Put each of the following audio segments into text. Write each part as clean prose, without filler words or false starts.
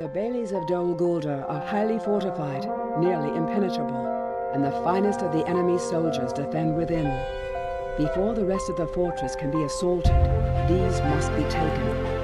The bailies of Dol Guldur are highly fortified, nearly impenetrable, and the finest of the enemy's soldiers defend within. Before the rest of the fortress can be assaulted, these must be taken.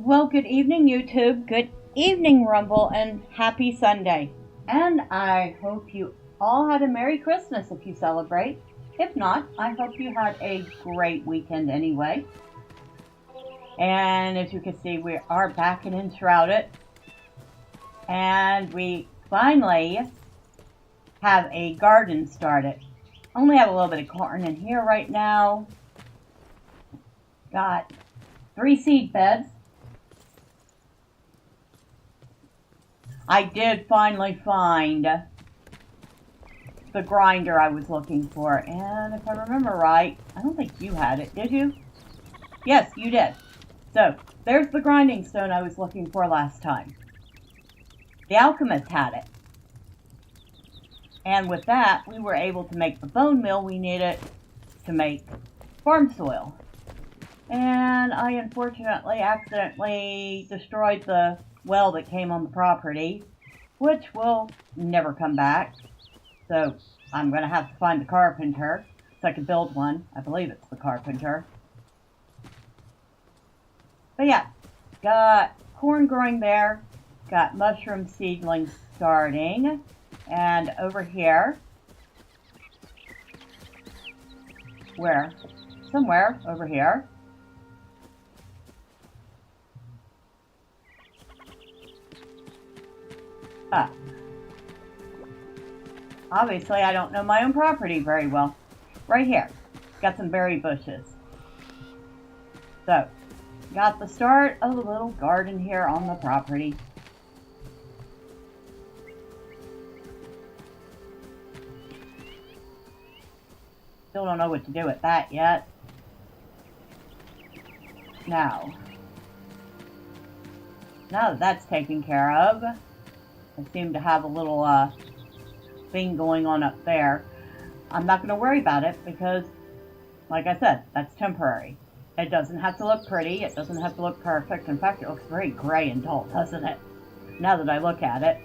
Well, good evening, YouTube. Good evening, Rumble, and happy Sunday. And I hope you all had a Merry Christmas if you celebrate. If not, I hope you had a great weekend anyway. And as you can see, we are back in Enshrouded. And we finally have a garden started. Only have a little bit of corn in here right now. Got 3 seed beds. I did finally find the grinder I was looking for, and if I remember right, I don't think you had it, did you? Yes, you did. So, there's the grinding stone I was looking for last time. The alchemist had it. And with that, we were able to make the bone meal we needed to make farm soil. And I unfortunately accidentally destroyed the well that came on the property, which will never come back. So I'm going to have to find the carpenter so I can build one. I believe it's the carpenter. But yeah, got corn growing there, got mushroom seedlings starting, and over here, somewhere over here, obviously I don't know my own property very well. Right here, got some berry bushes. So, got the start of a little garden here on the property. Still don't know what to do with that yet. Now that that's taken care of, I seem to have a little thing going on up there. I'm not going to worry about it because, like I said, that's temporary. It doesn't have to look pretty. It doesn't have to look perfect. In fact, it looks very gray and dull, doesn't it? Now that I look at it,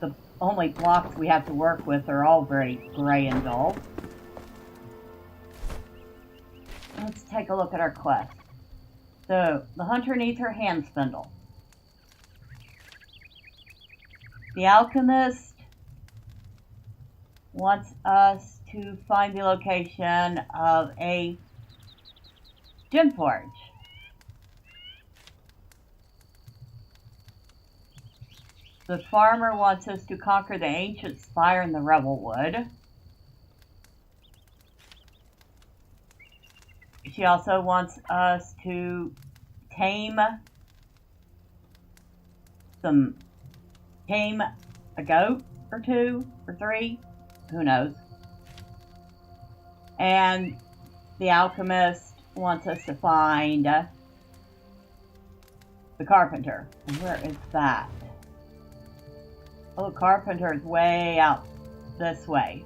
the only blocks we have to work with are all very gray and dull. Let's take a look at our quest. So, the hunter needs her hand spindle. The alchemist wants us to find the location of a gem forge. The farmer wants us to conquer the ancient spire in the Rebel Wood. She also wants us to tame a goat or 2 or 3, who knows. And the alchemist wants us to find the carpenter. And where is that? Oh, the carpenter is way out this way.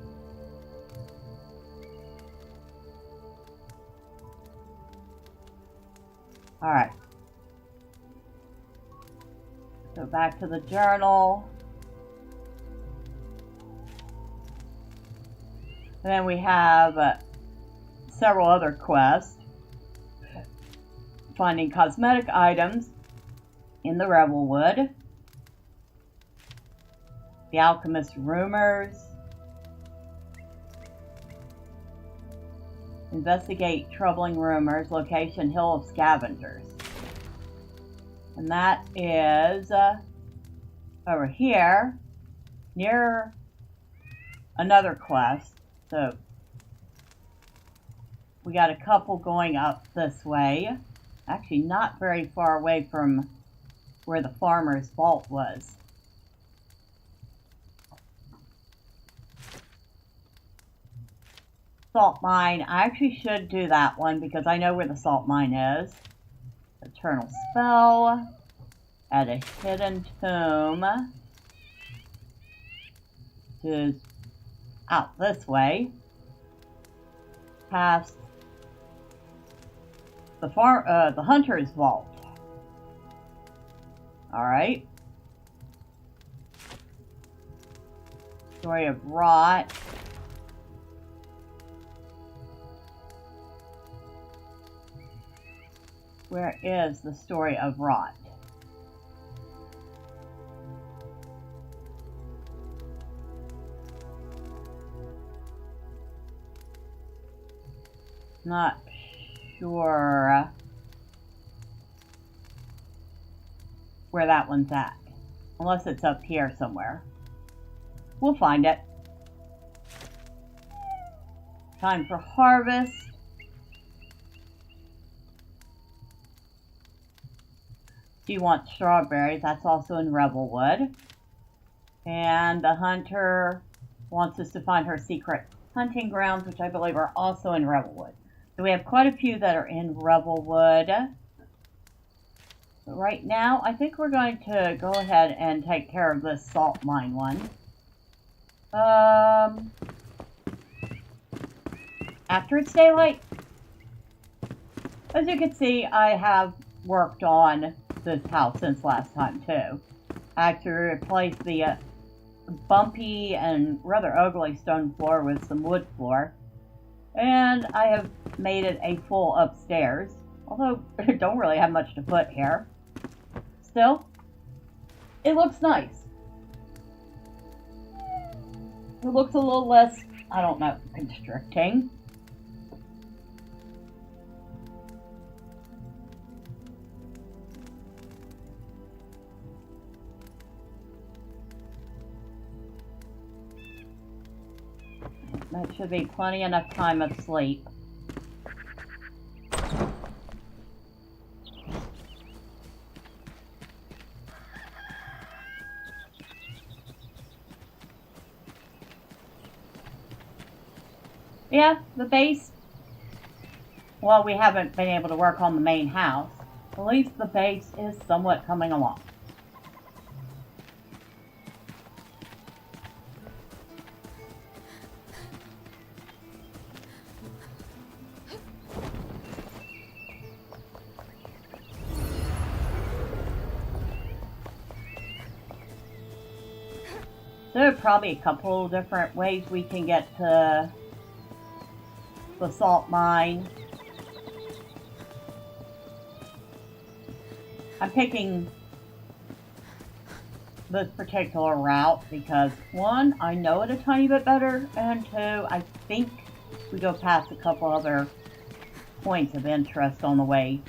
Alright. Go back to the journal. And then we have several other quests. Finding cosmetic items in the Rebel Wood. The Alchemist Rumors. Investigate troubling rumors. Location Hill of Scavengers. And that is over here near another quest. So we got a couple going up this way. Actually not very far away from where the farmer's vault was. Salt mine. I actually should do that one because I know where the salt mine is. Eternal spell. At a hidden tomb. Which is out this way. Past the hunter's vault. Alright. Story of Rot. Where is the story of Rot? Not sure where that one's at. Unless it's up here somewhere. We'll find it. Time for harvest. Do you want strawberries? That's also in Revelwood. And the hunter wants us to find her secret hunting grounds, which I believe are also in Revelwood. So we have quite a few that are in Revelwood. But right now, I think we're going to go ahead and take care of this salt mine one. After it's daylight. As you can see, I have worked on this house since last time too. I actually replaced the bumpy and rather ugly stone floor with some wood floor. And I have made it a full upstairs. Although I don't really have much to put here. Still, it looks nice. It looks a little less, I don't know, constricting. That should be plenty enough time of sleep. Yeah, the base, well, we haven't been able to work on the main house. At least the base is somewhat coming along. There are probably a couple different ways we can get to the salt mine. I'm picking this particular route because, one, I know it a tiny bit better, and two, I think we go past a couple other points of interest on the way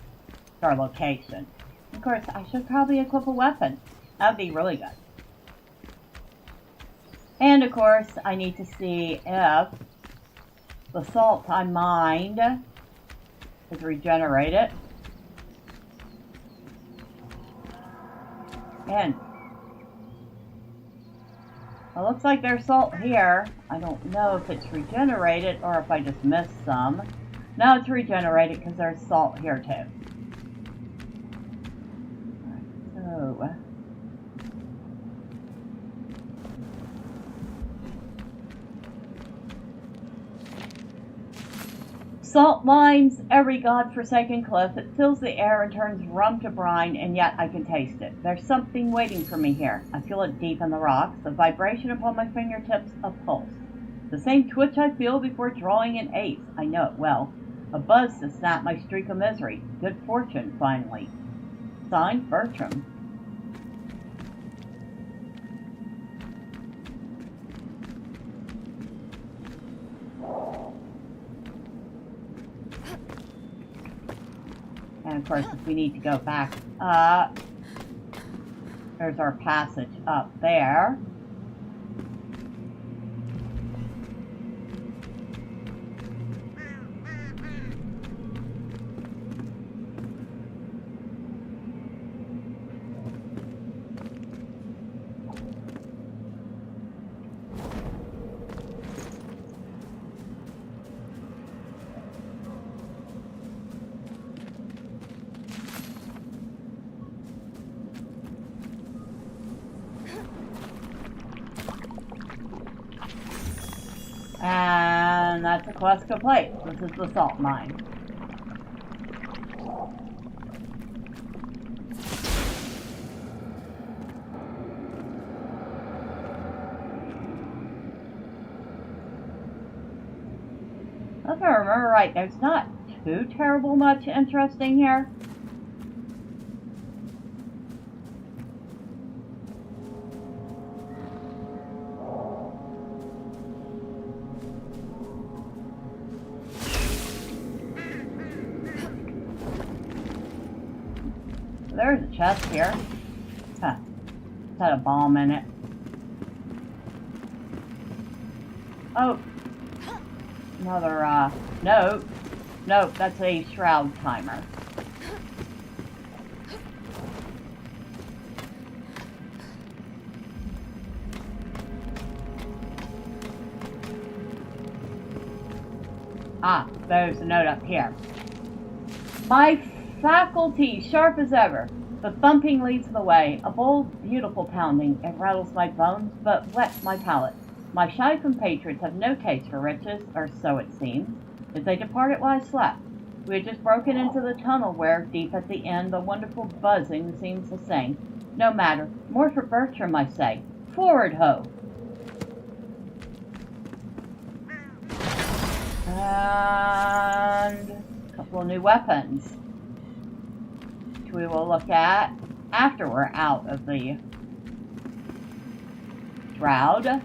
to our location. Of course, I should probably equip a weapon. That would be really good. And of course, I need to see if the salt I mined is regenerated. And it looks like there's salt here. I don't know if it's regenerated or if I just missed some. No, it's regenerated because there's salt here too. So salt lines every godforsaken cliff. It fills the air and turns rum to brine, and yet I can taste it. There's something waiting for me here. I feel it deep in the rocks, a vibration upon my fingertips, a pulse. The same twitch I feel before drawing an ace. I know it well. A buzz to snap my streak of misery. Good fortune, finally. Signed, Bertram. And of course, if we need to go back up, there's our passage up there. And that's a quest complete. This is the salt mine. If I remember right, there's not too terrible much interesting here. there's a chest here. Huh. It's had a bomb in it. Oh. Another, note. Nope, that's a shroud timer. Ah, there's a note up here. My faculty, sharp as ever. The thumping leads the way. A bold, beautiful pounding. It rattles my bones, but whets my palate. My shy compatriots have no taste for riches, or so it seems, as they departed while I slept. We had just broken into the tunnel where, deep at the end, the wonderful buzzing seems to sing. No matter. More for Bertram, I say. Forward, ho! And a couple of new weapons, which we will look at after we're out of the shroud.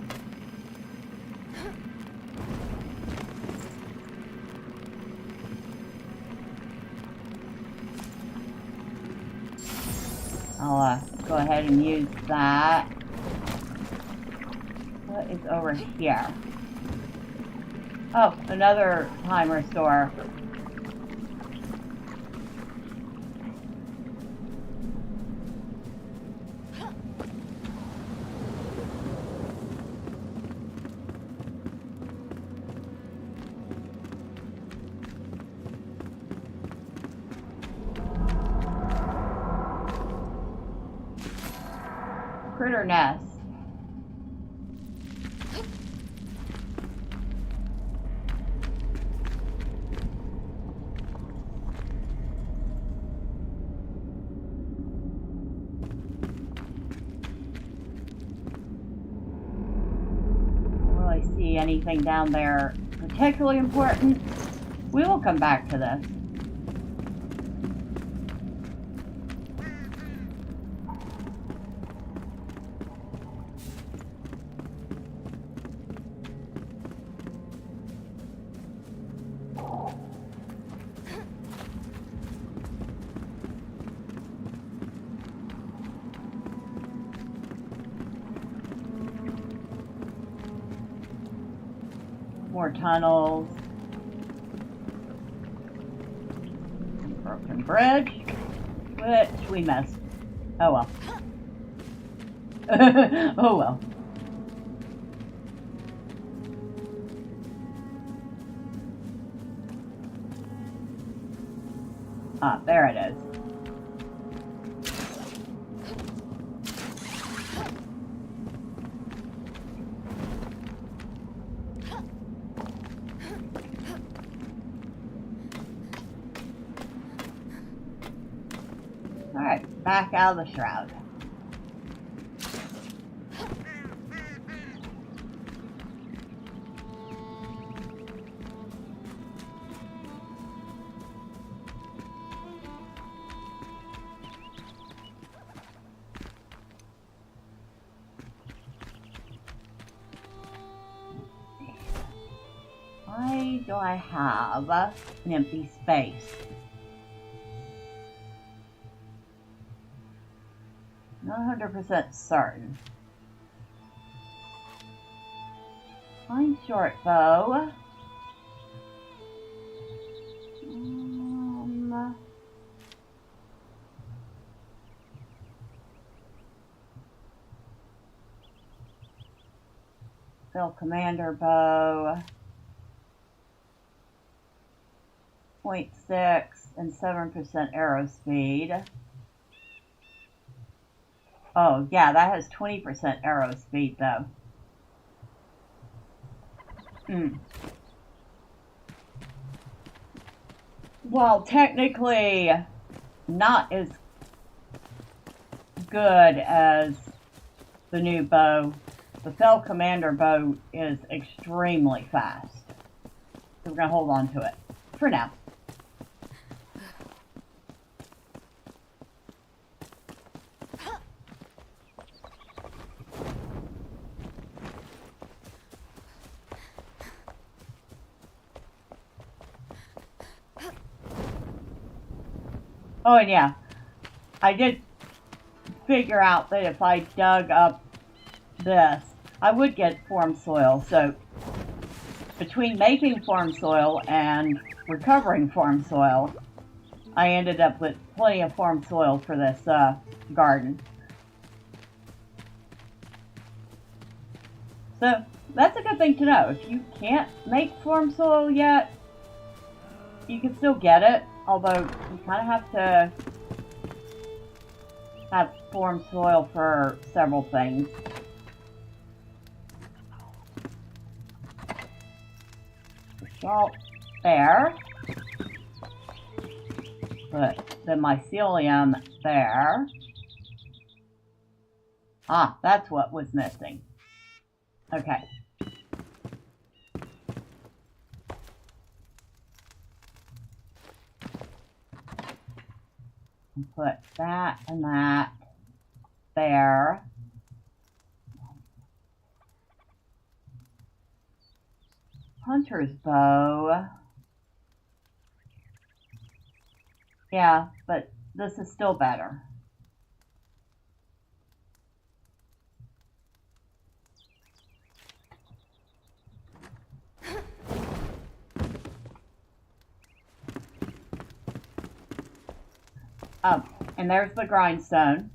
I'll go ahead and use that. What is over here? Oh, another timer store. Critter nest. See anything down there particularly important. We will come back to this. More tunnels. Broken bridge, which we missed. Oh well. Oh well. Ah, there it is. Alright, back out of the shroud. Why do I have an empty space? Not 100% certain. Fine short bow. Phil Commander bow. 0.6 and 7% arrow speed. Oh, yeah, that has 20% arrow speed, though. Well, technically, not as good as the new bow. The Fell Commander bow is extremely fast. So we're going to hold on to it for now. Oh, and yeah, I did figure out that if I dug up this, I would get form soil. So between making form soil and recovering form soil, I ended up with plenty of form soil for this garden. So that's a good thing to know. If you can't make form soil yet, you can still get it, although you kind of have to have form soil for several things. Salt there. Put the mycelium there. Ah, that's what was missing. Okay. Put that and that there. Hunter's bow. Yeah, but this is still better. Oh, and there's the grindstone.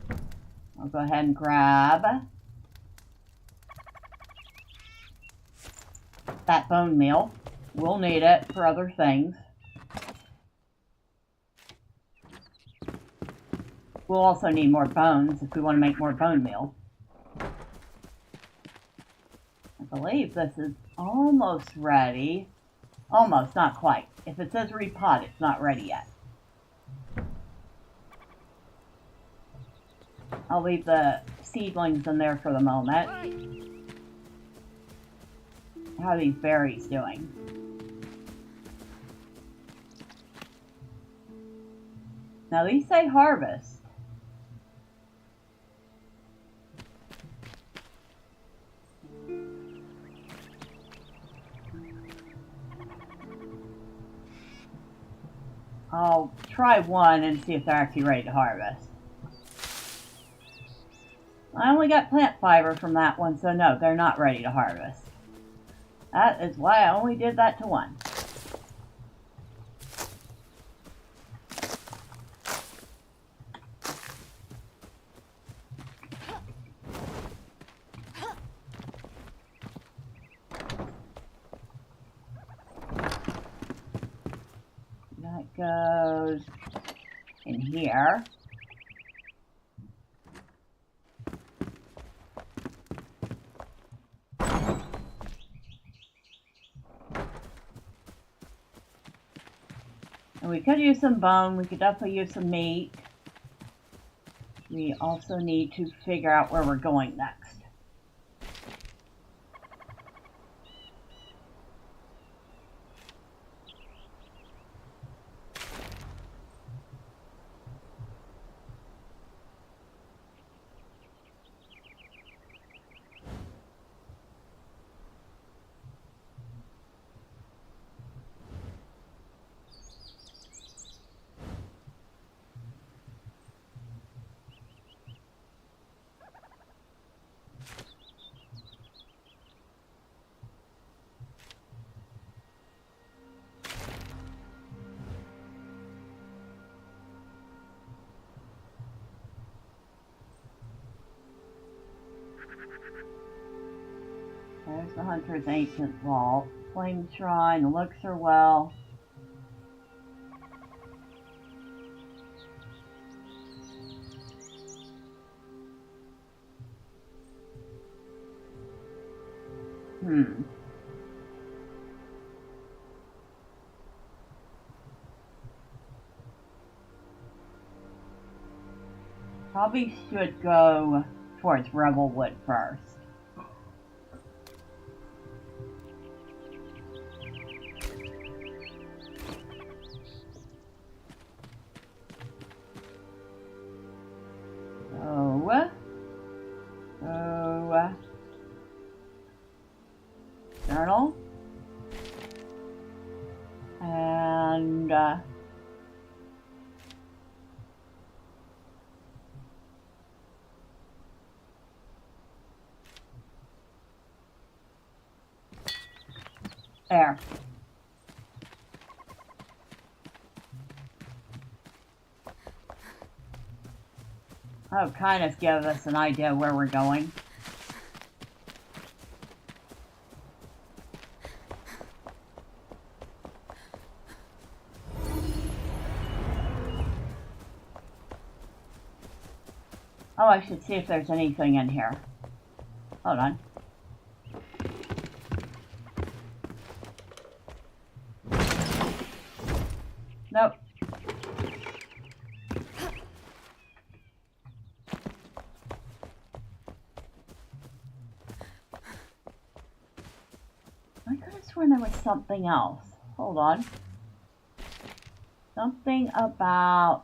I'll go ahead and grab that bone meal. We'll need it for other things. We'll also need more bones if we want to make more bone meal. I believe this is almost ready. Almost, not quite. If it says repot, it's not ready yet. I'll leave the seedlings in there for the moment. How are these berries doing? Now these say harvest. I'll try one and see if they're actually ready to harvest. I only got plant fiber from that one, so no, they're not ready to harvest. That is why I only did that to one. That goes in here. And we could use some bone, we could definitely use some meat. We also need to figure out where we're going next. There's the Hunter's Ancient Vault. Flame Shrine, Elixir Well. Probably should go towards Revelwood first. Journal. And There. That'll kind of give us an idea where we're going. Oh, I should see if there's anything in here. Hold on. Nope. I could have sworn there was something else. Hold on. Something about...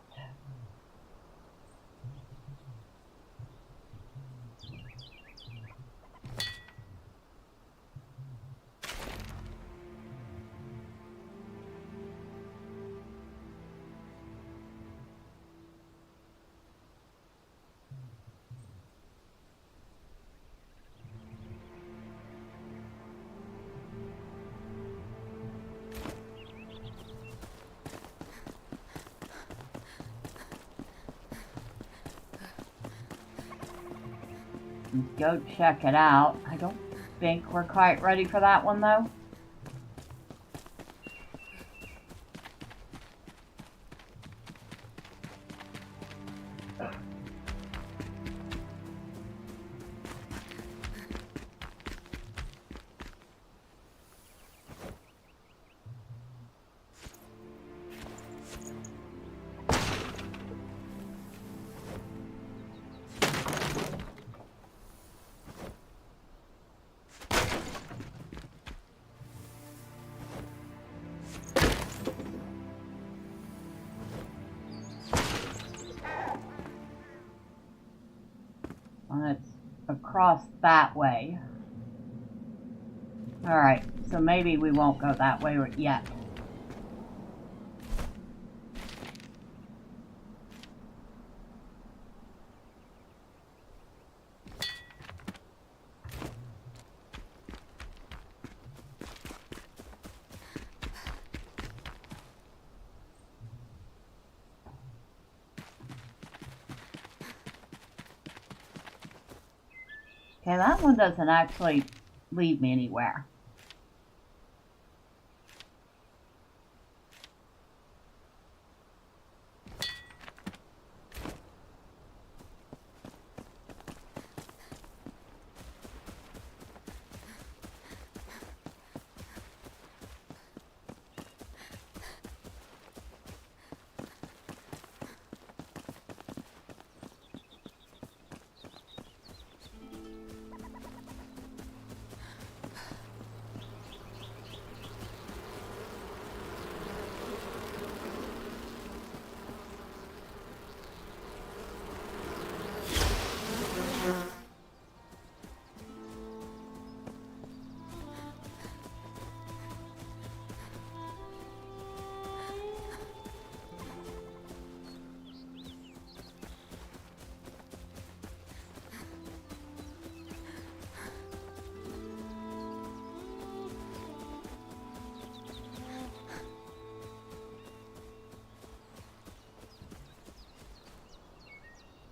Go check it out. I don't think we're quite ready for that one, though. It's across that way. Alright, so maybe we won't go that way yet. Okay, that one doesn't actually lead me anywhere.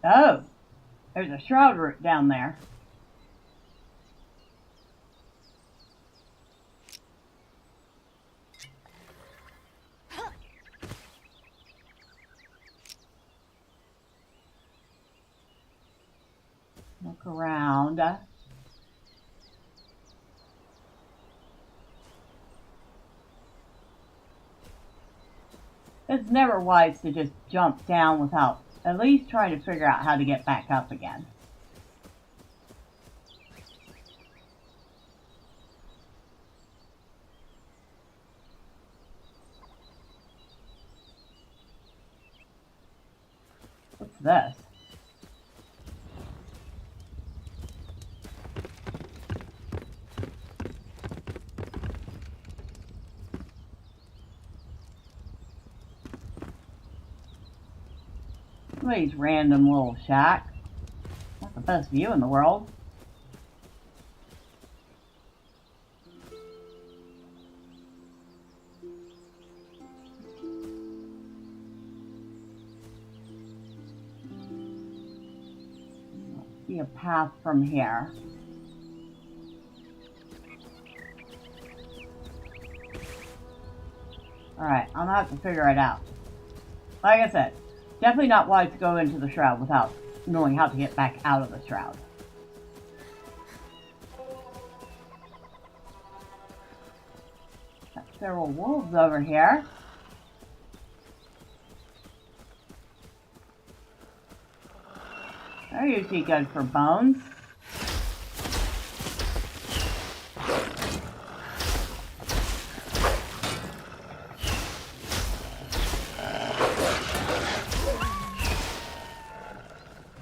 Oh, there's a shroud root down there. Look around. It's never wise to just jump down without at least trying to figure out how to get back up again. What's this? Somebody's random little shack. Not the best view in the world. see a path from here. Alright, I'm gonna have to figure it out. Like I said, definitely not wise to go into the shroud without knowing how to get back out of the shroud. Got several wolves over here. They're usually good for bones.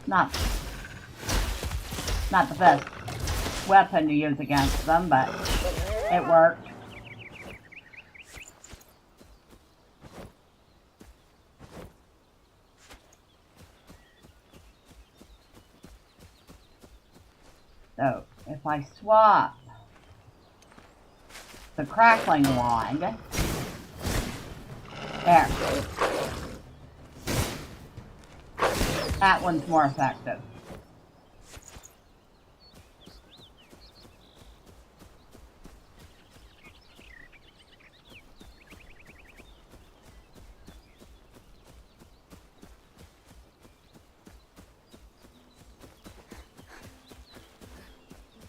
Not the best weapon to use against them, but it worked. So, if I swap the crackling wand, there. That one's more effective.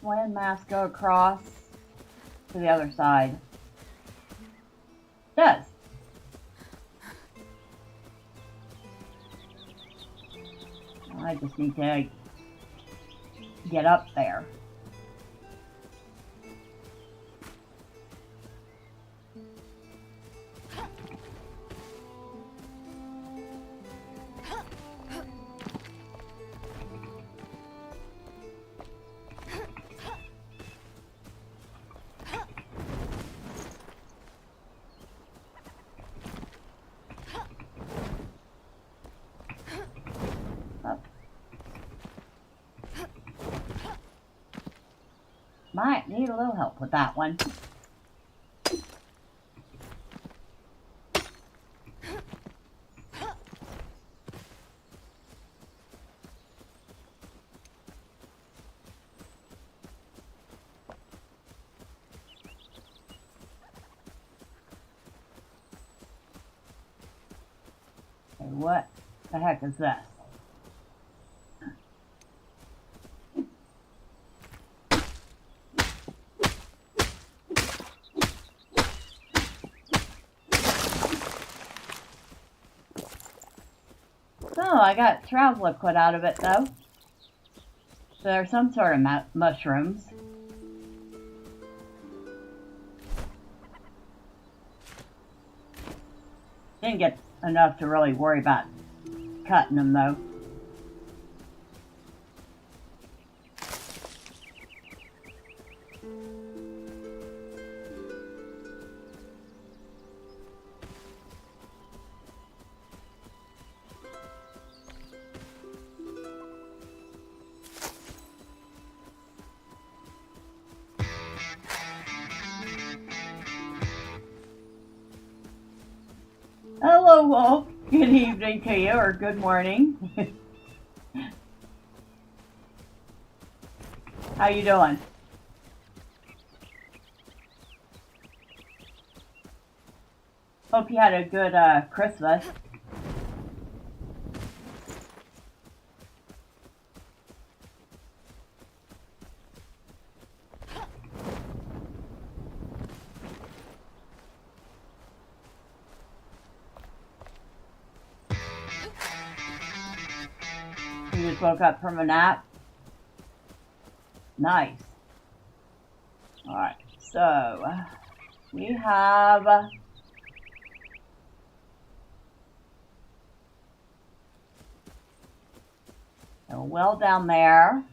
Landmass go across to the other side? Does. I just need to get up there. Might need a little help with that one. Okay, what the heck is this? Oh, I got shroud liquid out of it, though. So there's some sort of mushrooms. Didn't get enough to really worry about cutting them, though. Hello, Wolf. Good evening to you, or good morning. How you doing? Hope you had a good Christmas. You just woke up from a nap? Nice. Alright, so we have a well down there.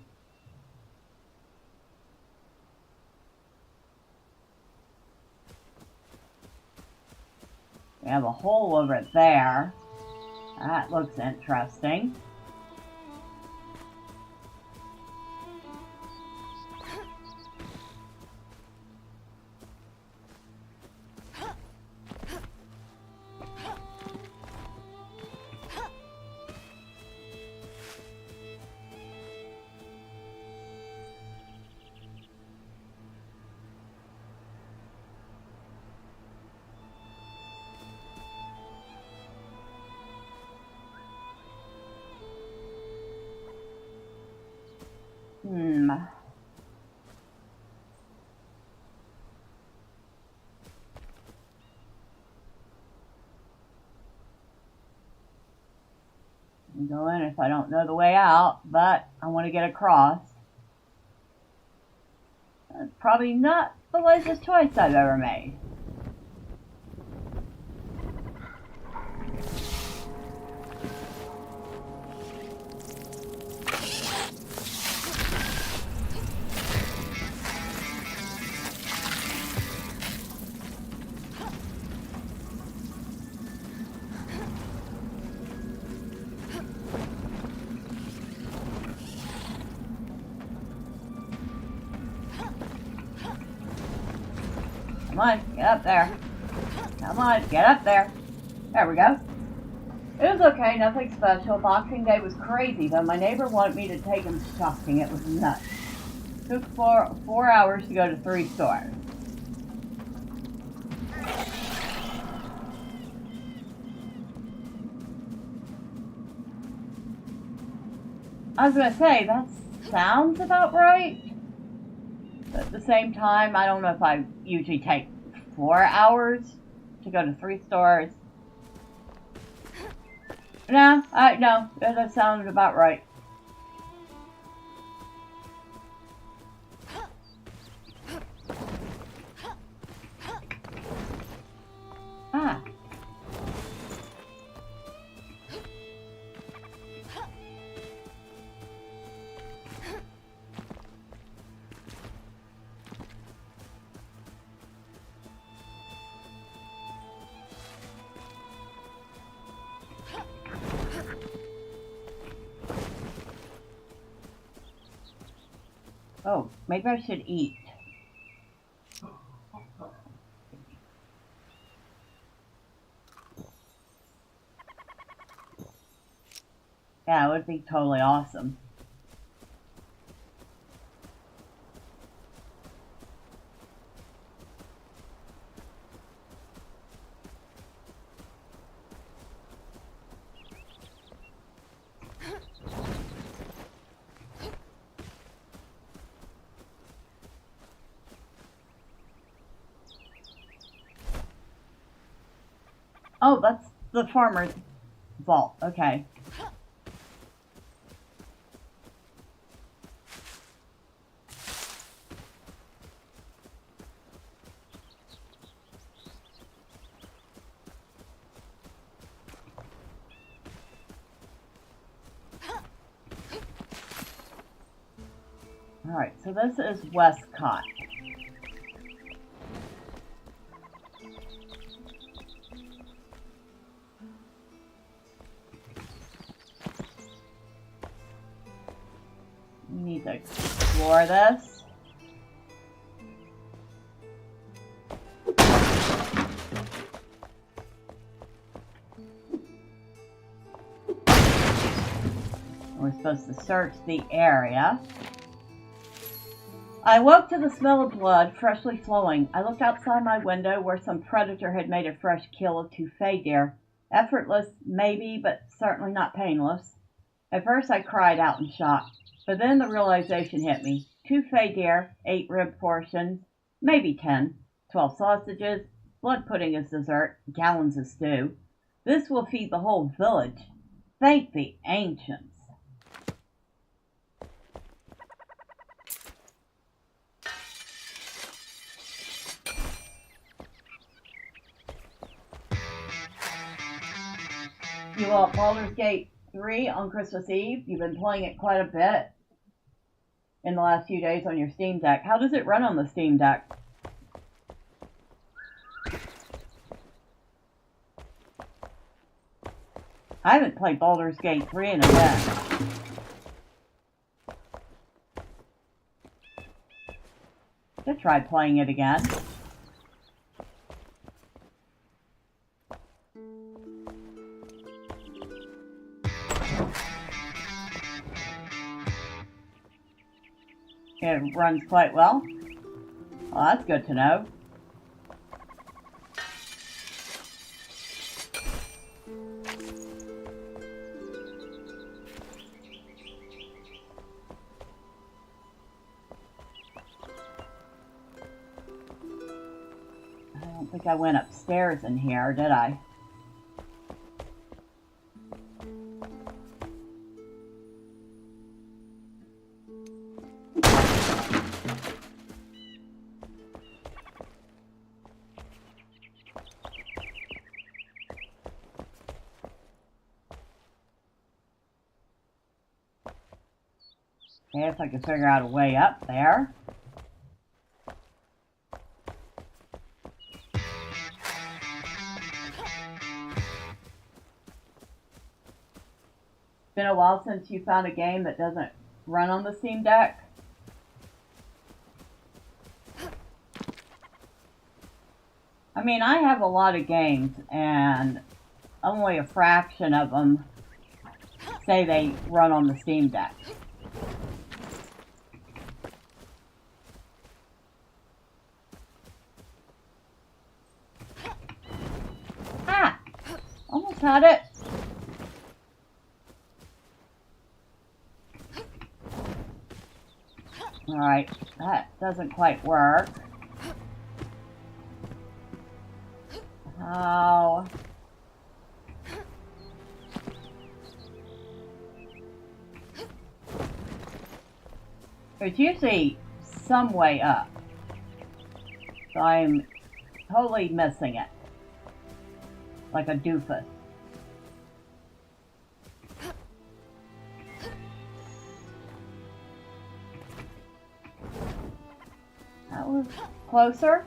We have a hole over there. That looks interesting. Hmm. I'm going if I don't know the way out, but I want to get across. That's probably not the wisest choice I've ever made. Come on, get up there. Come on, get up there. There we go. It was okay, nothing special. Boxing Day was crazy, though. My neighbor wanted me to take him shopping. It was nuts. Took 4 hours to go to 3 stores. I was gonna say, that sounds about right. But at the same time, I don't know if I usually take 4 hours to go to 3 stores. No, that sounded about right. Ah. Oh, maybe I should eat. Yeah, it would be totally awesome. Oh, that's the farmer's vault. Okay. Alright, so this is Westcott. We need to explore this. We're supposed to search the area. I woke to the smell of blood freshly flowing. I looked outside my window where some predator had made a fresh kill of 2 fey deer. Effortless, maybe, but certainly not painless. At first I cried out in shock, but then the realization hit me. 2 fey deer, 8 rib portions, maybe 10, 12 sausages, blood pudding as dessert, gallons of stew. This will feed the whole village. Thank the ancients. You want Baldur's Gate 3 on Christmas Eve? You've been playing it quite a bit in the last few days on your Steam Deck. How does it run on the Steam Deck? I haven't played Baldur's Gate 3 in a bit. Just try playing it again. It runs quite well. Well, that's good to know. think I went upstairs in here, did I? Okay, if I can figure out a way up there. It's been a while since you found a game that doesn't run on the Steam Deck. I mean, I have a lot of games, and only a fraction of them say they run on the Steam Deck. Ah! Almost had it. Alright, that doesn't quite work. How? There's usually some way up. So I'm totally missing it. Like a doofus. That was closer.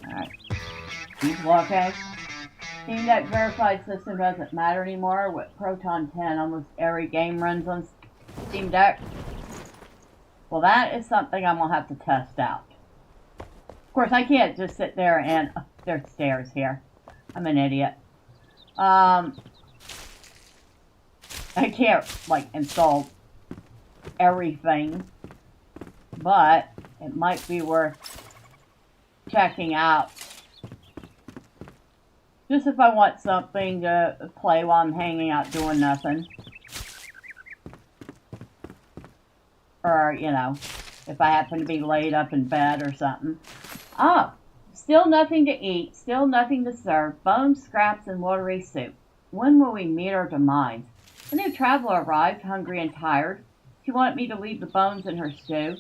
Alright. Keep walking. Steam Deck verified system doesn't matter anymore. With Proton 10, almost every game runs on Steam Deck. Well, that is something I'm going to have to test out. Of course, I can't just sit there and... Oh, there's stairs here. I'm an idiot. I can't, like, install everything. But it might be worth checking out. Just if I want something to play while I'm hanging out doing nothing. Or, you know, if I happen to be laid up in bed or something. Oh, still nothing to eat, still nothing to serve, bones, scraps, and watery soup. When will we meet our demise? A new traveler arrived, hungry and tired. She wanted me to leave the bones in her stew.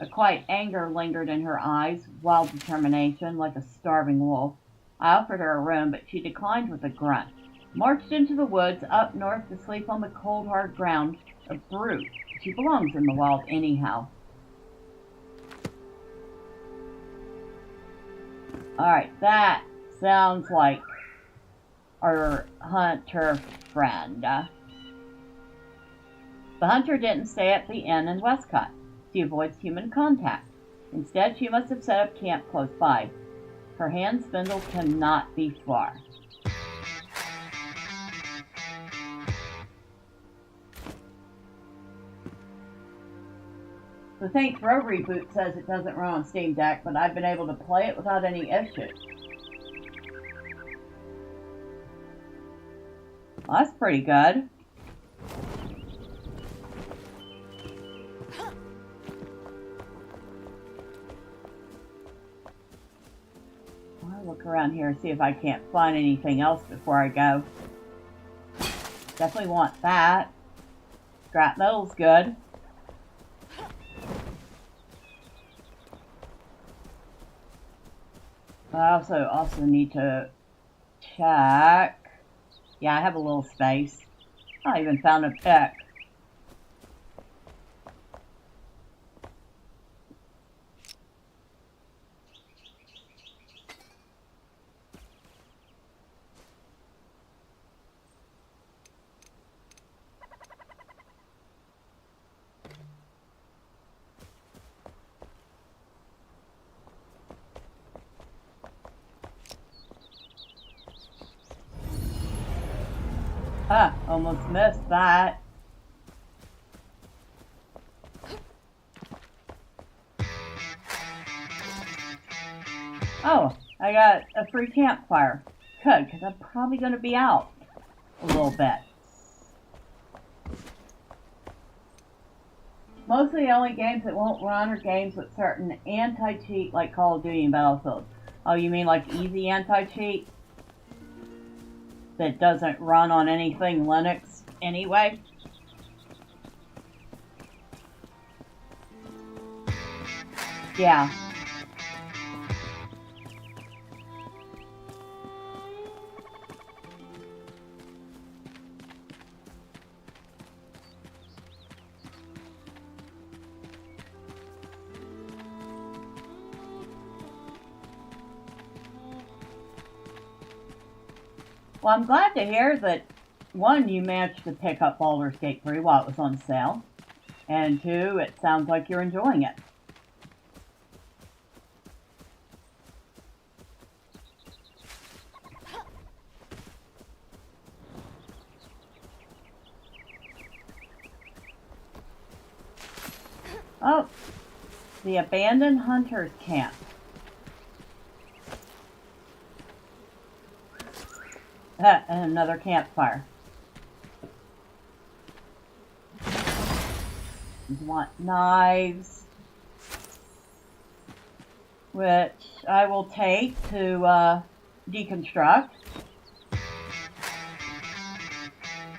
A quiet anger lingered in her eyes, wild determination, like a starving wolf. I offered her a room, but she declined with a grunt. Marched into the woods, up north to sleep on the cold, hard ground. A brute. She belongs in the wild anyhow. Alright, that sounds like our hunter friend. The hunter didn't stay at the inn in Westcott. She avoids human contact. Instead, she must have set up camp close by. Her hand spindle cannot be far. The Saints Row reboot says it doesn't run on Steam Deck, but I've been able to play it without any issues. Well, that's pretty good. I'll look around here and see if I can't find anything else before I go. Definitely want that. Scrap metal's good. I also need to check. Yeah, I have a little space. I even found a pick. Ah, almost missed that. I got a free campfire. Good, because I'm probably going to be out a little bit. Mostly the only games that won't run are games with certain anti-cheat like Call of Duty and Battlefield. Oh, you mean like easy anti-cheat? That doesn't run on anything Linux anyway? Yeah. Well, I'm glad to hear that, one, you managed to pick up Baldur's Gate 3 while it was on sale, and two, it sounds like you're enjoying it. Oh, the abandoned hunter's camp. And another campfire. You want knives, which I will take to deconstruct.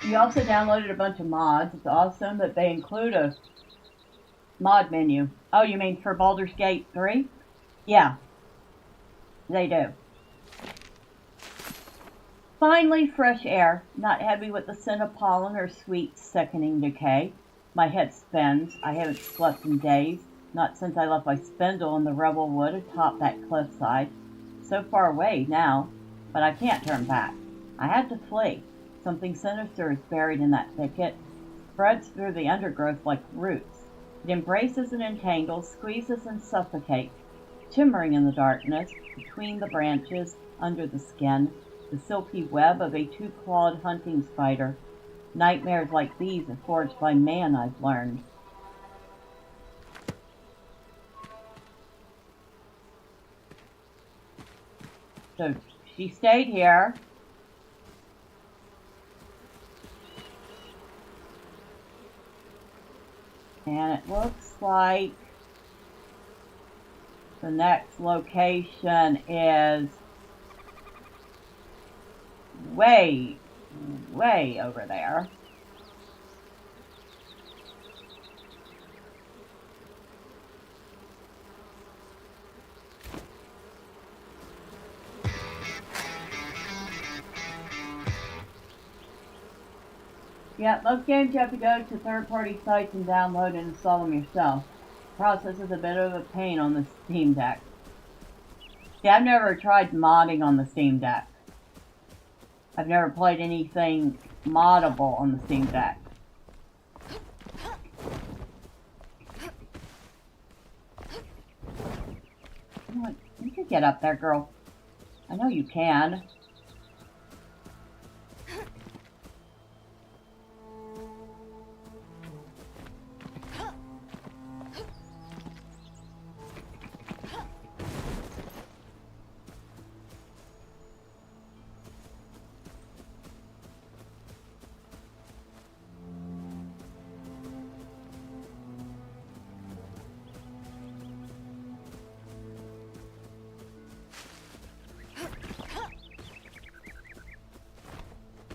You also downloaded a bunch of mods. It's awesome that they include a mod menu. Oh, you mean for Baldur's Gate 3? Yeah, they do. Finally, fresh air, not heavy with the scent of pollen or sweet, sickening decay. My head spins. I haven't slept in days, not since I left my spindle in the rubble wood atop that cliffside. So far away now, but I can't turn back. I had to flee. Something sinister is buried in that thicket, spreads through the undergrowth like roots. It embraces and entangles, squeezes and suffocates, shimmering in the darkness, between the branches, under the skin, the silky web of a two-clawed hunting spider. Nightmares like these are forged by man, I've learned. So she stayed here. And it looks like the next location is way over there. Yeah, most games you have to go to third-party sites and download and install them yourself. The process is a bit of a pain on the Steam Deck. See, I've never tried modding on the Steam Deck. I've never played anything moddable on the Steam Deck. You can get up there, girl. I know you can.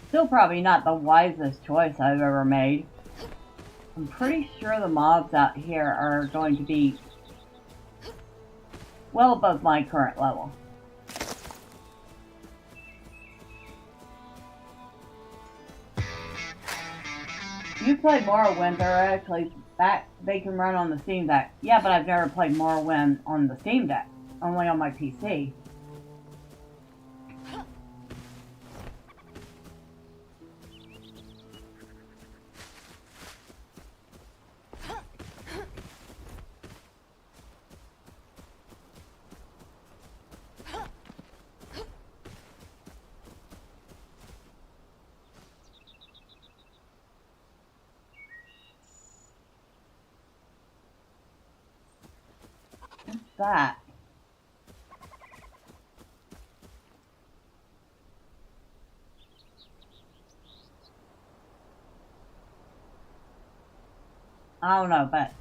Still probably not the wisest choice I've ever made. I'm pretty sure the mobs out here are going to be well above my current level. You played Morrowind, theoretically they can run on the Steam Deck. Yeah, but I've never played Morrowind on the Steam Deck, only on my PC. What's that? I don't know, but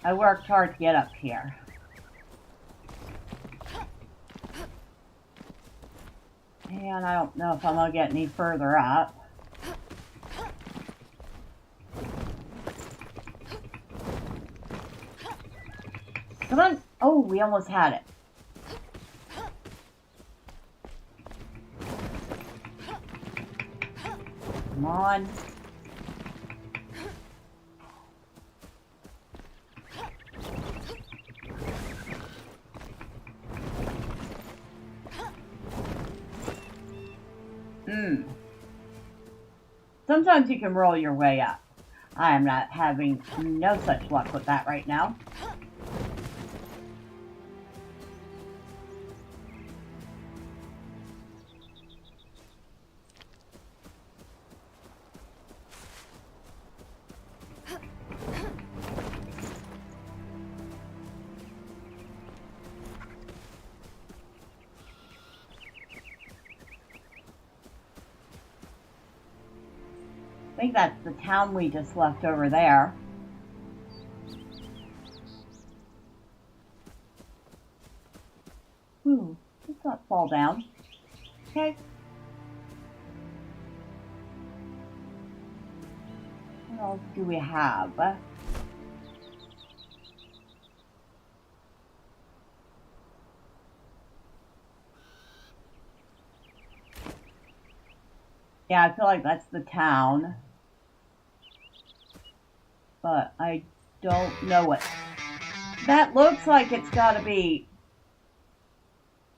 I worked hard to get up here. And I don't know if I'm going to get any further up. Come on. Oh, we almost had it. Come on. Sometimes you can roll your way up. I am not having no such luck with that right now. I think that's the town we just left over there. Ooh, let's not fall down. Okay. What else do we have? Yeah, I feel like that's the town. But I don't know what. That looks like it's got to be.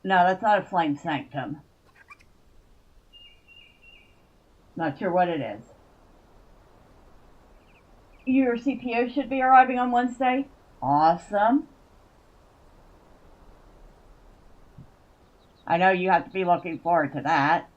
No, that's not a flame sanctum. Not sure what it is. Your CPO should be arriving on Wednesday. Awesome. I know you have to be looking forward to that.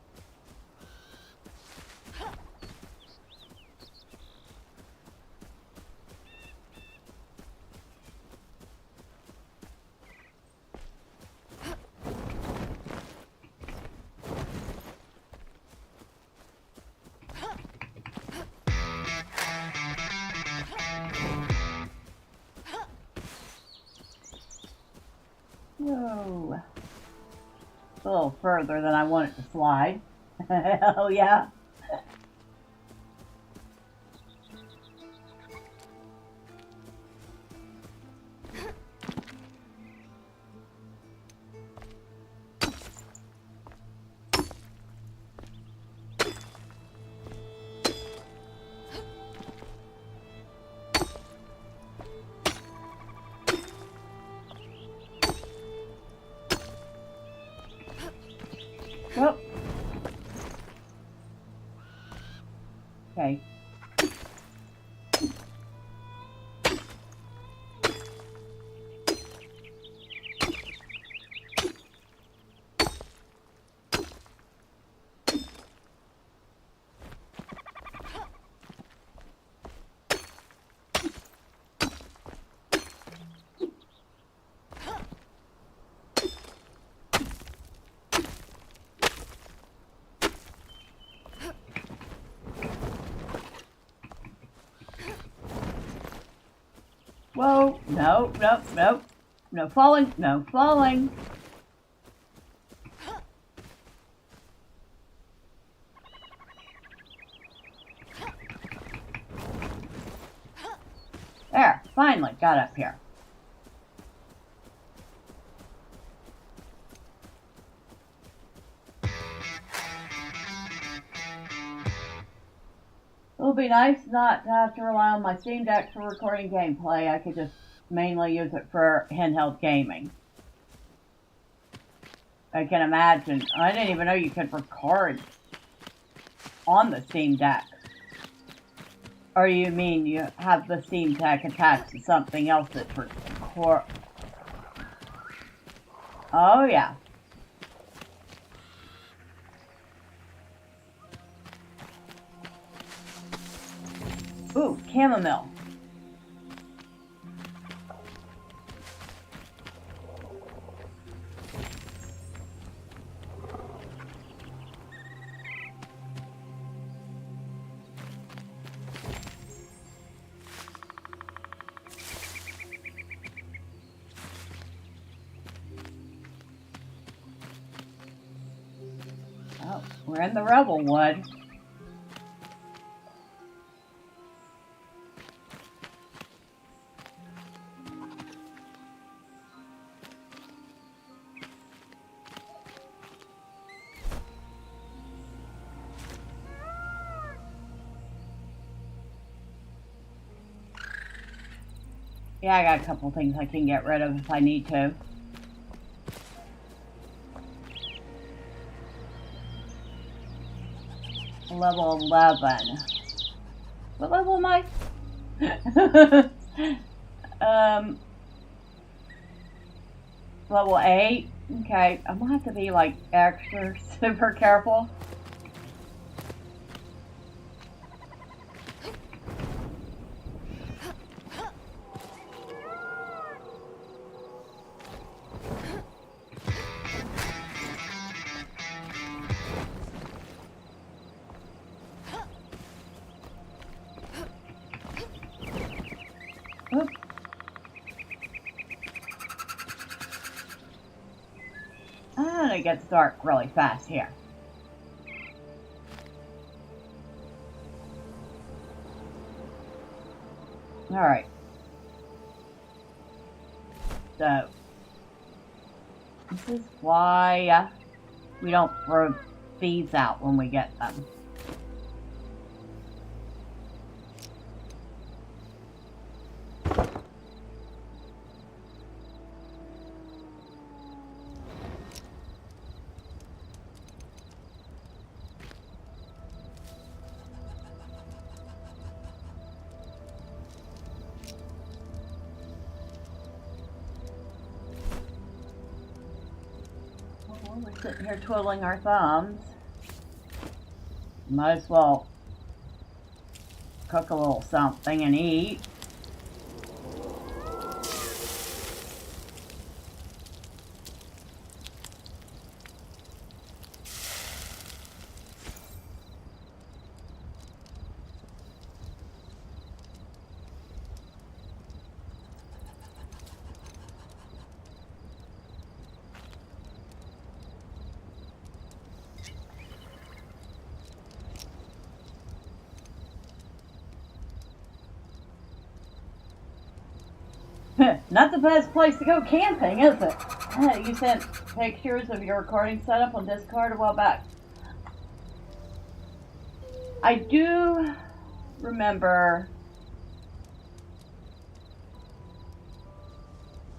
Whoa. It's a little further than I want it to slide. Hell yeah. Oh. Okay. Whoa, no, no, no. No falling, no falling. There, finally got up here. It would be nice not to have to rely on my Steam Deck for recording gameplay. I could just mainly use it for handheld gaming. I can imagine. I didn't even know you could record on the Steam Deck. Or you mean you have the Steam Deck attached to something else that's record? Oh yeah. Ooh, chamomile. Oh, we're in the Rebel Wood. Yeah, I got a couple things I can get rid of if I need to. Level 11. What level am I? Level 8. Okay, I'm gonna have to be like extra super careful. Oops. And it gets dark really fast here. Alright. So, this is why we don't throw these out when we get them. We're sitting here twiddling our thumbs. Might as well cook a little something and eat. Not the best place to go camping, is it? You sent pictures of your recording setup on Discord a while back. I do remember.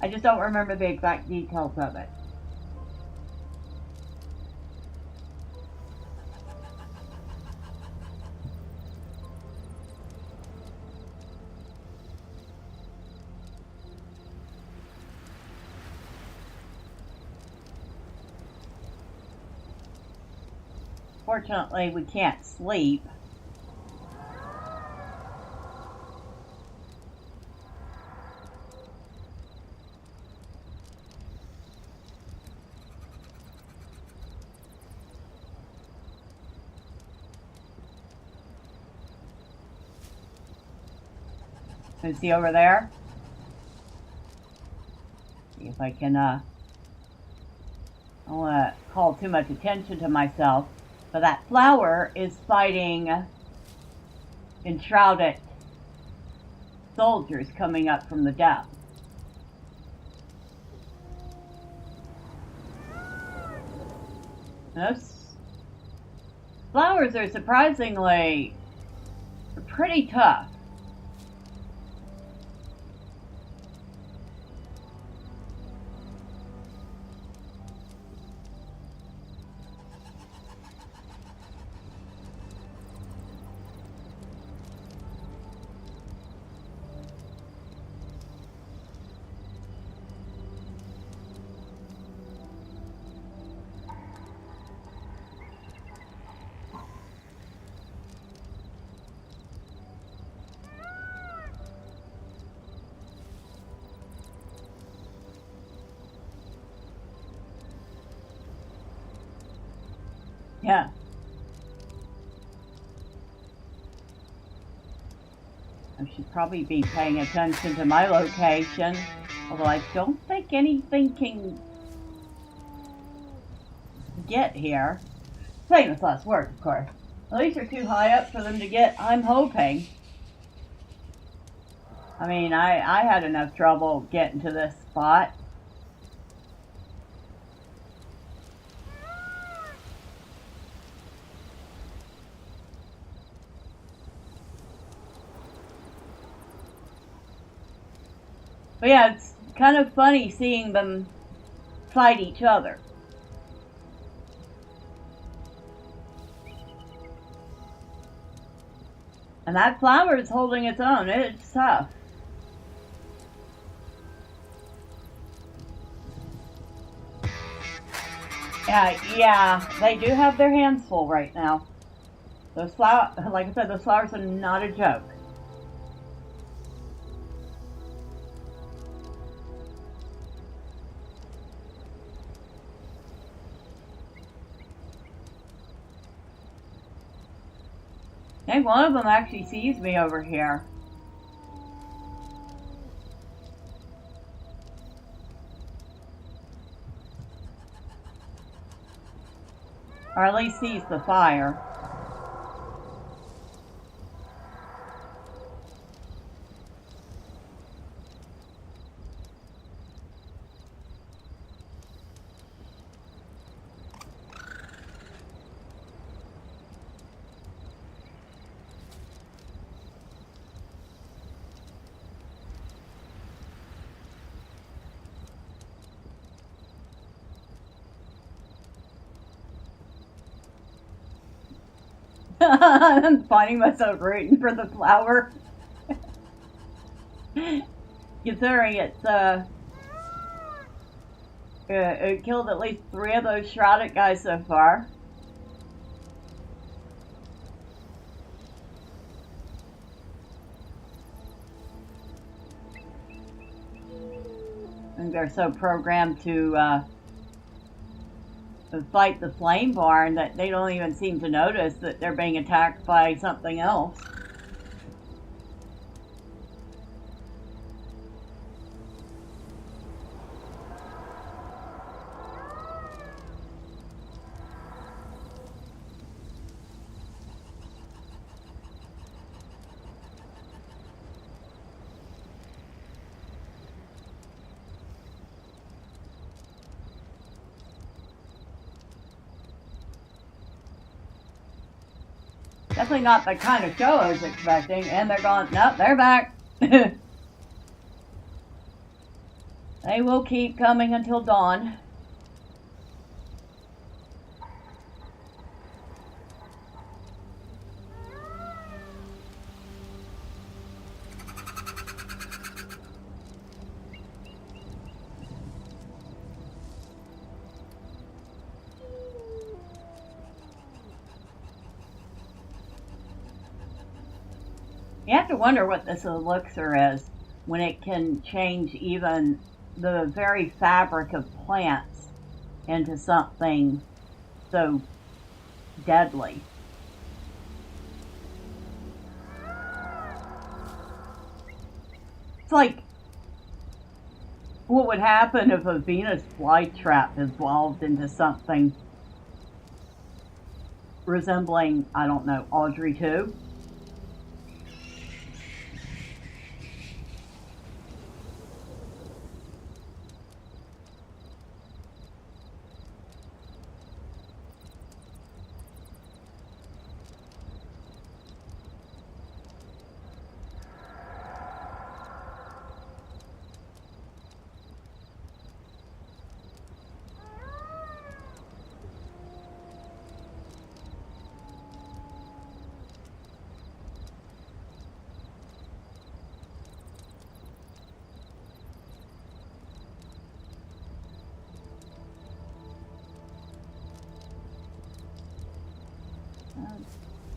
I just don't remember the exact details of it. Fortunately, we can't sleep. Is he over there? See if I can, I don't want to call too much attention to myself. But that flower is fighting Enshrouded soldiers coming up from the depths. Those flowers are surprisingly pretty tough. Yeah. I should probably be paying attention to my location, although I don't think anything can get here. Famous last words, of course. At least you're too high up for them to get, I'm hoping. I mean, I had enough trouble getting to this spot. But yeah, it's kind of funny seeing them fight each other. And that flower is holding its own. It's tough. Yeah, they do have their hands full right now. Those flowers, like I said, those flowers are not a joke. I think one of them actually sees me over here. Or at least sees the fire. I'm finding myself rooting for the flower. Considering it killed at least 3 of those shrouded guys so far. And they're so programmed to fight the Flameborn that they don't even seem to notice that they're being attacked by something else. Definitely not the kind of show I was expecting. And they're gone. Nope, they're back. They will keep coming until dawn. You have to wonder what this elixir is when it can change even the very fabric of plants into something so deadly. It's like what would happen if a Venus flytrap evolved into something resembling, I don't know, Audrey 2?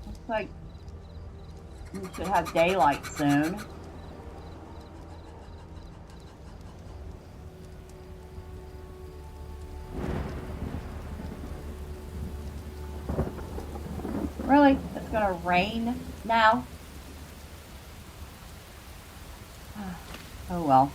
Looks like we should have daylight soon. Really? It's gonna rain now? Oh well.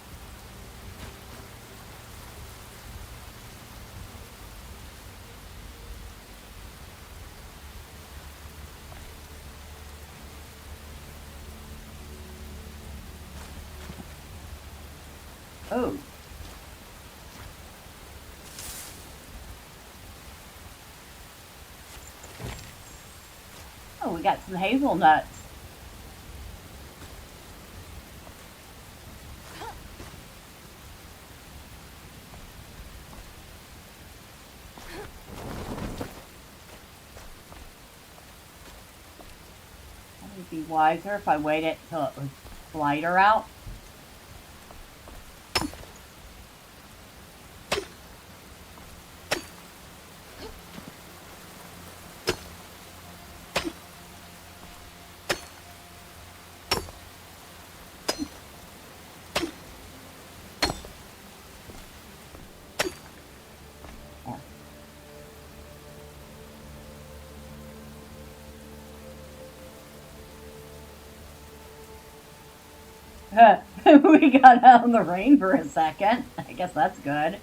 Oh. Oh, we got some hazelnuts. Would be wiser if I waited till it was lighter out. We got out in the rain for a second. I guess that's good.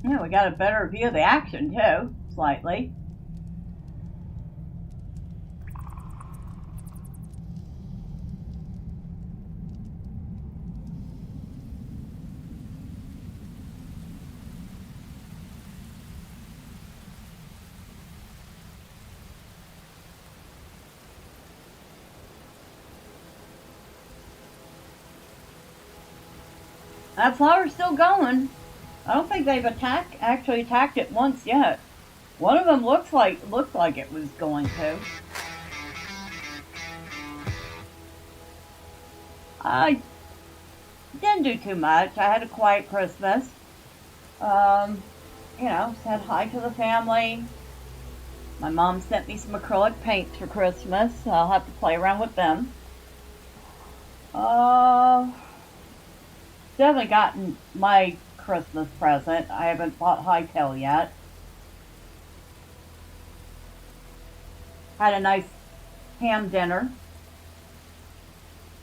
Yeah, we got a better view of the action too, slightly. That flower's still going. I don't think they've actually attacked it once yet. One of them looked like it was going to. I didn't do too much. I had a quiet Christmas. Said hi to the family. My mom sent me some acrylic paints for Christmas. So I'll have to play around with them. Definitely gotten my Christmas present. I haven't bought Hightail yet. Had a nice ham dinner.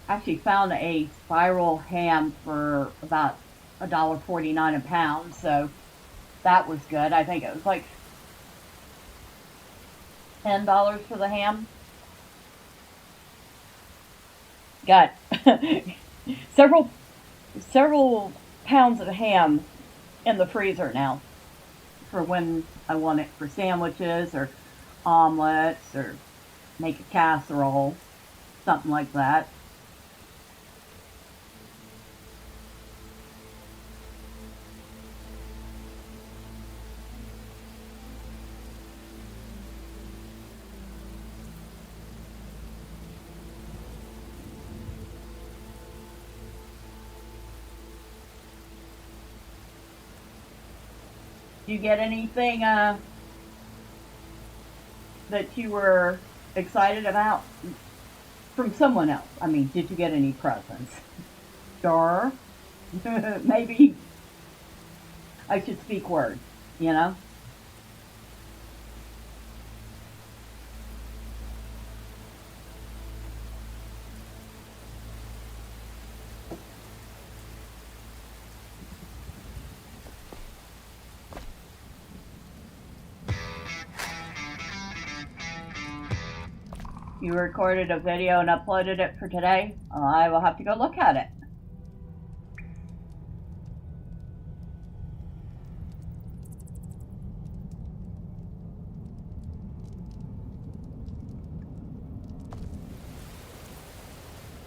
Actually found a spiral ham for about $1.49 a pound, so that was good. I think it was like $10 for the ham. Got several pounds of ham in the freezer now for when I want it for sandwiches or omelets or make a casserole, something like that. Did you get anything that you were excited about from someone else? I mean, did you get any presents? Sure. Maybe I should speak words, you know? You recorded a video and uploaded it for today? I will have to go look at it.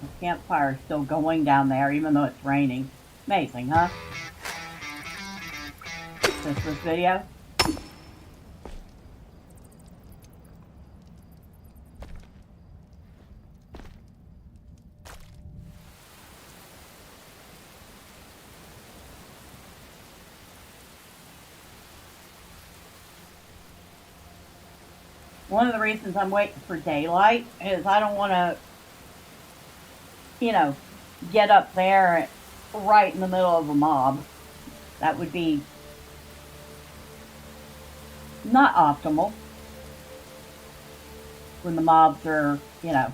The campfire is still going down there even though it's raining. Amazing, huh? This video. One of the reasons I'm waiting for daylight is I don't want to, you know, get up there right in the middle of a mob. That would be not optimal when the mobs are, you know,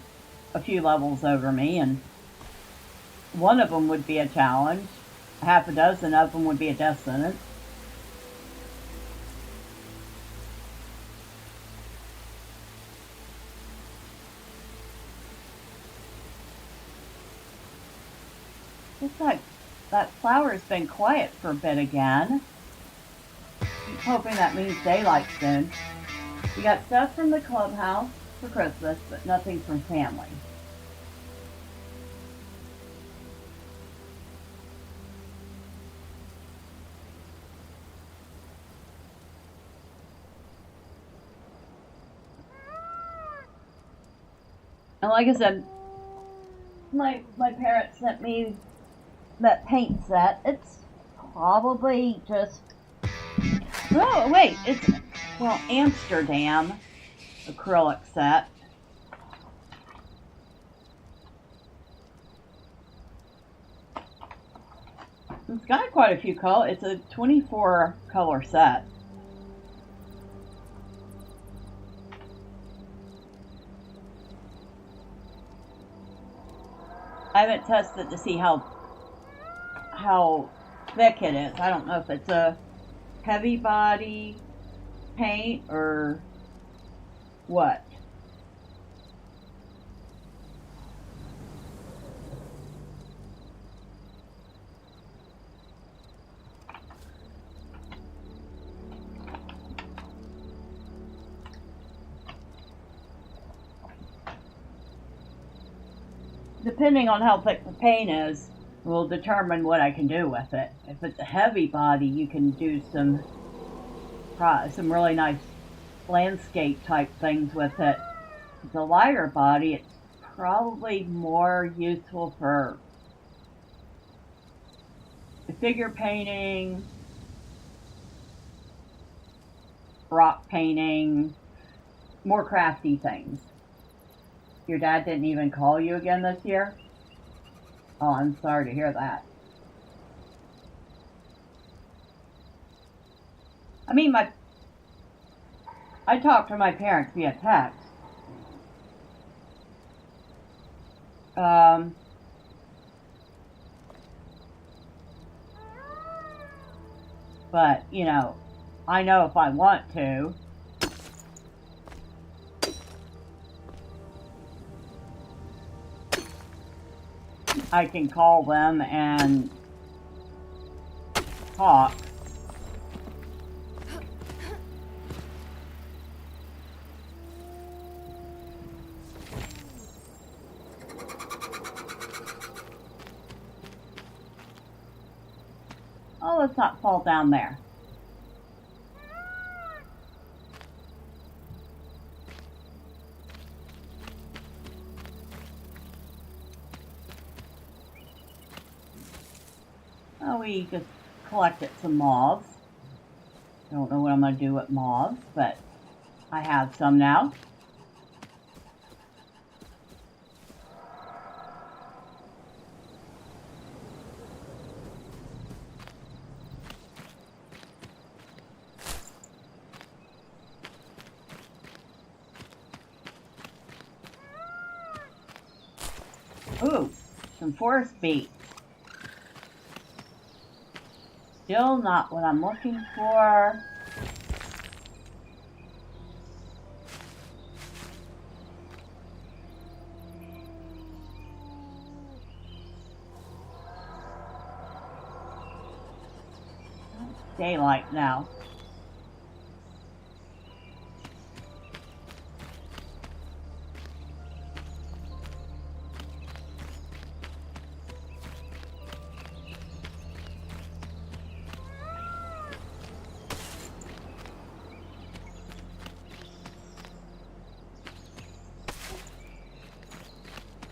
a few levels over me, and one of them would be a challenge. Half a dozen of them would be a death sentence. Looks like that flower's been quiet for a bit again. I'm hoping that means daylight soon. We got stuff from the clubhouse for Christmas, but nothing from family. And like I said, my parents sent me that paint set. It's probably just... Oh, wait, it's, well, Amsterdam acrylic set. It's got quite a few colors. It's a 24 color set. I haven't tested to see how thick it is. I don't know if it's a heavy body paint or what. Depending on how thick the paint is, will determine what I can do with it. If it's a heavy body, you can do some really nice landscape type things with it. If it's a lighter body, it's probably more useful for figure painting, rock painting, more crafty things. Your dad didn't even call you again this year? Oh, I'm sorry to hear that. I mean, I talked to my parents via text. But, you know, I know if I want to. I can call them and talk. Oh, let's not fall down there. Oh, we just collected some moths. I don't know what I'm going to do with moths, but I have some now. Ooh, some forest beets. Still not what I'm looking for. Daylight now.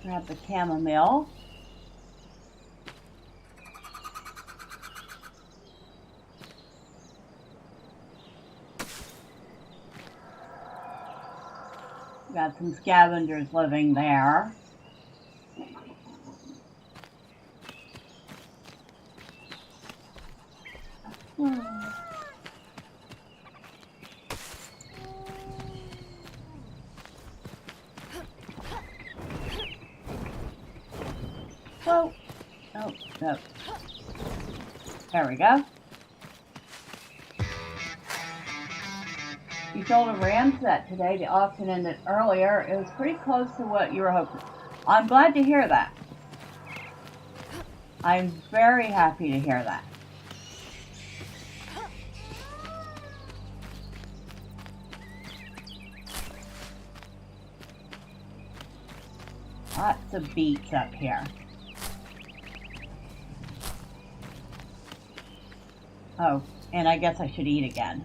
Grab the chamomile. got some scavengers living there. Whoa. Oh, no. There we go. You sold a ram set today. The auction ended earlier. It was pretty close to what you were hoping. I'm glad to hear that. I'm very happy to hear that. Lots of beets up here. Oh, and I guess I should eat again.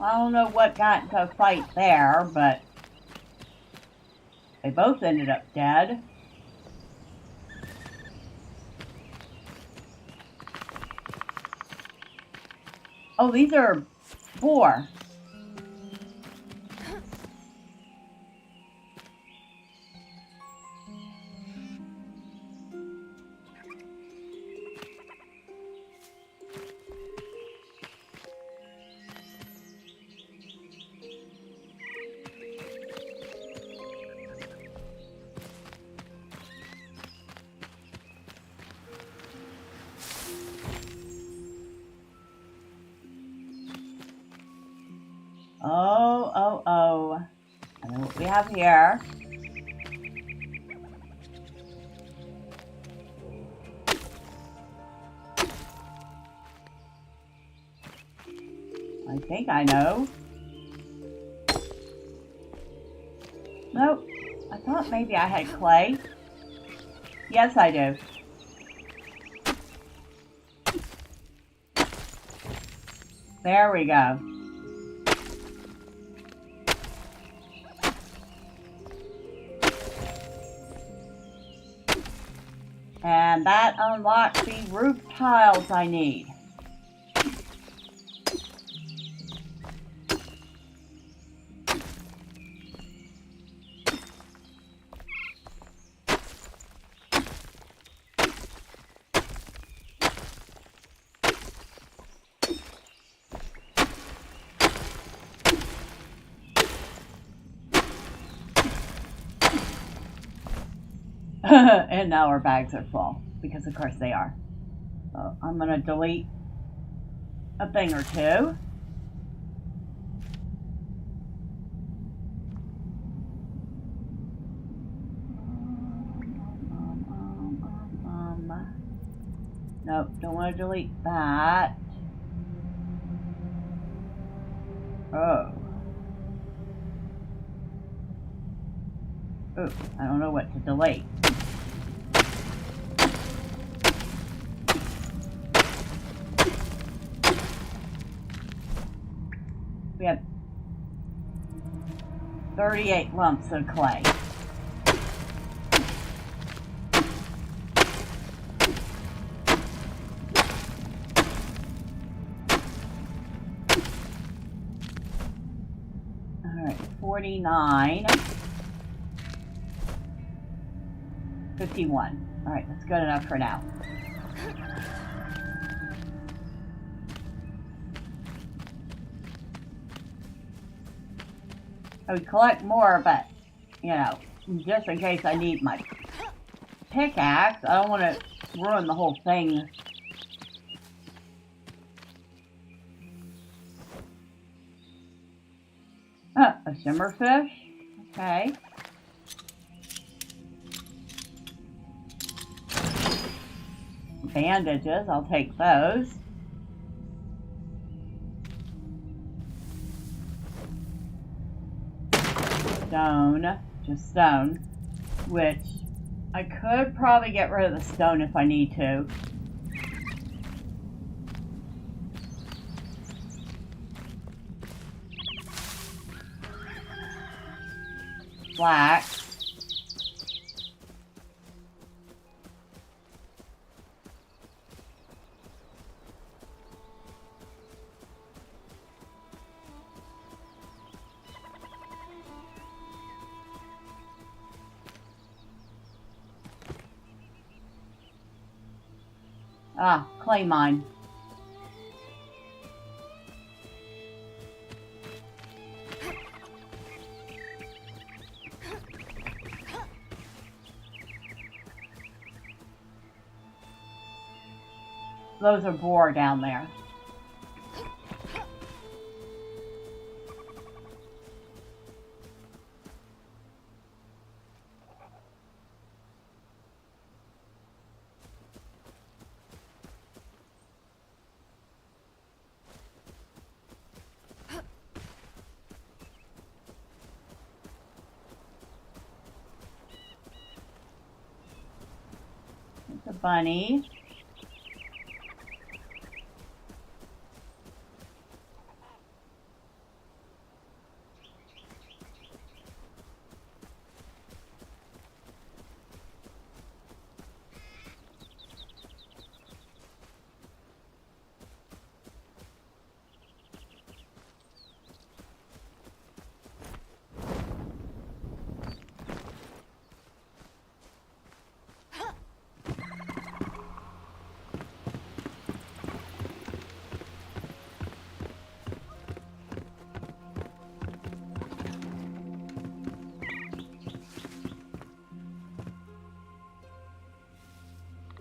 I don't know what got into a fight there, but they both ended up dead. Oh, these are boar. Oh. I know what we have here. I think I know. Nope. I thought maybe I had clay. Yes, I do. There we go. And that unlocks the roof tiles I need. And now our bags are full, because of course they are. So I'm going to delete a thing or two. Nope, don't want to delete that. Oh. Ooh, I don't know what to delete. We have 38 lumps of clay. All right, 49. 51. All right, that's good enough for now. I would collect more, but, you know, just in case I need my pickaxe, I don't want to ruin the whole thing. A shimmerfish? Okay. Bandages, I'll take those. Stone, is stone, which I could probably get rid of the stone if I need to. Flax. Ah, clay mine. Those are boar down there. It's a bunny.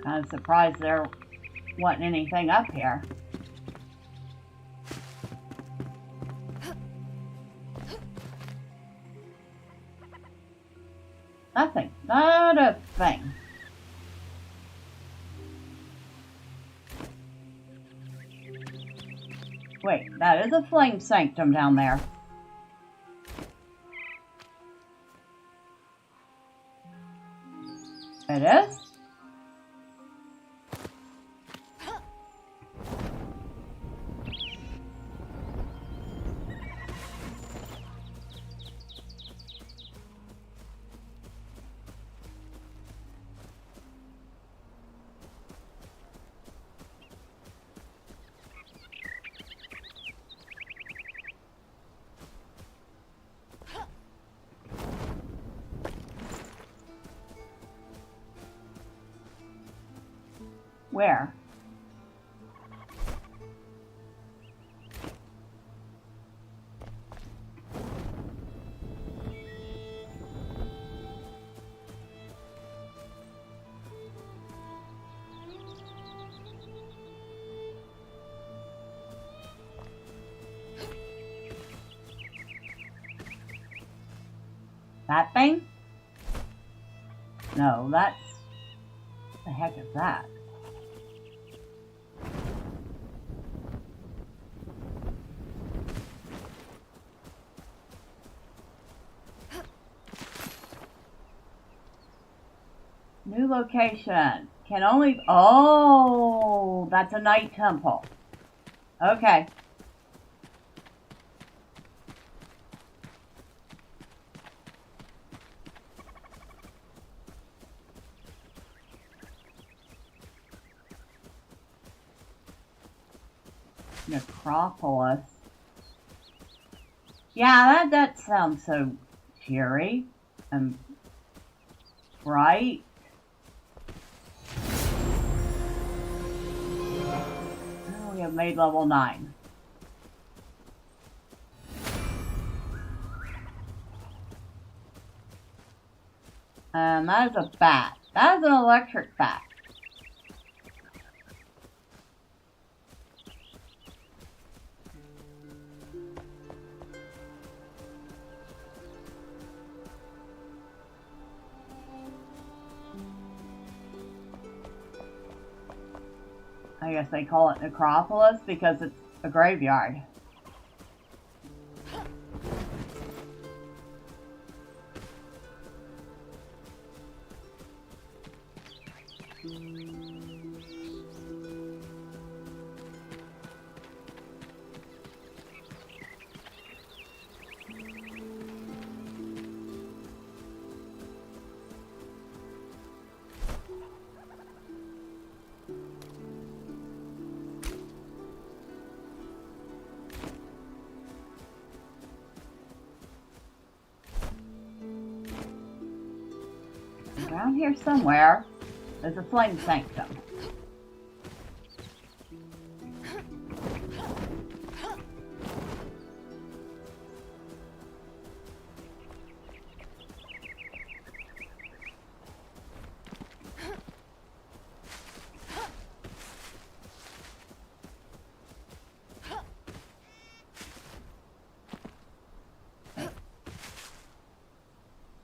I'm surprised there wasn't anything up here. Nothing. Not a thing. Wait, that is a flame sanctum down there. It is? Where? That thing? No, that's... What the heck is that? New location. Can only... Oh, that's a night temple. Okay. Necropolis. Yeah, that sounds so cheery and bright. Oh, we have made level 9. And that is a bat. That is an electric bat. I guess they call it necropolis because it's a graveyard. around here somewhere, there's a flame sanctum.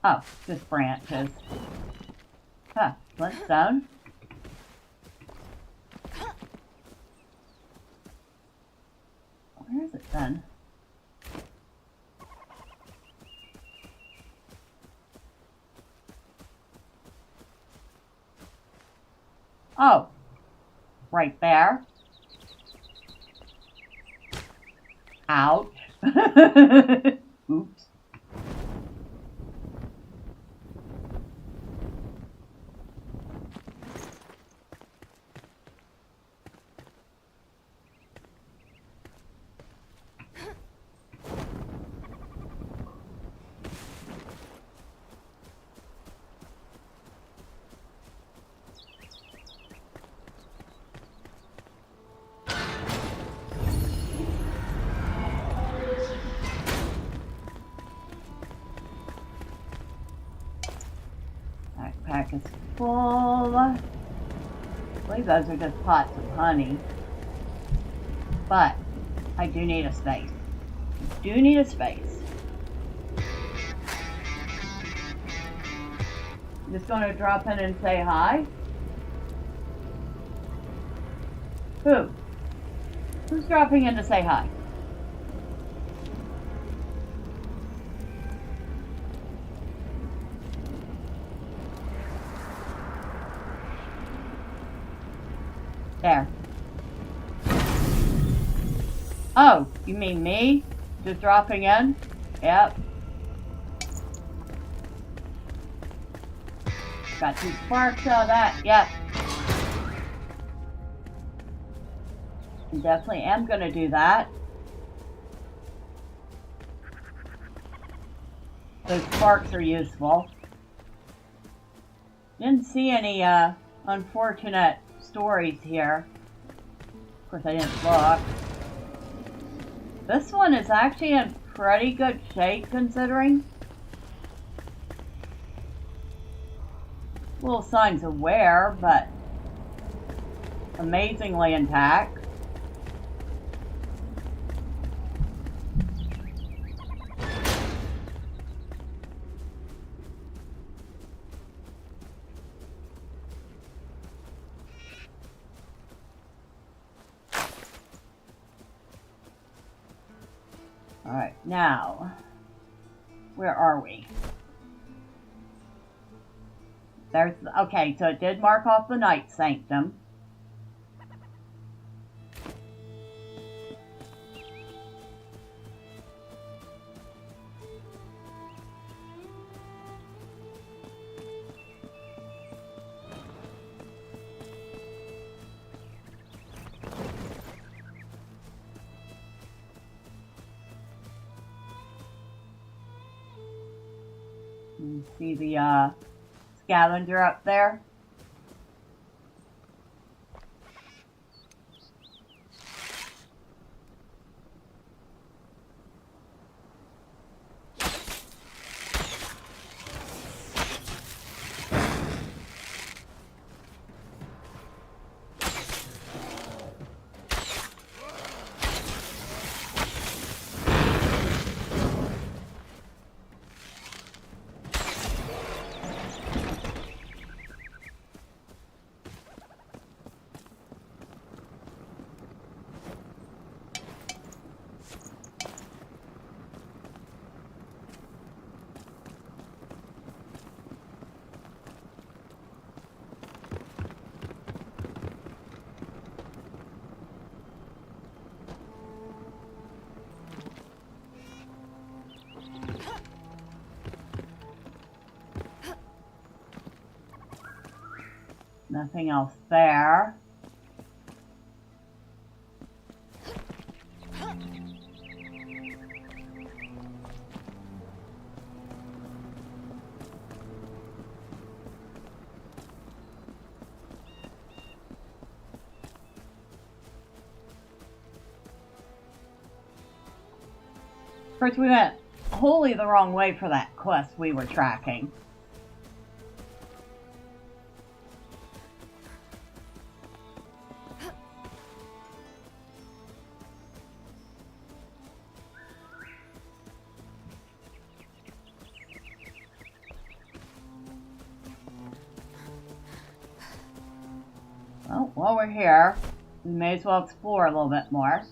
Oh, just branches. Huh, flintstone. Where is it then? Oh, right there. Ouch. Oops. Backpack is full. I believe those are just pots of honey. But I do need a space. I do need a space. I'm just going to drop in and say hi. Who? Who's dropping in to say hi? There. Oh, you mean me? Just dropping in? Yep. Got 2 sparks out of that. Yep. I definitely am going to do that. Those sparks are useful. Didn't see any unfortunate stories here. Of course, I didn't look. This one is actually in pretty good shape considering. Little signs of wear, but amazingly intact. Alright, now, where are we? There's, okay, so it did mark off the Night Sanctum. You see the scavenger up there? Nothing else there. course, we went wholly the wrong way for that quest we were tracking. Well, while we're here, we may as well explore a little bit more.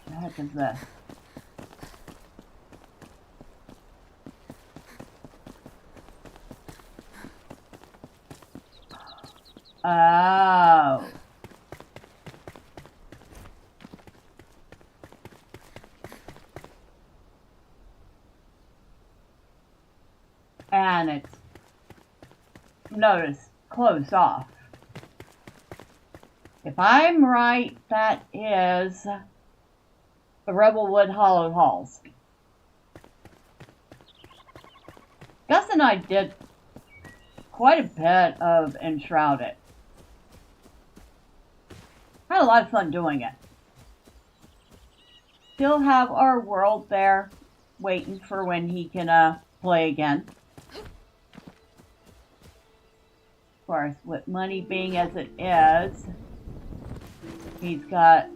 What the heck is this? Oh. And it's, notice, closed off. If I'm right, that is the Rebelwood Hollowed Halls. Gus and I did quite a bit of Enshrouded. Had a lot of fun doing it. Still have our world there, waiting for when he can play again. Of course, with money being as it is, he's got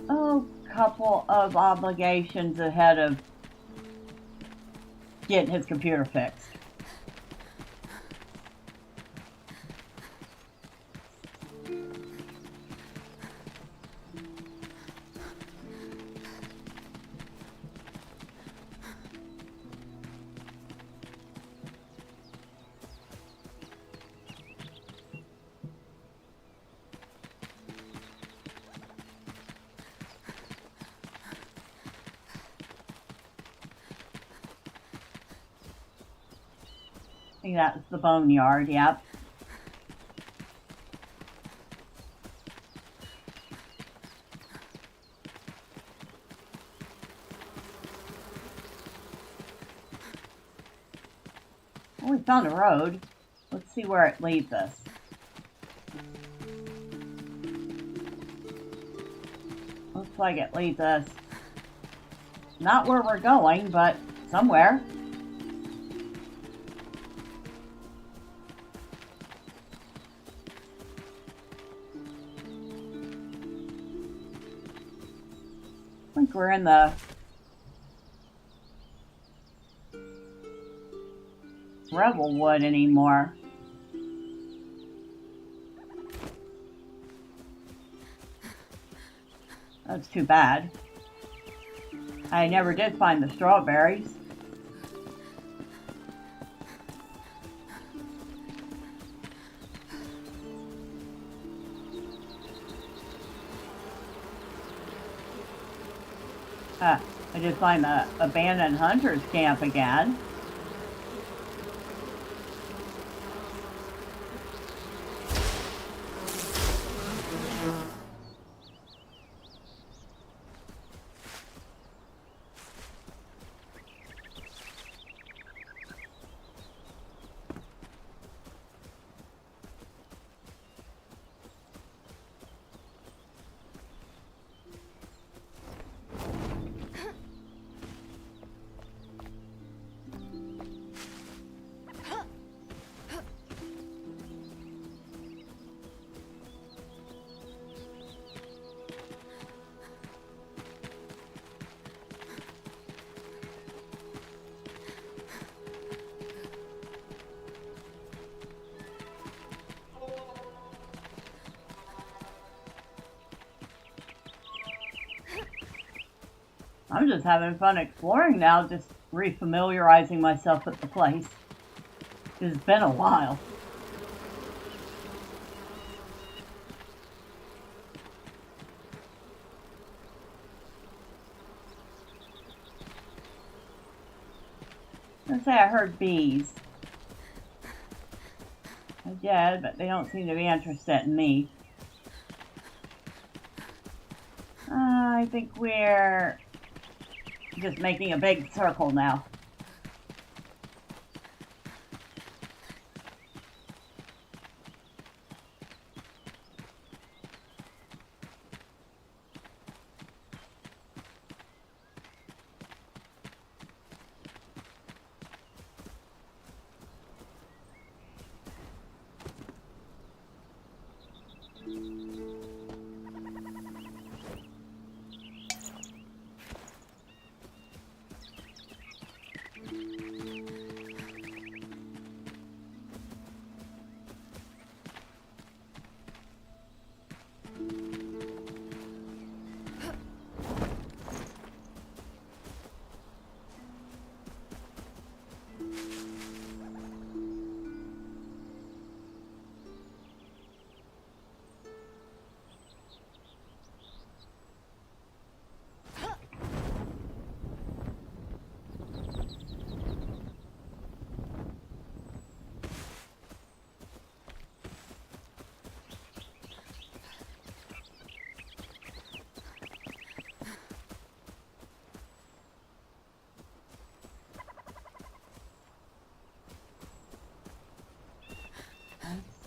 a couple of obligations ahead of getting his computer fixed. I think that's the boneyard, yep. Well, we found a road. Let's see where it leads us. Looks like it leads us not where we're going, but somewhere. I think we're in the Rebelwood anymore. That's too bad. I never did find the strawberries. I did find the abandoned hunter's camp again. I'm just having fun exploring now, just refamiliarizing myself with the place. It's been a while. Let's say I heard bees. I did, but they don't seem to be interested in me. I think we're just making a big circle now.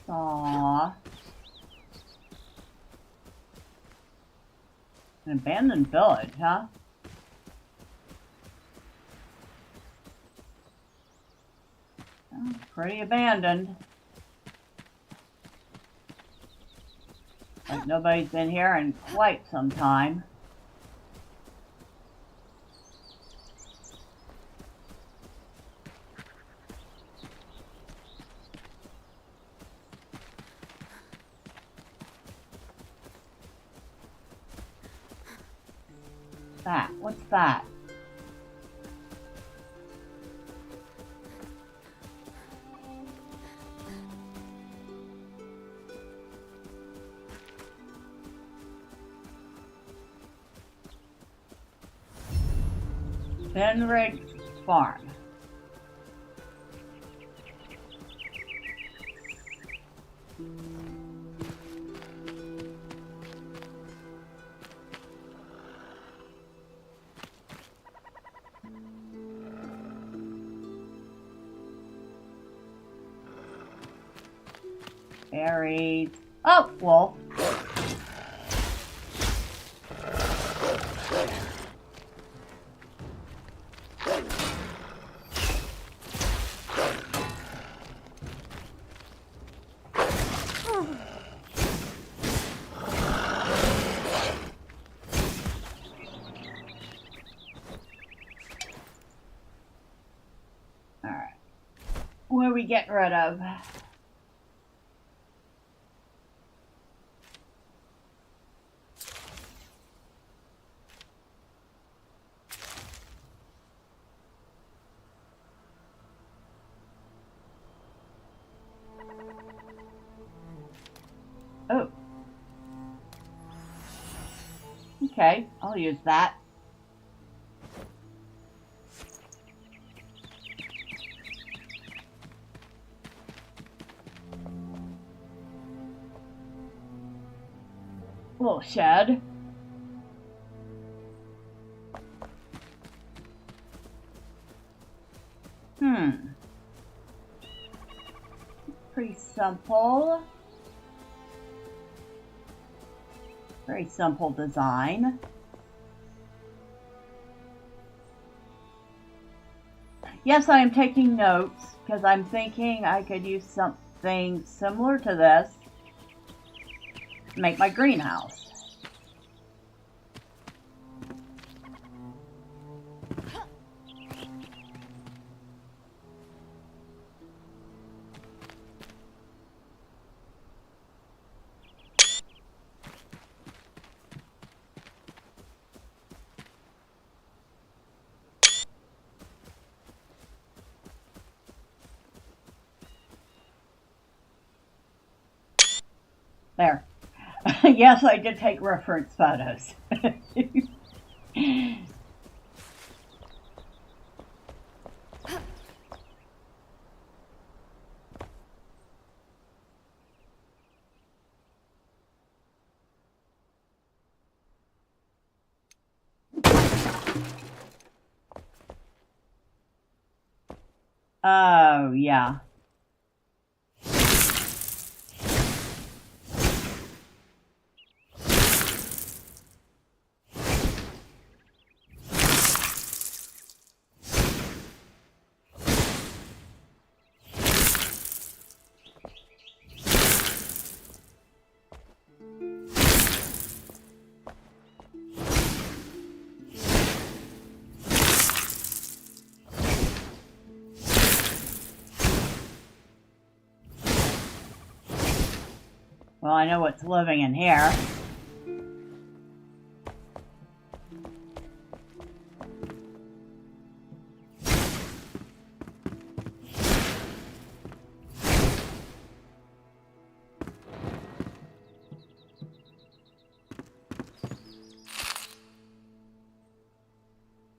Saw an abandoned village, huh? Oh, pretty abandoned. Like nobody's been here in quite some time. That? What's that? Benrig Farm. Berries. Oh, wolf. Alright. What are we getting rid of? Oh. Okay, I'll use that. Little shed. Pretty simple. Very simple design. Yes, I am taking notes because I'm thinking I could use something similar to this to make my greenhouse. There. Yes, I did take reference photos. Oh, yeah. Well, I know what's living in here.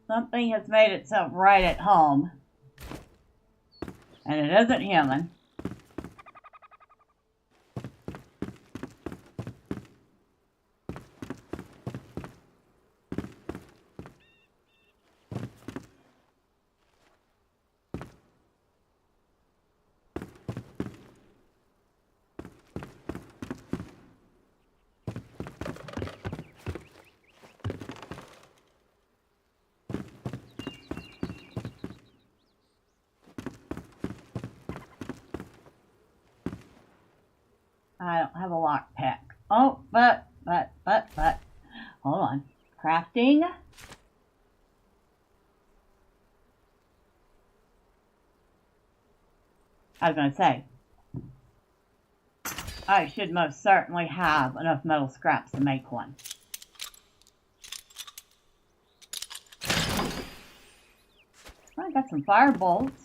Something has made itself right at home. And it isn't human. I don't have a lockpick. Oh, but. Hold on. Crafting. I was going to say, I should most certainly have enough metal scraps to make one. I got some fire bolts.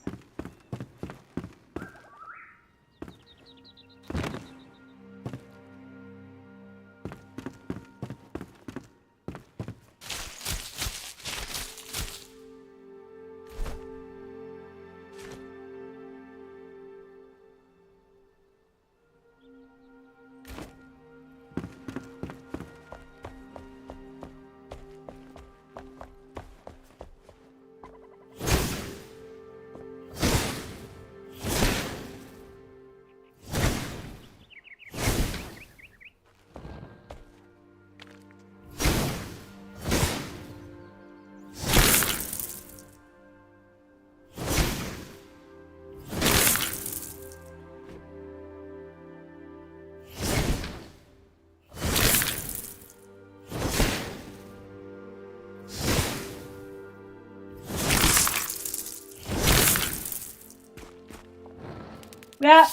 Yeah.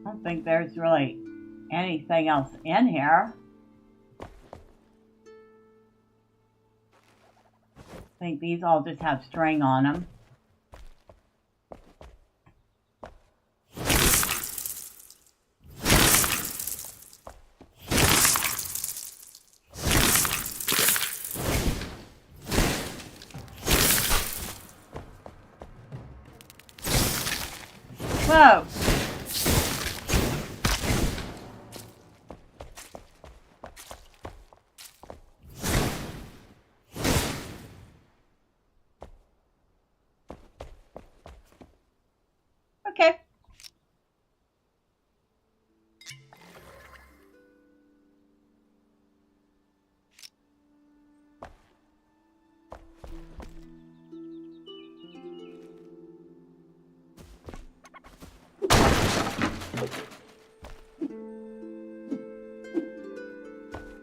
I don't think there's really anything else in here. I think these all just have string on them. Whoa!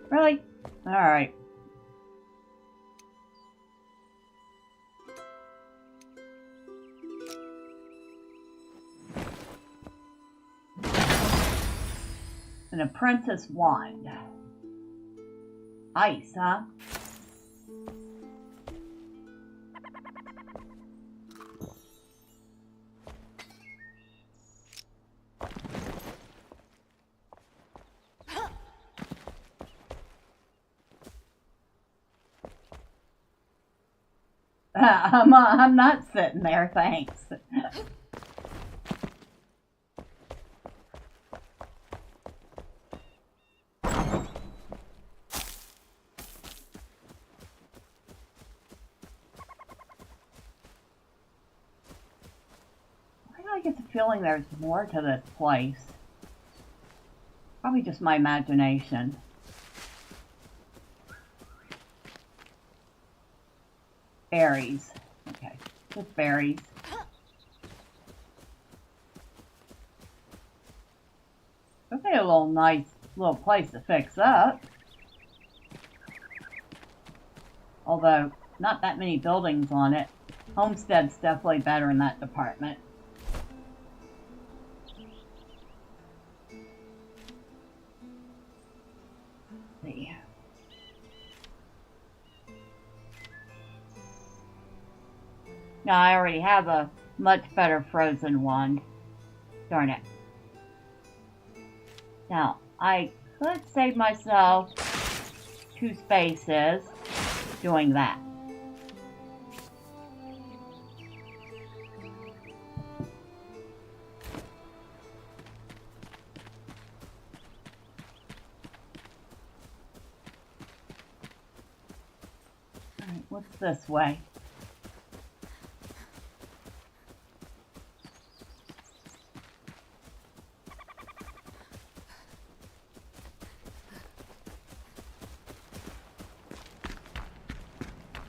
Really? Alright. An apprentice wand. Ice, huh? I'm not sitting there, thanks. I get the feeling there's more to this place. Probably just my imagination. Berries. Okay, just berries. It'll be a little nice little place to fix up. Although, not that many buildings on it. Homestead's definitely better in that department. Now I already have a much better frozen wand. Darn it. Now, I could save myself 2 spaces doing that. Alright, what's this way?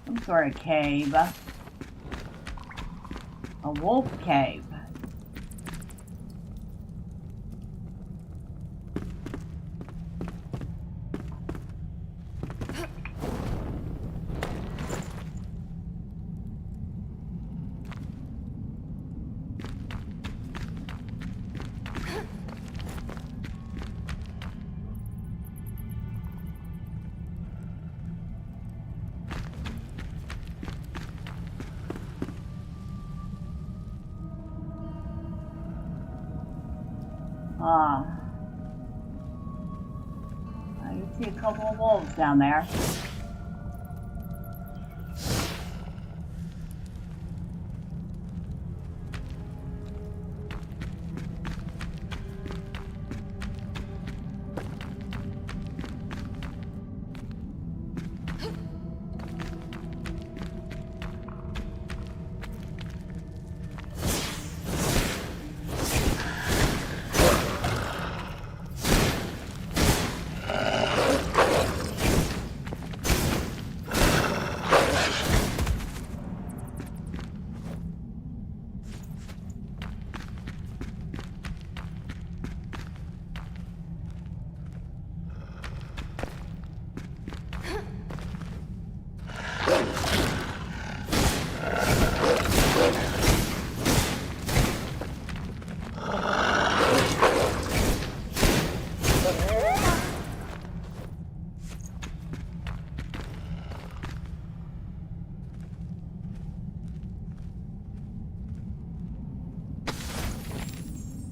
Some sort of cave. A wolf cave. I can see a couple of wolves down there.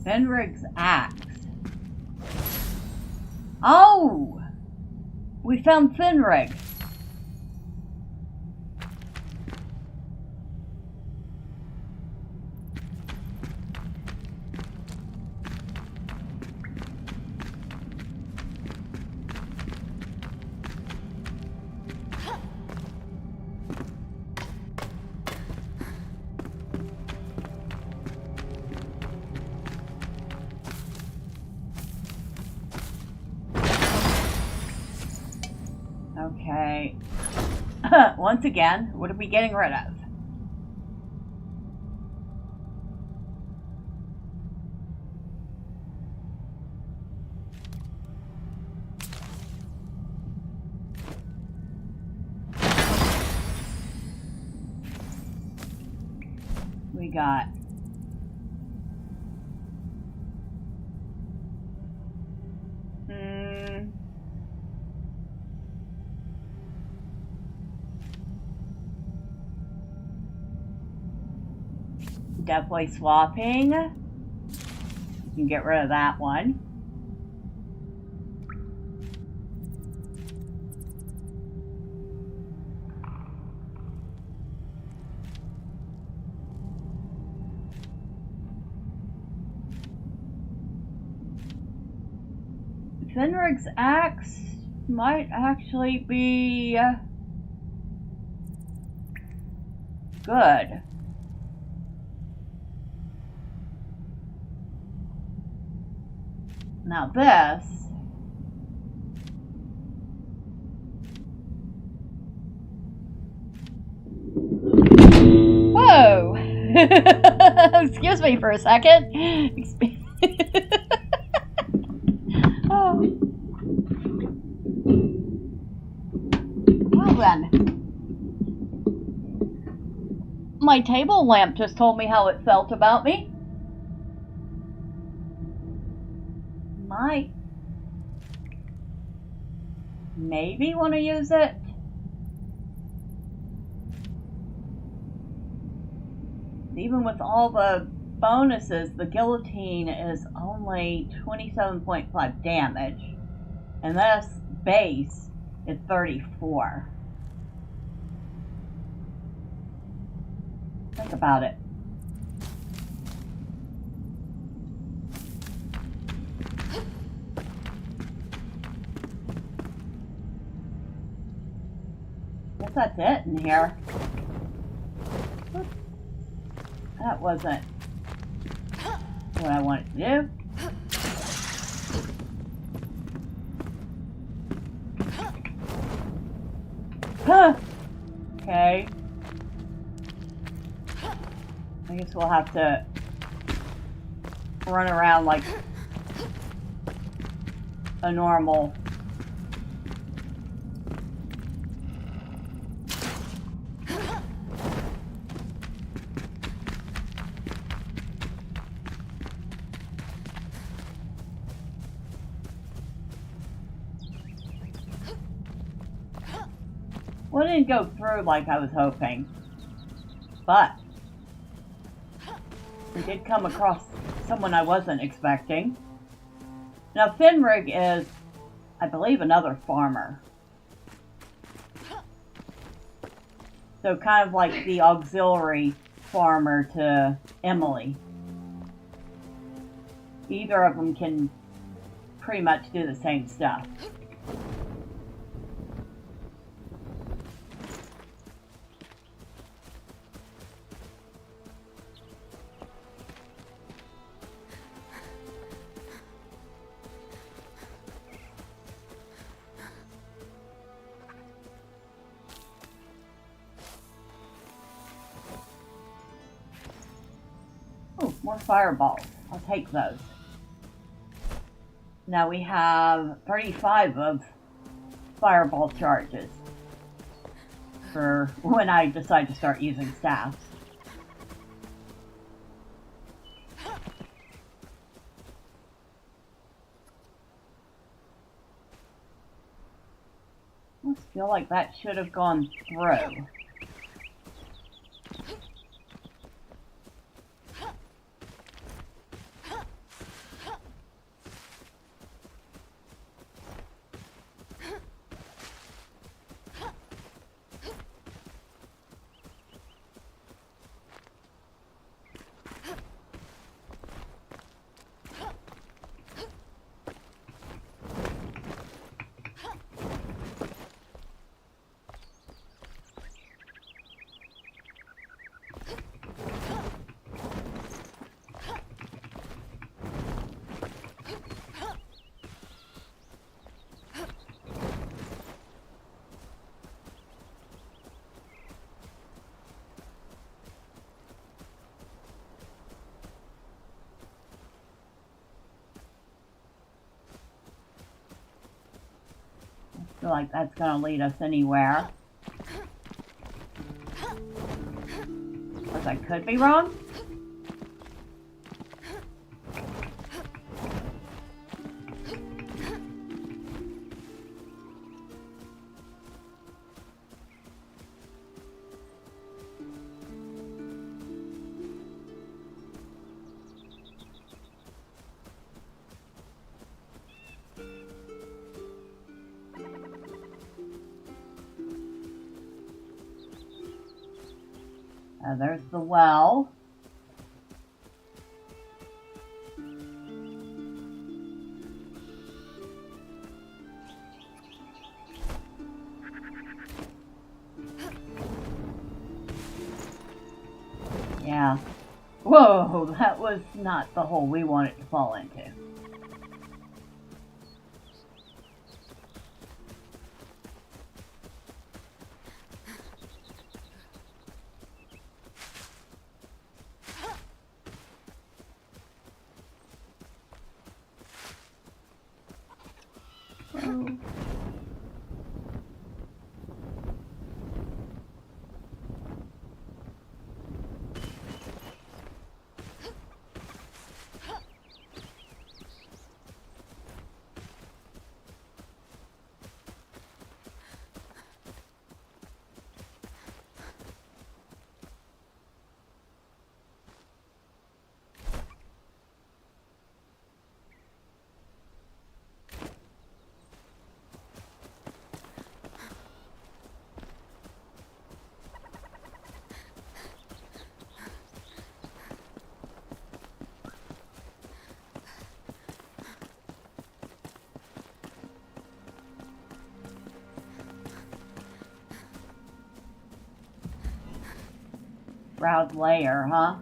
Fenrig's axe. Oh! We found Fenrig. Okay. Once again, what are we getting rid of? got? Definitely swapping. You can get rid of that one. Fenrig's axe might actually be good. Now this, whoa! Excuse me for a second. Oh. Well then, my table lamp just told me how it felt about me. Might maybe want to use it. Even with all the bonuses, the guillotine is only 27.5 damage, and this base is 34. Think about it. Guess that's it in here. That wasn't what I wanted to do. Huh. Okay. I guess we'll have to run around like a normal. Well, it didn't go through like I was hoping, but we did come across someone I wasn't expecting. Now, Fenrig is, I believe, another farmer. So kind of like the auxiliary farmer to Emily. Either of them can pretty much do the same stuff. More fireballs. I'll take those. Now we have 35 of fireball charges for when I decide to start using staffs. I feel like that should have gone through. I feel like that's going to lead us anywhere. Because I could be wrong. There's the well. Yeah. Whoa, that was not the hole we wanted to fall into. Oh. Shroud layer, huh?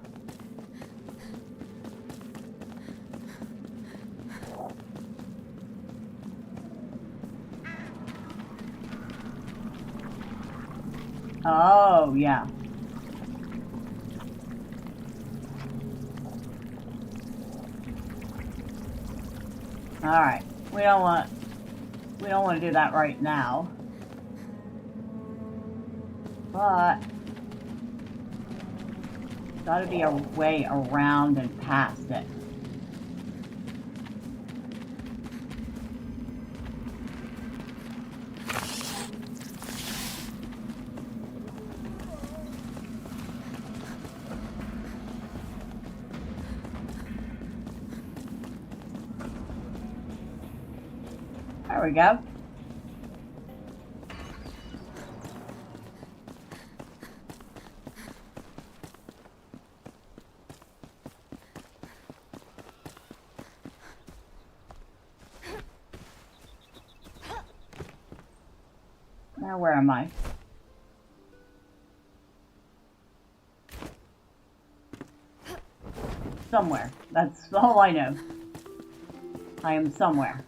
Oh, yeah. All right. We don't want to do that right now. But got to be a way around and past it. There we go. Now where am I? Somewhere. That's all I know. I am somewhere.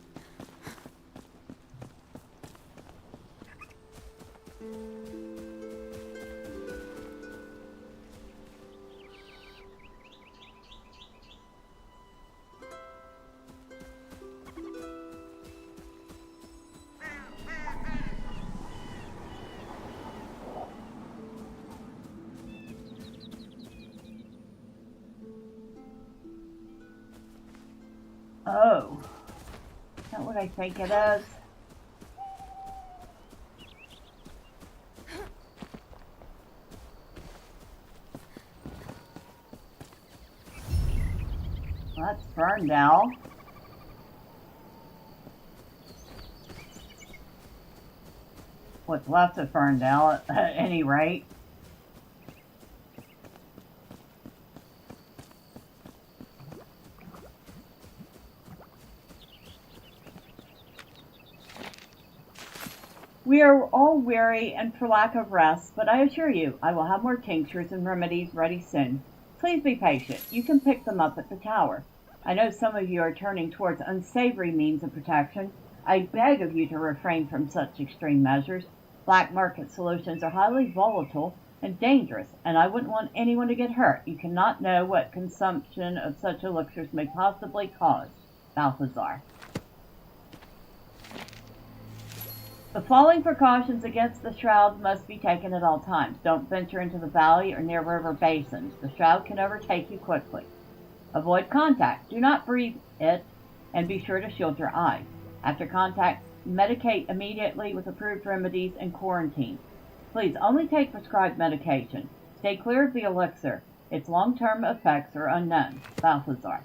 Oh, is that what I think it is? Well, that's Ferndale. What's left of Ferndale, at any rate. We are all weary and for lack of rest, but I assure you, I will have more tinctures and remedies ready soon. Please be patient. You can pick them up at the tower. I know some of you are turning towards unsavory means of protection. I beg of you to refrain from such extreme measures. Black market solutions are highly volatile and dangerous, and I wouldn't want anyone to get hurt. You cannot know what consumption of such elixirs may possibly cause. Balthazar. The following precautions against the shrouds must be taken at all times. Don't venture into the valley or near river basins. The shroud can overtake you quickly. Avoid contact. Do not breathe it, and be sure to shield your eyes. After contact, medicate immediately with approved remedies and quarantine. Please only take prescribed medication. Stay clear of the elixir. Its long-term effects are unknown. Balthazar.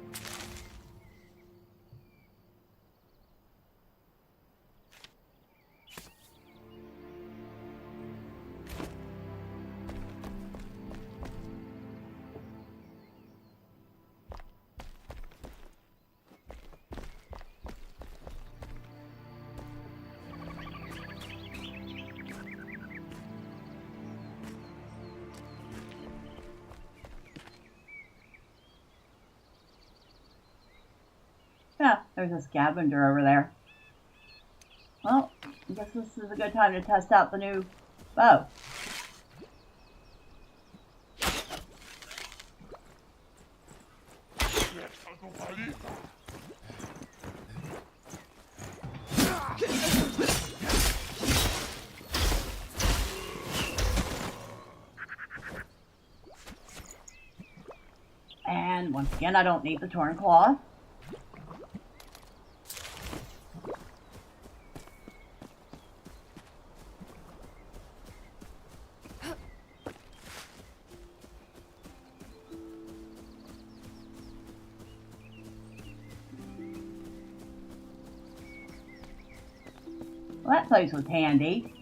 Yeah, there's a scavenger over there. Well, I guess this is a good time to test out the new bow. And once again, I don't need the torn cloth. Well, that place was handy.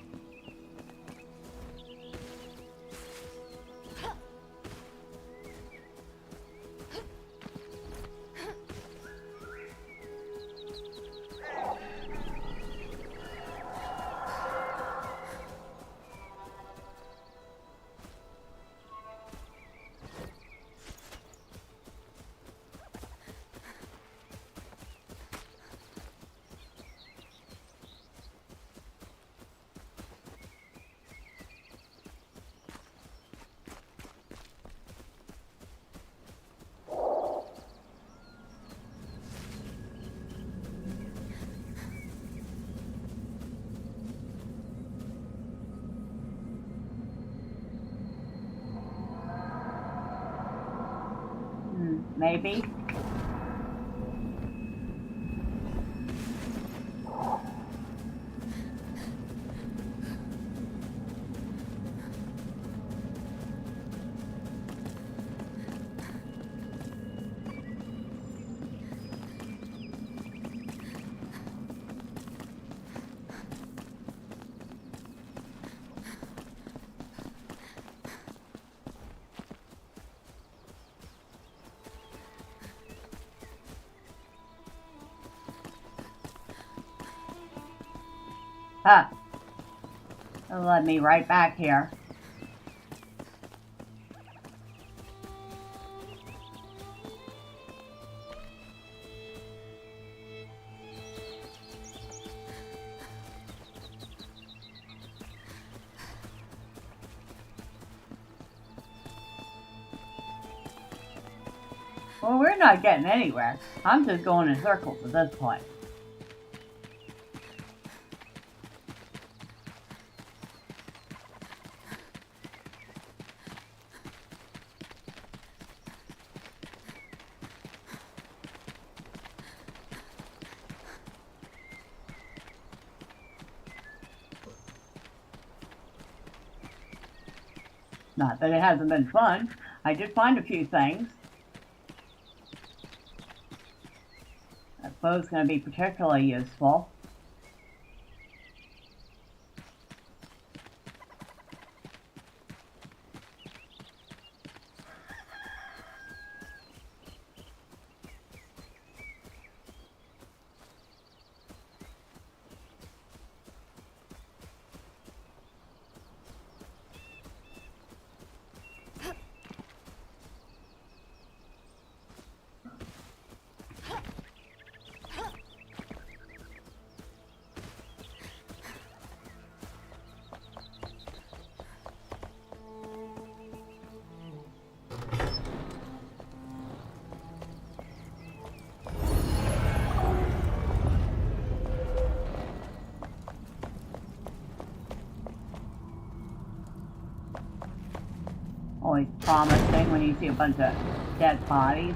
Maybe. Ah, it'll let me right back here. Well, we're not getting anywhere. I'm just going in circles at this point. Not that it hasn't been fun. I did find a few things. That bow's going to be particularly useful. Always promising when you see a bunch of dead bodies.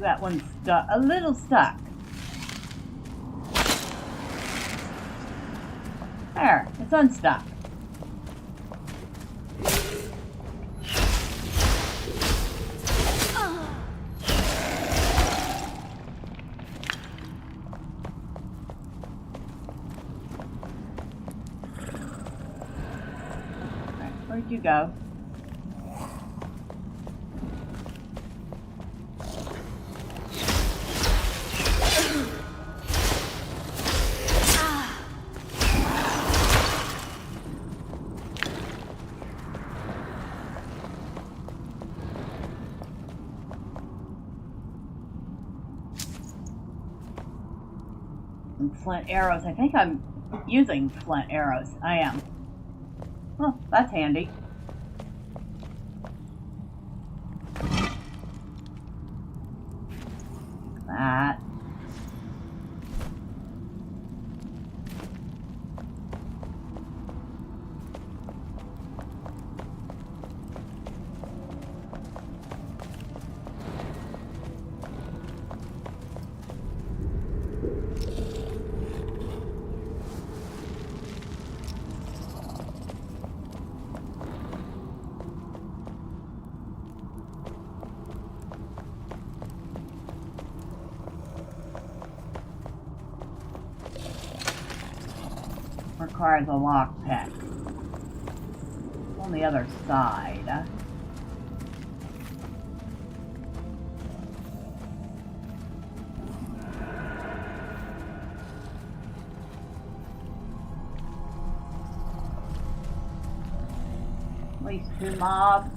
that one's stuck, a little stuck. There, it's unstuck. Where'd you go? And flint arrows. I think I'm using flint arrows. I am. Oh, that's handy. That. Requires a lockpick. On the other side. At least 2 mobs.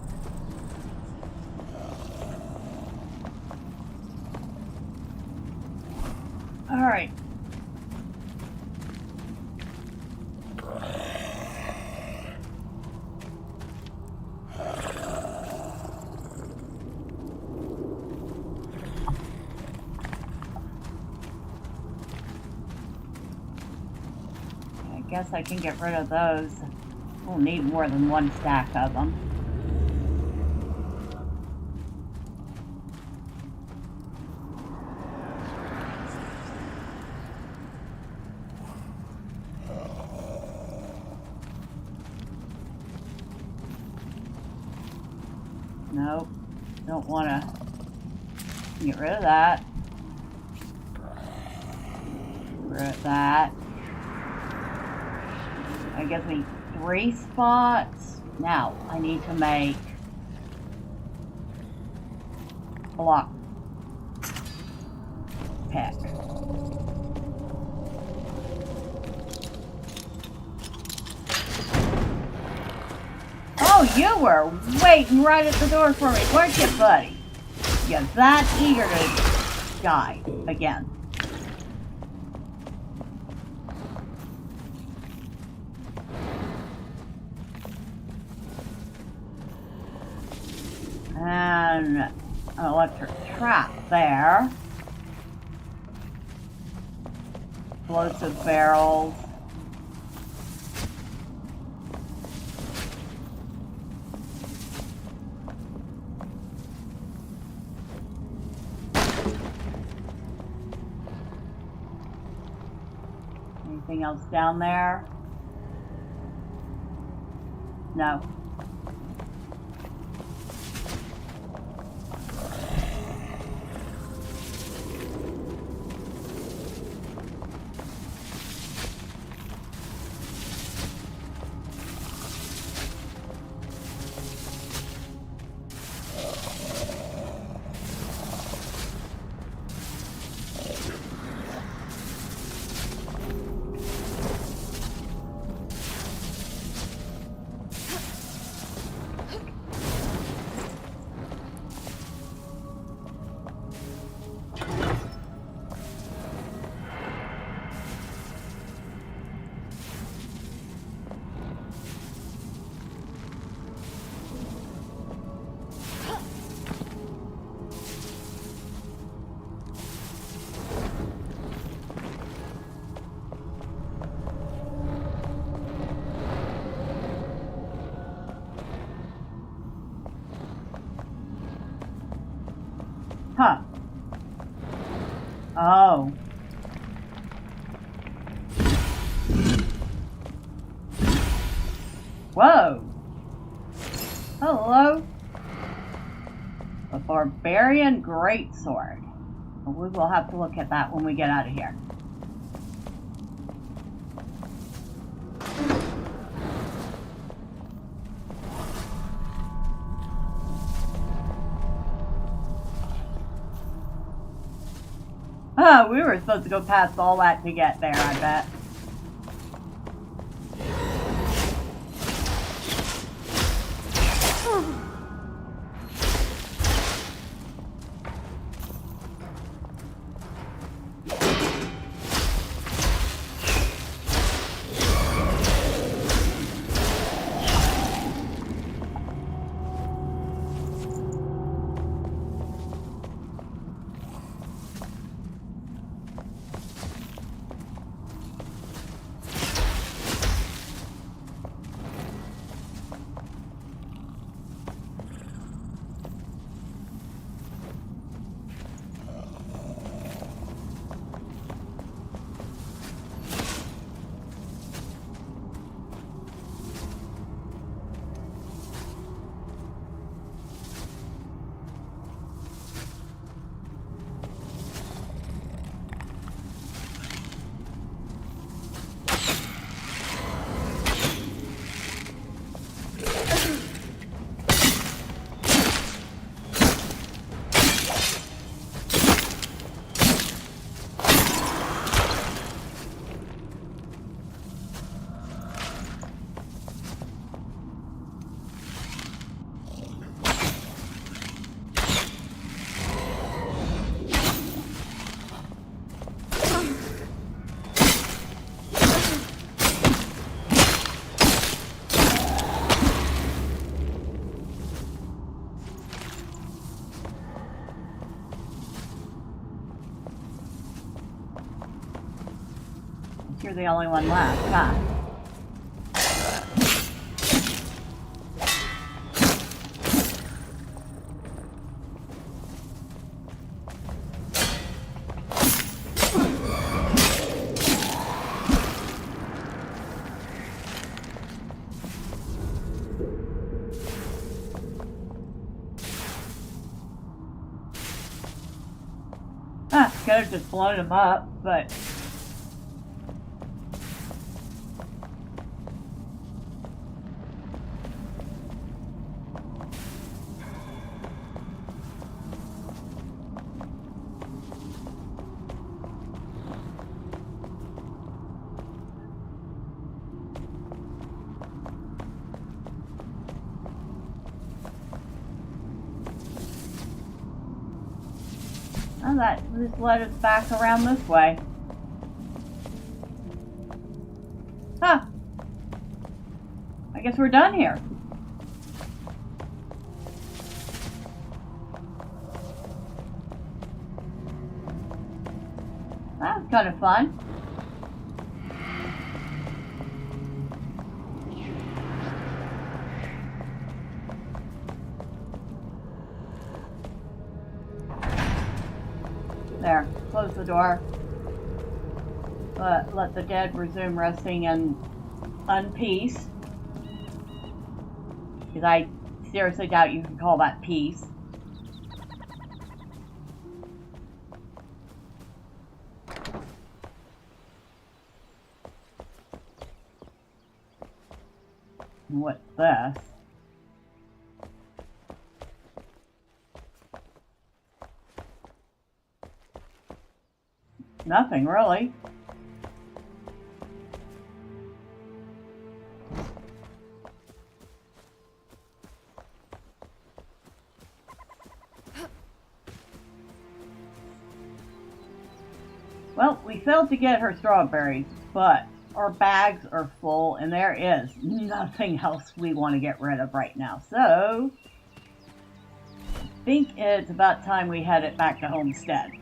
All right. I guess I can get rid of those. We'll need more than 1 stack of them. Nope, don't want to get rid of that. Get rid of that. That gives me 3 spots. Now, I need to make a lock pick. Oh, you were waiting right at the door for me, weren't you, buddy? You're that eager to die again. And an electric trap there. Explosive barrels. Anything else down there? No. Thank you. Oh. Whoa. Hello. A barbarian greatsword. We will have to look at that when we get out of here. Oh, we were supposed to go past all that to get there, I bet. You're the only one left, huh? Could have just blown him up, but that just led us back around this way. Huh. I guess we're done here. That was kind of fun. There, close the door. Let the dead resume resting in peace. Because I seriously doubt you can call that peace. What's this? Nothing, really. Well, we failed to get her strawberries, but our bags are full and there is nothing else we want to get rid of right now. So, I think it's about time we headed back to Homestead.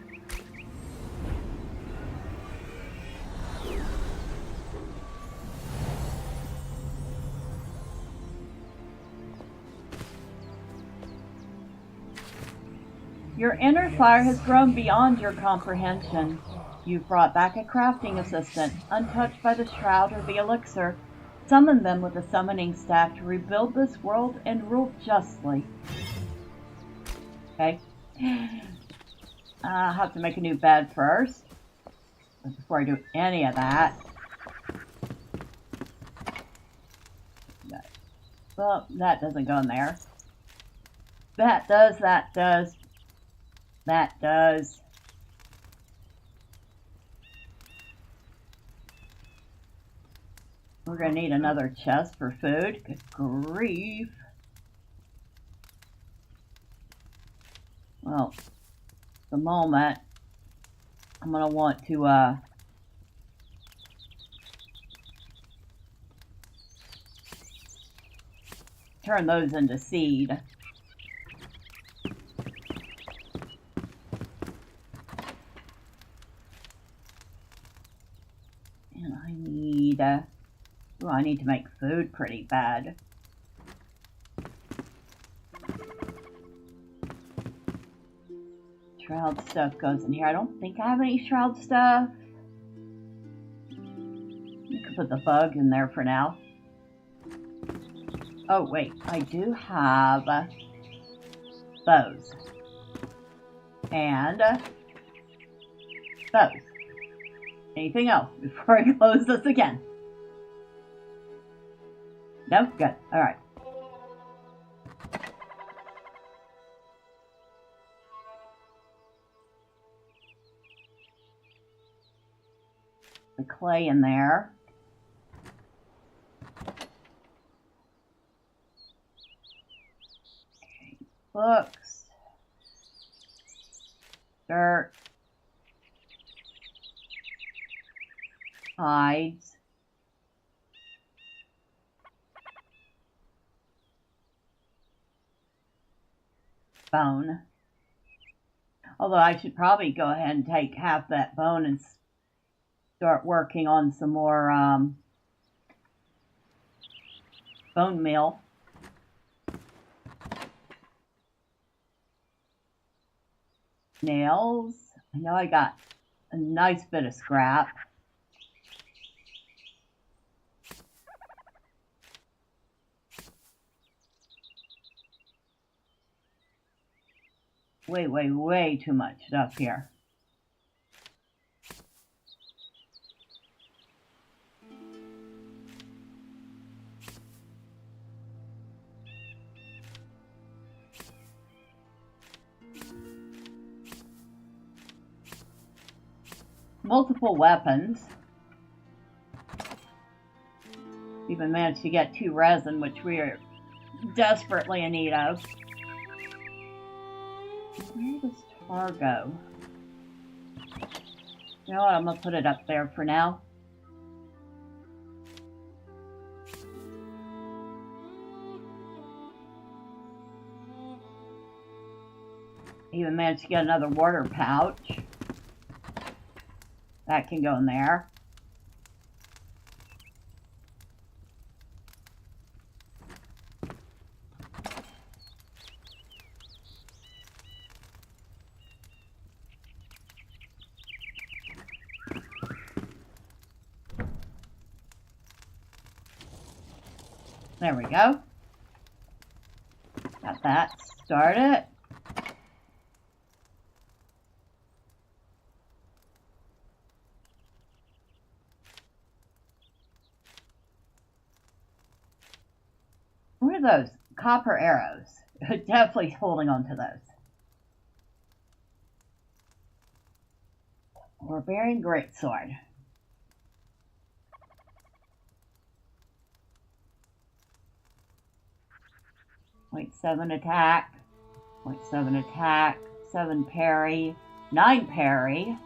Your inner fire has grown beyond your comprehension. You've brought back a crafting assistant, untouched by the shroud or the elixir. Summon them with the summoning staff to rebuild this world and rule justly. Okay. I'll have to make a new bed first. But before I do any of that. Well, that doesn't go in there. That does, that does. That does. We're going to need another chest for food. Good grief. Well, at the moment, I'm going to want to, turn those into seed. And I need, oh, I need to make food pretty bad. Shroud stuff goes in here. I don't think I have any shroud stuff. You can put the bug in there for now. Oh, wait. I do have bows. And bows. Anything else before I close this again? No? Good. Alright. The clay in there. Okay. Books. Dirt. Hides. Bone. Although I should probably go ahead and take half that bone and start working on some more bone meal. Nails. I know I got a nice bit of scrap. Way too much stuff here. Multiple weapons. Even managed to get 2 resin, which we are desperately in need of. Where does tar go? You know what? I'm going to put it up there for now. Even managed to get another water pouch. That can go in there. There we go. Got that started. What are those? Copper arrows. Definitely holding on to those. Barbarian greatsword. 0.7 attack, 0.7 attack, 7 parry, 9 parry.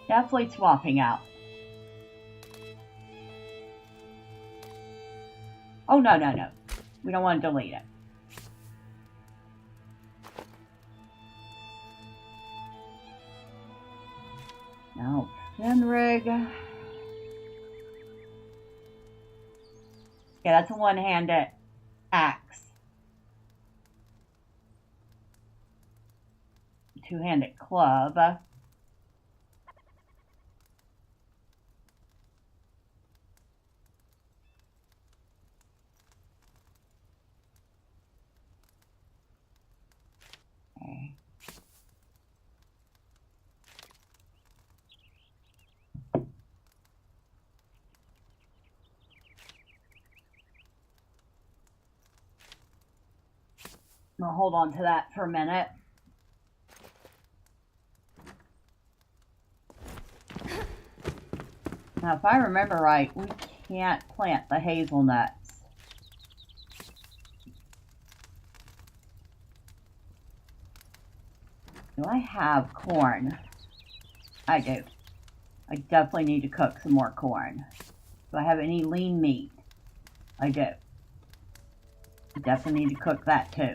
Definitely swapping out. Oh, no. We don't want to delete it. Now, Gen rig. Yeah, that's a one-handed axe. Two-handed club. Okay. I'll hold on to that for a minute. Now, if I remember right, we can't plant the hazelnuts. Do I have corn? I do. I definitely need to cook some more corn. Do I have any lean meat? I do. I definitely need to cook that too.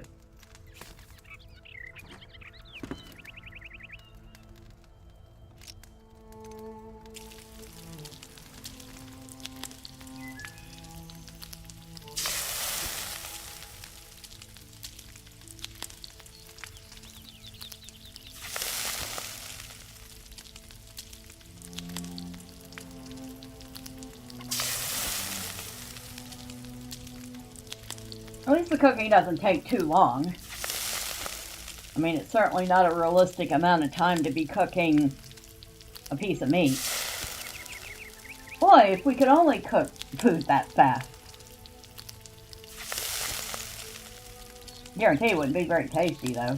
At least the cooking doesn't take too long. I mean, it's certainly not a realistic amount of time to be cooking a piece of meat. Boy, if we could only cook food that fast. Guarantee it wouldn't be very tasty, though.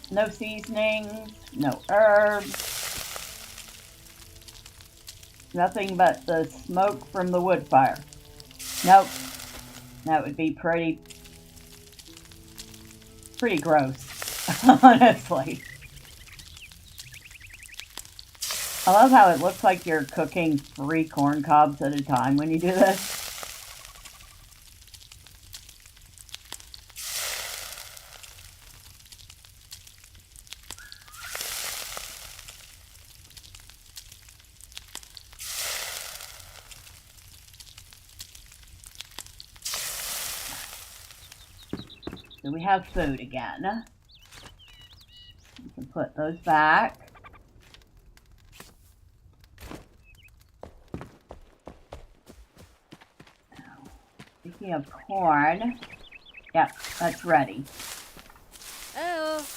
No seasonings, no herbs. Nothing but the smoke from the wood fire. Nope. That would be pretty gross, honestly. I love how it looks like you're cooking 3 corn cobs at a time when you do this. So we have food again. We can put those back. Now, speaking of corn, yep, that's ready. Oh.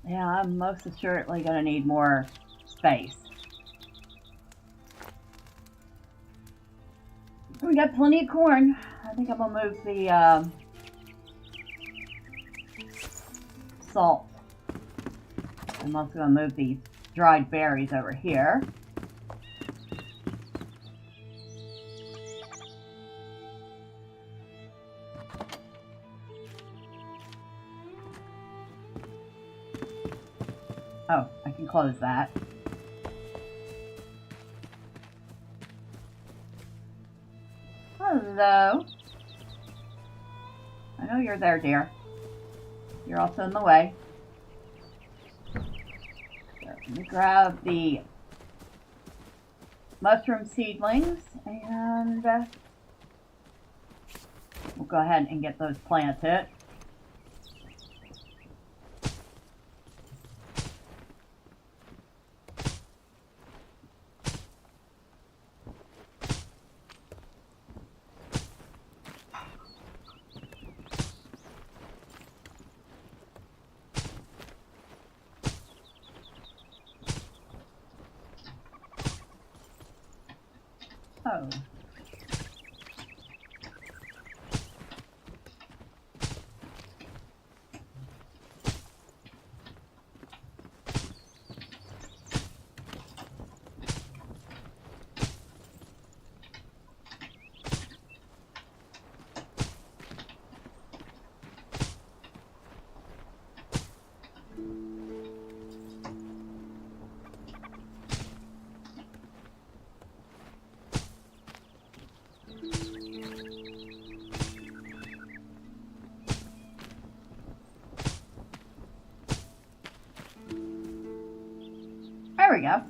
Yeah, I'm most assuredly going to need more space. We got plenty of corn. I think I'm going to move the salt. I'm also going to move these dried berries over here. Oh, I can close that. Hello. I know you're there, dear. You're also in the way. So, let me grab the mushroom seedlings and we'll go ahead and get those planted. Oh. There we go.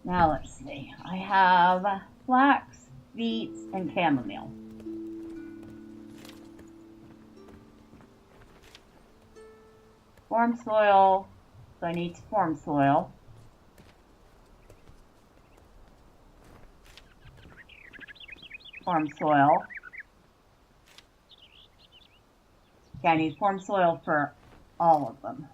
Now let's see. I have flax, beets, and chamomile. Form soil. So I need to form soil. Form soil. Okay, I need form soil for all of them.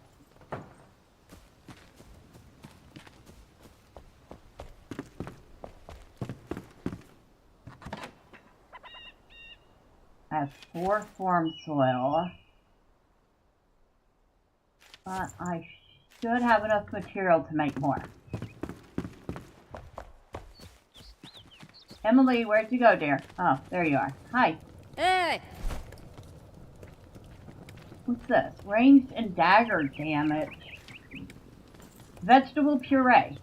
I have 4 form soil, but I should have enough material to make more. Emily, where'd you go, dear? Oh, there you are. Hi. Hey! What's this? Ranged and dagger damage. Vegetable puree.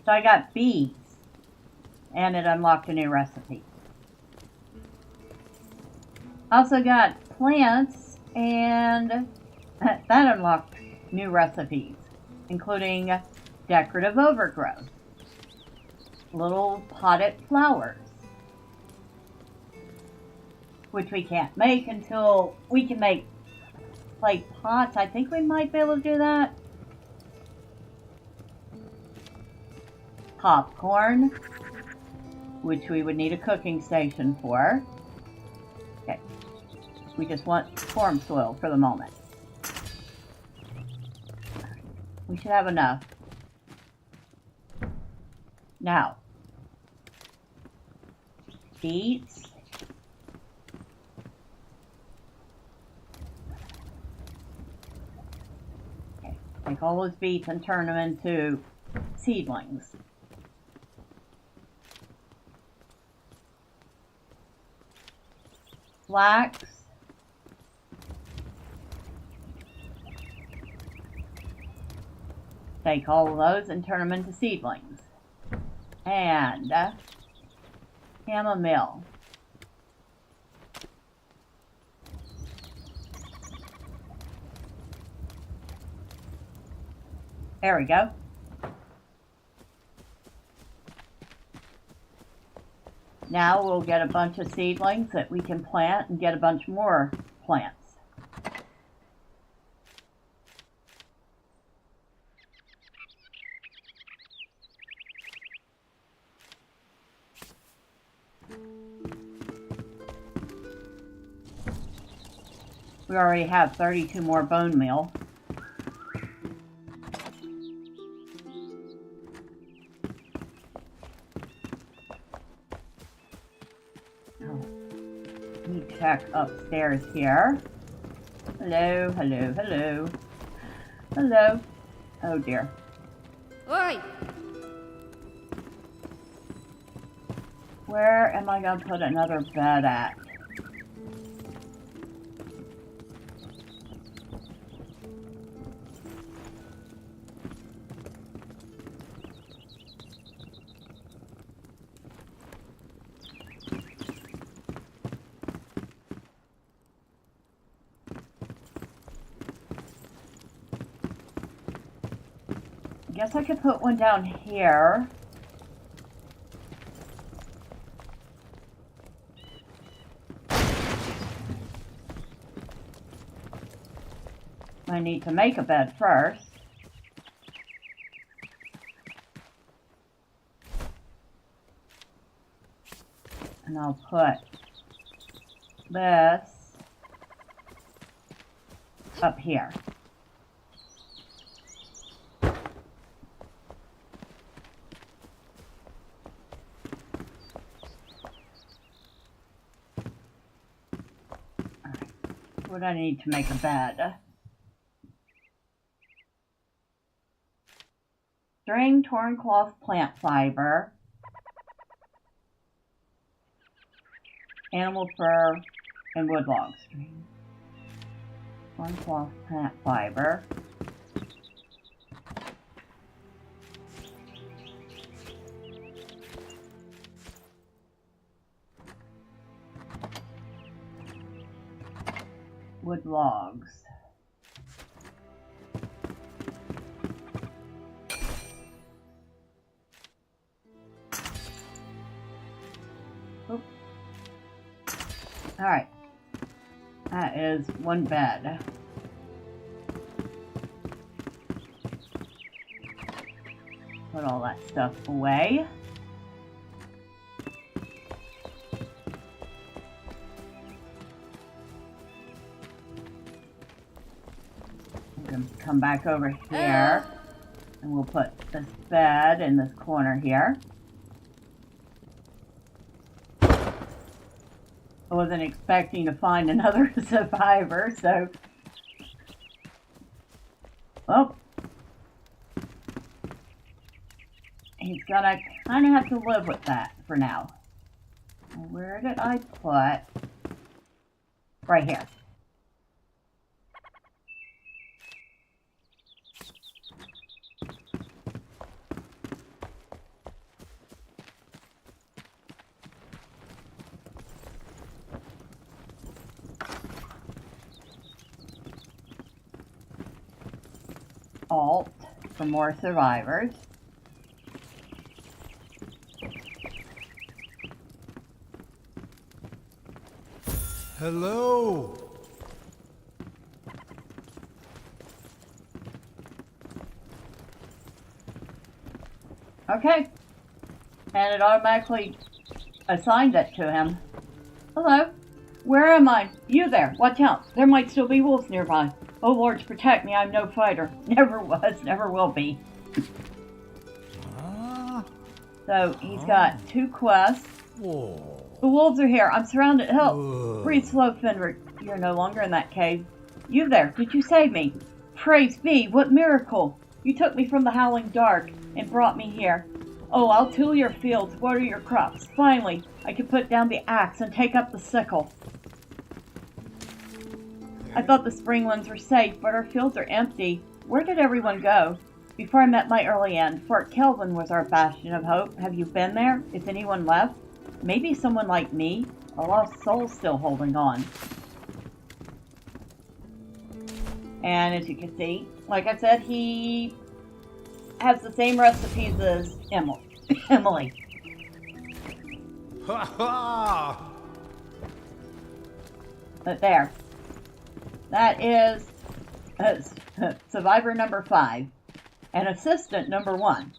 So I got beets, and it unlocked a new recipe. Also got plants, and that unlocked new recipes, including decorative overgrowth, little potted flowers, which we can't make until we can make clay pots. I think we might be able to do that. Popcorn, which we would need a cooking station for. Okay. We just want form soil for the moment. We should have enough. Now, beets. Okay, take all those beets and turn them into seedlings. Flax. Take all of those and turn them into seedlings. And chamomile. There we go. Now we'll get a bunch of seedlings that we can plant and get a bunch more plants. We already have 32 more bone meal. Let me check upstairs here. Hello, hello, hello. Hello. Oh dear. Oi! Where am I going to put another bed at? I guess I could put one down here. I need to make a bed first. And I'll put this up here. What do I need to make a bed? String, torn cloth, plant fiber, animal fur, and wood logs. String, torn cloth, plant fiber. Wood logs. Alright. That is one bed. Put all that stuff away. I'm going to come back over here. And we'll put this bed in this corner here. I wasn't expecting to find another survivor, so... Well... He's gonna kind of have to live with that for now. Where did I put... Right here. Alt for more survivors. Hello. Okay. And it automatically assigned it to him. Hello. Where am I? You there. Watch out. There might still be wolves nearby. Oh lords, protect me. I'm no fighter. Never was, never will be. So he's got 2 quests. Whoa. The wolves are here. I'm surrounded. Help! Breathe slow, Fenric. You're no longer in that cave. You there. Did you save me? Praise be. What miracle. You took me from the howling dark and brought me here. Oh, I'll till your fields, water your crops. Finally, I can put down the axe and take up the sickle. I thought the springlands were safe, but our fields are empty. Where did everyone go? Before I met my early end, Fort Kelvin was our bastion of hope. Have you been there? Is anyone left? Maybe someone like me? A lost soul still holding on. And as you can see, like I said, he has the same recipes as Emily. Ha ha! But there. That is survivor number 5 and assistant number 1.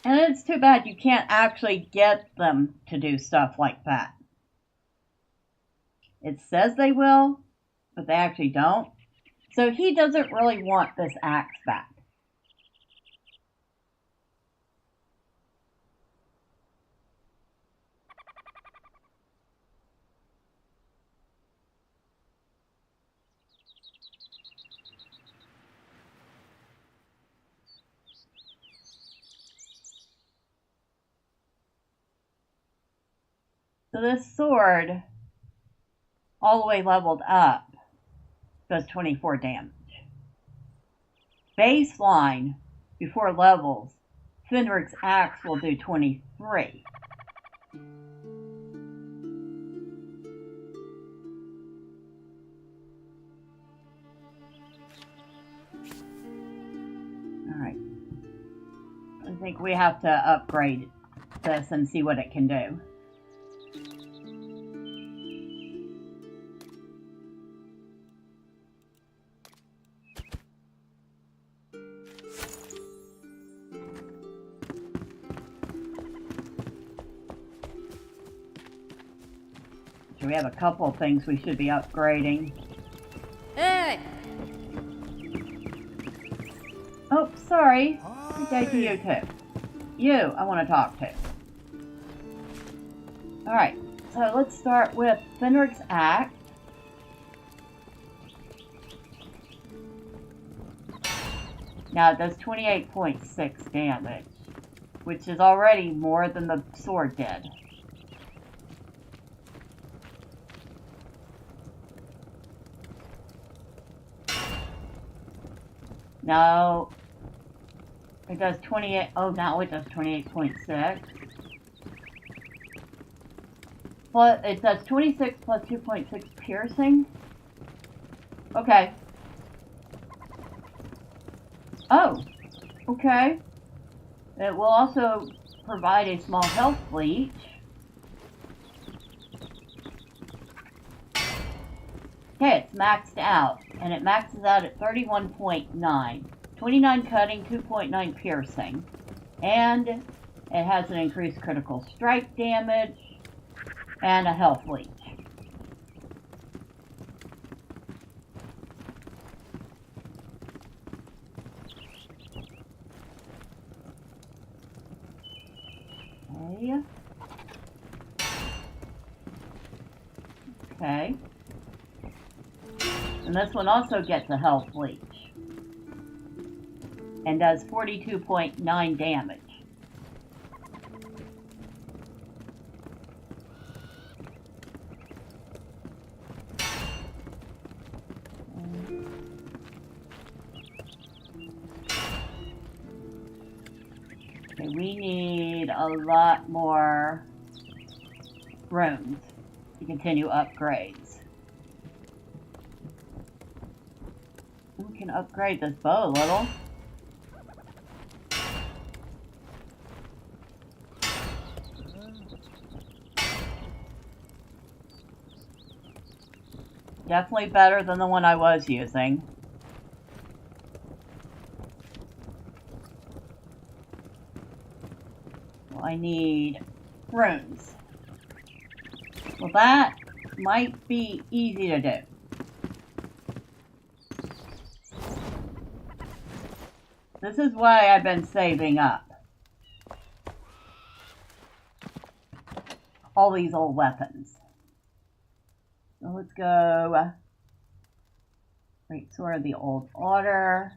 And it's too bad you can't actually get them to do stuff like that. It says they will, but they actually don't. So he doesn't really want this axe back. So this sword, all the way leveled up, does 24 damage. Baseline, before levels, Fenric's axe will do 23. Alright. I think we have to upgrade this and see what it can do. So we have a couple of things we should be upgrading. Hey! Oh, sorry. Good day to you too. You, I want to talk to. Alright, so let's start with Fenric's axe. Now it does 28.6 damage, which is already more than the sword did. No, it does 28. Oh, now it does 28.6. Well, it does 26 plus 2.6 piercing. Okay, Oh, okay. It will also provide a small health leech. Okay, it's maxed out, and it maxes out at 31.9. 29 cutting, 2.9 piercing. And it has an increased critical strike damage, and a health leech. Okay. And this one also gets a health leech. And does 42.9 damage. Okay, we need a lot more runes to continue upgrades. We can upgrade this bow a little. Definitely better than the one I was using. Well, I need runes. Well, that might be easy to do. This is why I've been saving up all these old weapons. So let's go Great Sword of the Old Order.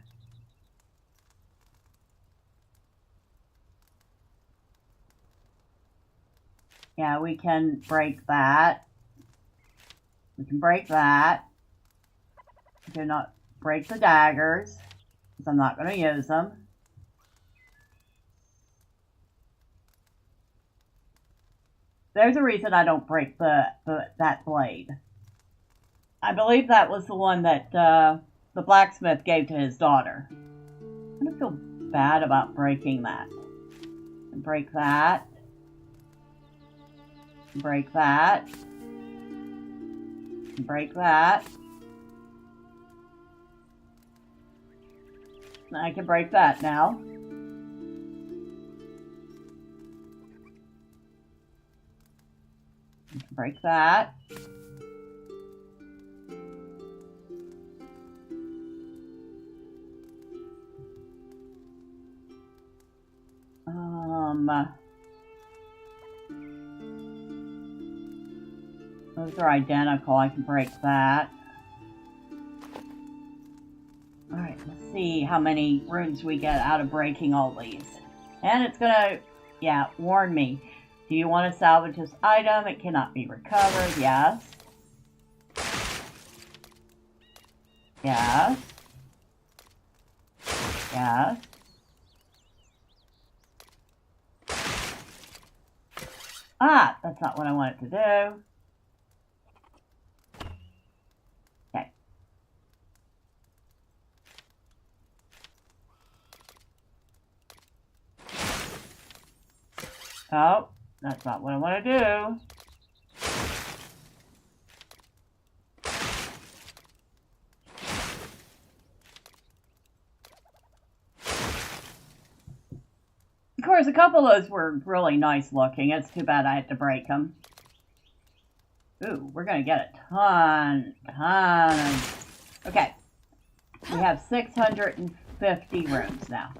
Yeah, we can break that. We can break that. We cannot break the daggers, because I'm not going to use them. There's a reason I don't break that blade. I believe that was the one that the blacksmith gave to his daughter. I don't feel bad about breaking that. And break that. Break that. Break that. I can break that now. Break that. Those are identical. I can break that. Alright, let's see how many runes we get out of breaking all these. And it's gonna, yeah, warn me. Do you want to salvage this item? It cannot be recovered. Yes. Yes. Yes. Ah, that's not what I wanted to do. Okay. Oh, that's not what I want to do. Of course, a couple of those were really nice looking. It's too bad I had to break them. Ooh, we're going to get a ton of... Okay. We have 650 runes now.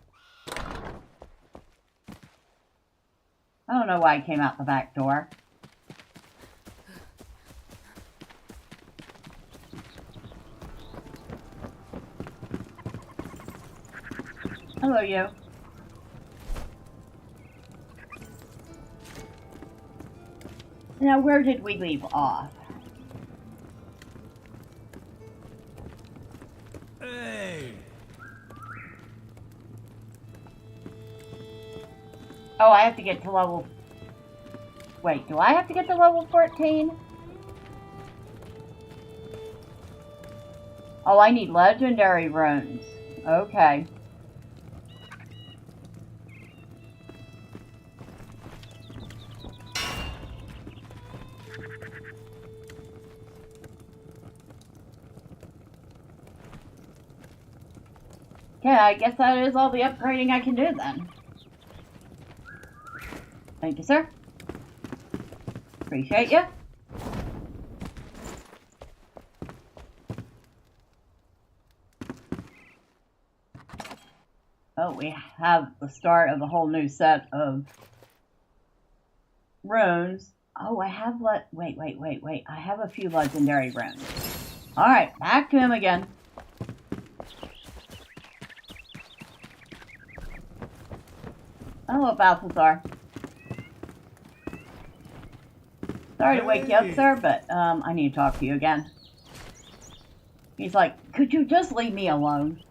I don't know why I came out the back door. Hello, you. Now, where did we leave off? Hey! Oh, I have to get to level... Wait, do I have to get to level 14? Oh, I need legendary runes. Okay. Yeah, I guess that is all the upgrading I can do then. Thank you, sir. Appreciate you. Oh, we have the start of a whole new set of runes. Oh, I have wait. I have a few legendary runes. Alright, back to him again. Hello, Balthazar. Sorry to wake you up, sir, but I need to talk to you again. He's like, could you just leave me alone?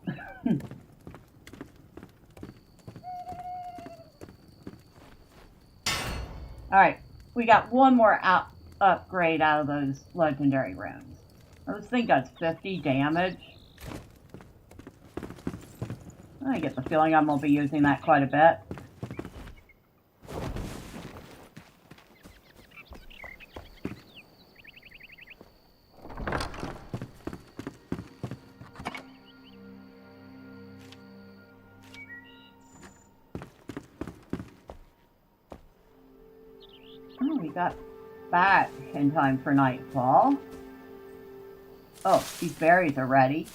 Alright, we got one more upgrade out of those legendary runes. I think that's 50 damage. I get the feeling I'm going to be using that quite a bit. Oh, we got back in time for nightfall. Oh, these berries are ready.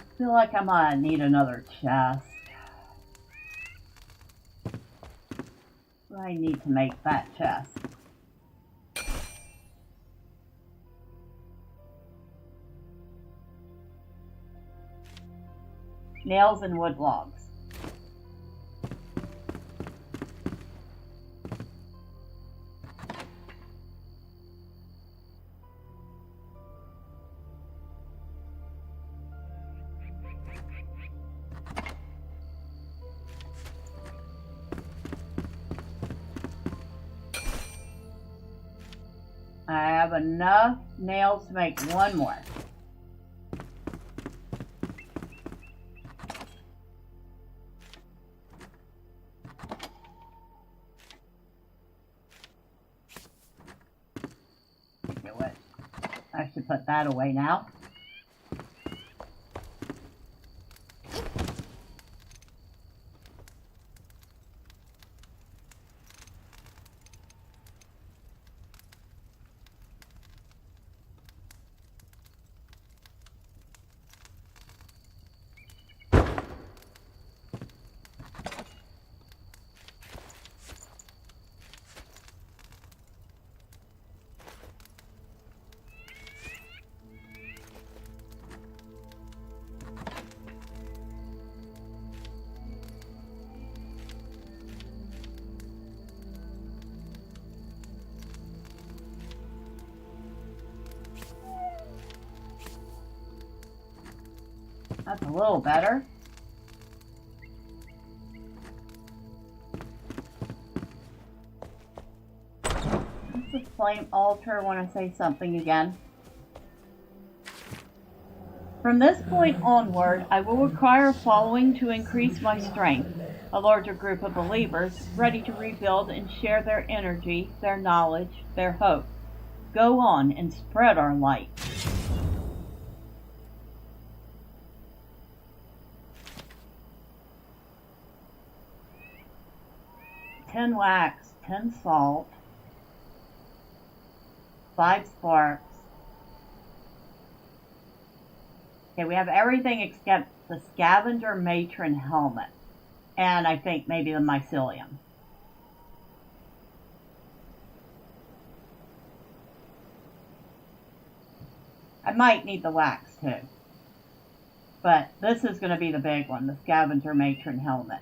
I feel like I might need another chest. I need to make that chest. Nails and wood logs. I have enough nails to make one more. Do it. I should put that away now. That's a little better. What's the flame altar when I say something again? From this point onward, I will require a following to increase my strength. A larger group of believers, ready to rebuild and share their energy, their knowledge, their hope. Go on and spread our light. Ten wax, 10 salt, 5 sparks. Okay, we have everything except the scavenger matron helmet. And I think maybe the mycelium. I might need the wax too. But this is going to be the big one, the scavenger matron helmet.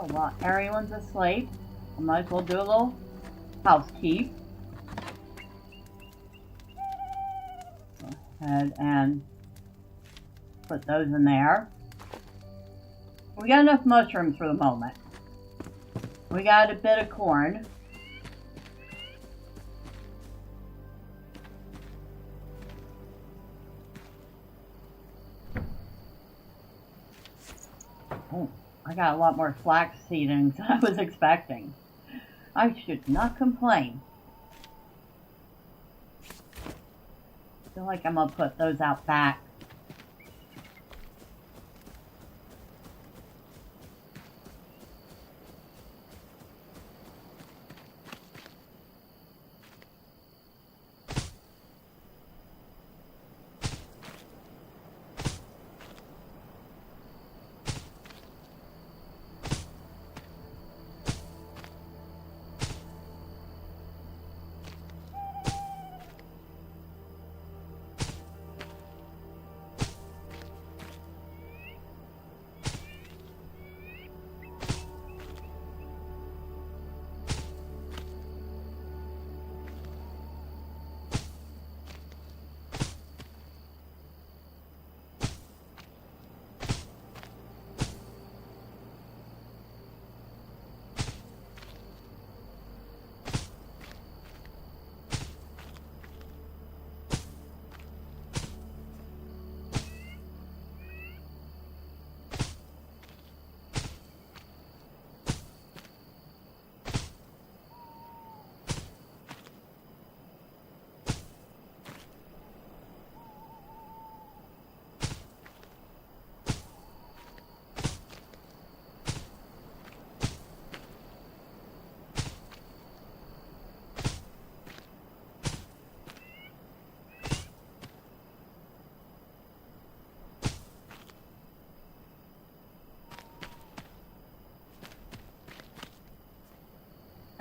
So while everyone's asleep, I might as well do a little housekeep. Go ahead and put those in there. We got enough mushrooms for the moment. We got a bit of corn. Oh, I got a lot more flax seedings than I was expecting. I should not complain. I feel like I'm gonna put those out back.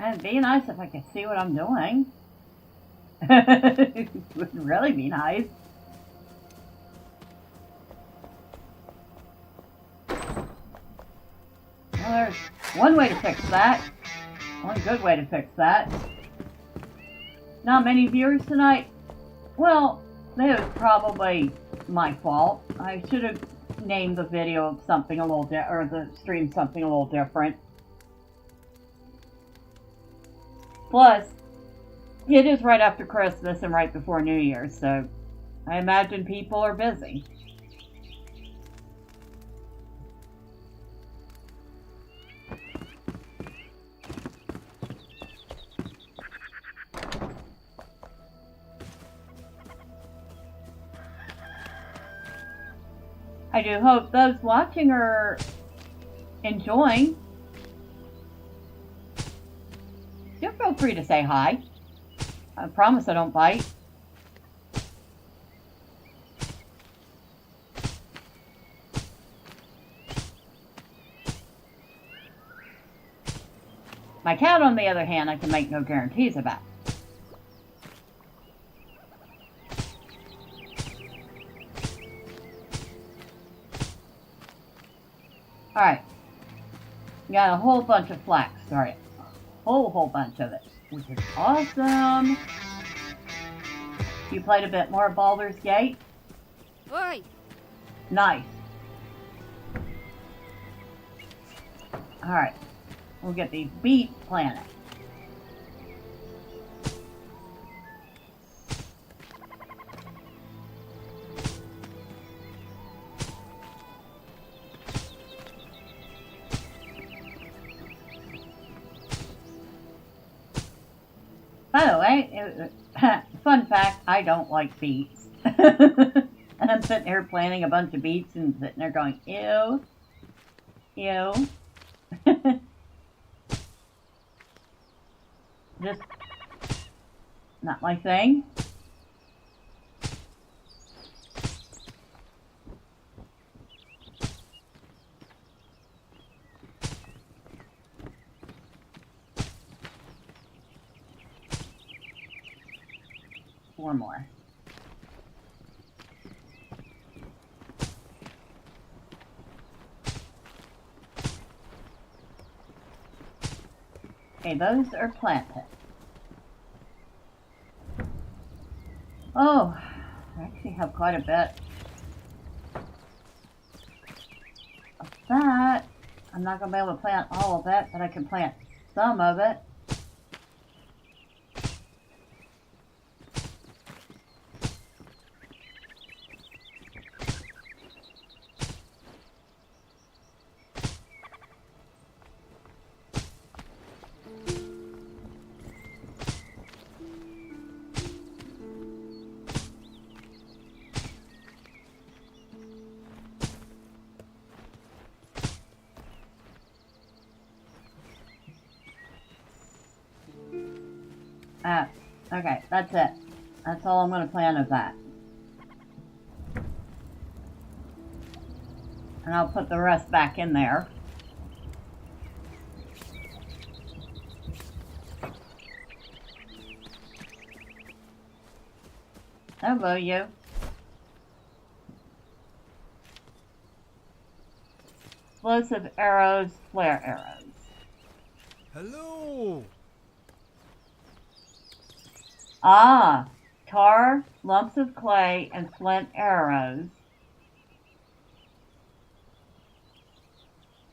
It'd be nice if I could see what I'm doing. It would really be nice. Well, there's one way to fix that. One good way to fix that. Not many viewers tonight. Well, that was probably my fault. I should have named the video something a little or the stream something a little different. Plus, it is right after Christmas and right before New Year's, so I imagine people are busy. I do hope those watching are enjoying. You feel free to say hi. I promise I don't bite. My cat, on the other hand, I can make no guarantees about. Alright. Got a whole bunch of flax. Sorry. Whole bunch of it, which is awesome. You played a bit more Baldur's Gate? Oi! Nice. Alright, we'll get these beets planted. By the way, fun fact, I don't like beets. And I'm sitting here planting a bunch of beets and sitting there going, ew, ew. Just not my thing. Four more. Okay, those are planted. Oh, I actually have quite a bit of that. I'm not going to be able to plant all of it, but I can plant some of it. Okay, that's it. That's all I'm going to plant of that. And I'll put the rest back in there. Hello, you. Explosive arrows, flare arrows. Hello. Ah, tar, lumps of clay, and flint arrows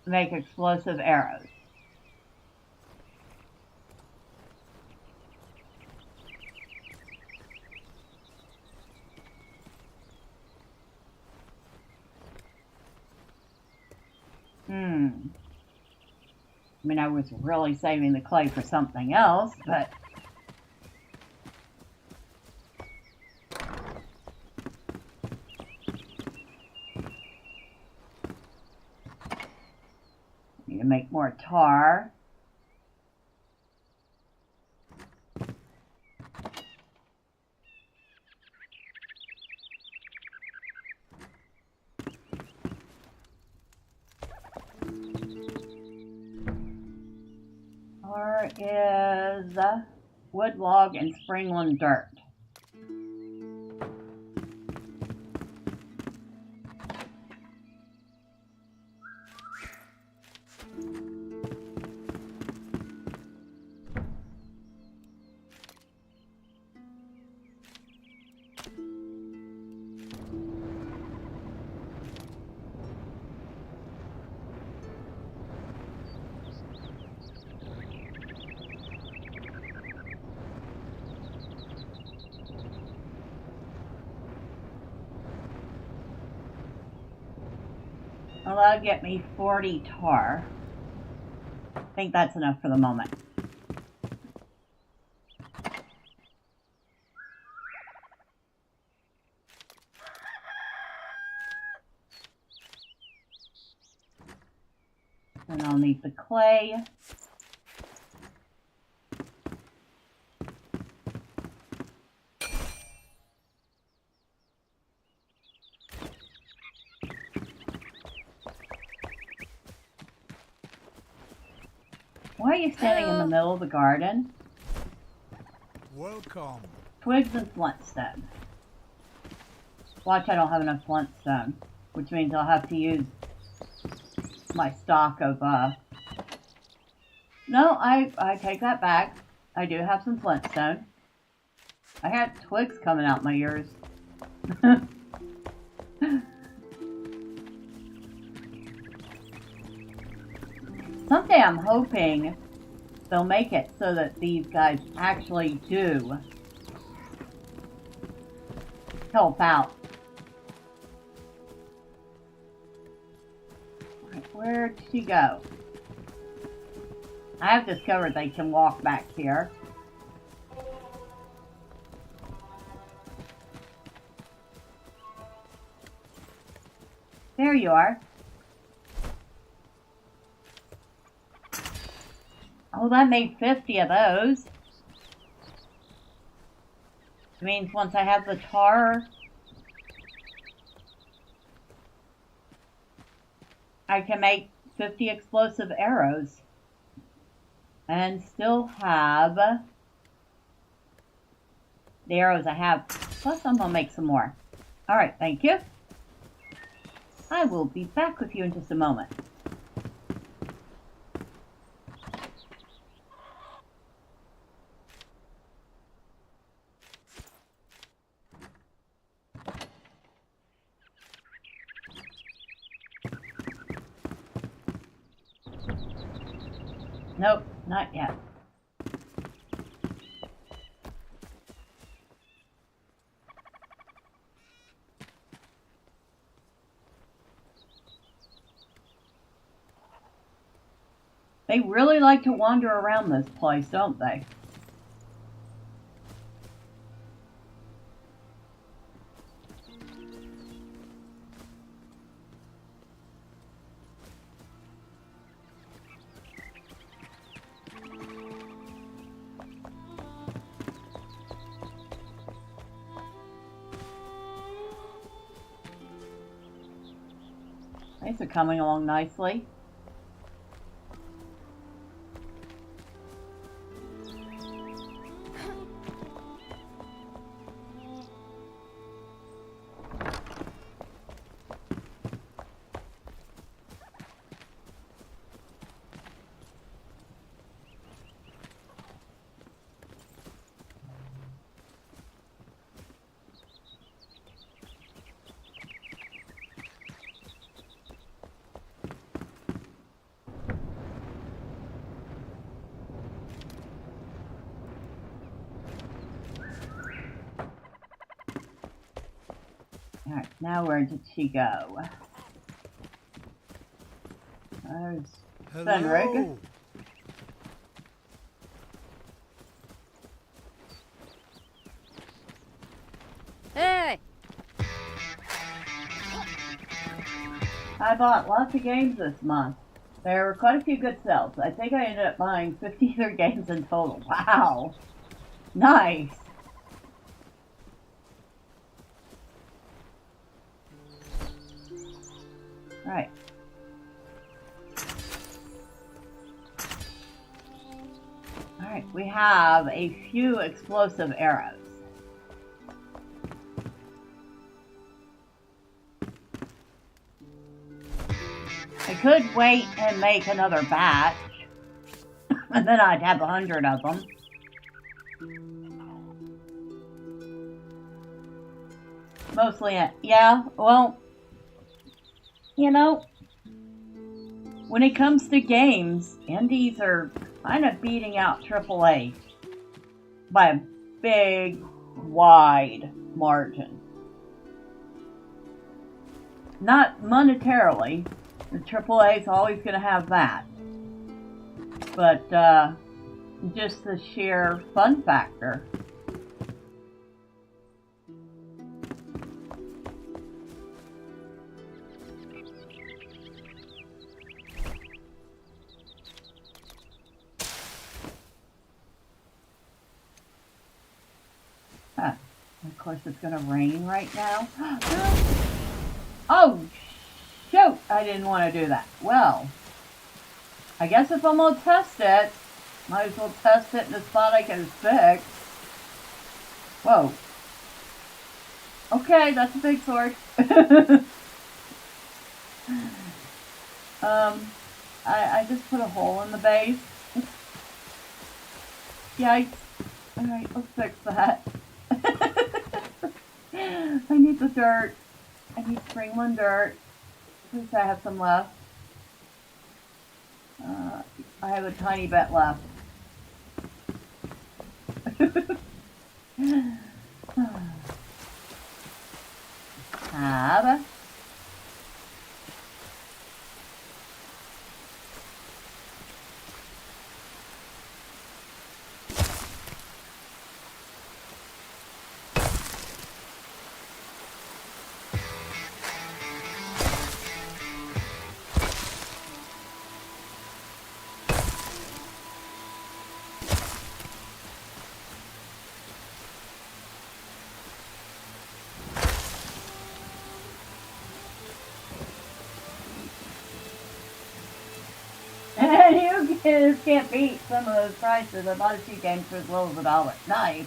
make explosive arrows. I mean, I was really saving the clay for something else, but... Need to make more tar. Tar is wood, log, and springland dirt. Well, that'll get me 40 tar. I think that's enough for the moment. And I'll need the clay. Why are you standing in the middle of the garden? Welcome. Twigs and flintstone. Watch, I don't have enough flintstone, which means I'll have to use my stock of, No, I take that back. I do have some flintstone. I had twigs coming out my ears. Someday I'm hoping they'll make it so that these guys actually do help out. Where did she go? I have discovered they can walk back here. There you are. Oh, that made 50 of those. It means once I have the tar, I can make 50 explosive arrows. And still have the arrows I have. Plus I'm going to make some more. Alright, thank you. I will be back with you in just a moment. Nope, not yet. They really like to wander around this place, don't they? These are coming along nicely. Alright, now where did she go? There's Fenrig. Hello. Hey! I bought lots of games this month. There were quite a few good sales. I think I ended up buying 53 games in total. Wow! Nice! Alright. Alright, we have a few explosive arrows. I could wait and make another batch, and then I'd have 100 of them. Mostly, yeah, well, you know, when it comes to games, indies are kind of beating out AAA by a big, wide margin. Not monetarily. The AAA is always going to have that. But just the sheer fun factor. Huh. Of course it's going to rain right now. Oh, shoot! I didn't want to do that. Well, I guess if I'm going to test it, might as well test it in a spot I can fix. Whoa. Okay, that's a big sword. I just put a hole in the base. Yikes. Alright, let's fix that. I need the dirt. I need springland dirt. At least I have some left. I have a tiny bit left. Tab. And you just can't beat some of those prices. I bought a few games for as low as $1. Nice.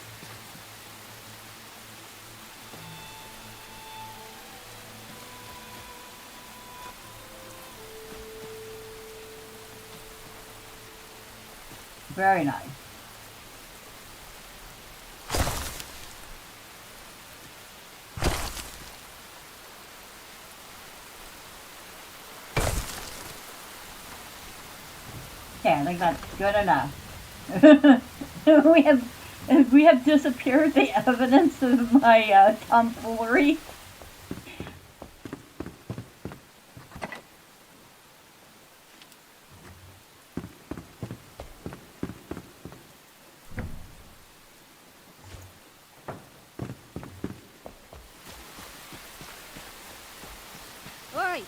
Very nice. think that's good enough. we have disappeared the evidence of my tomfoolery. Oi!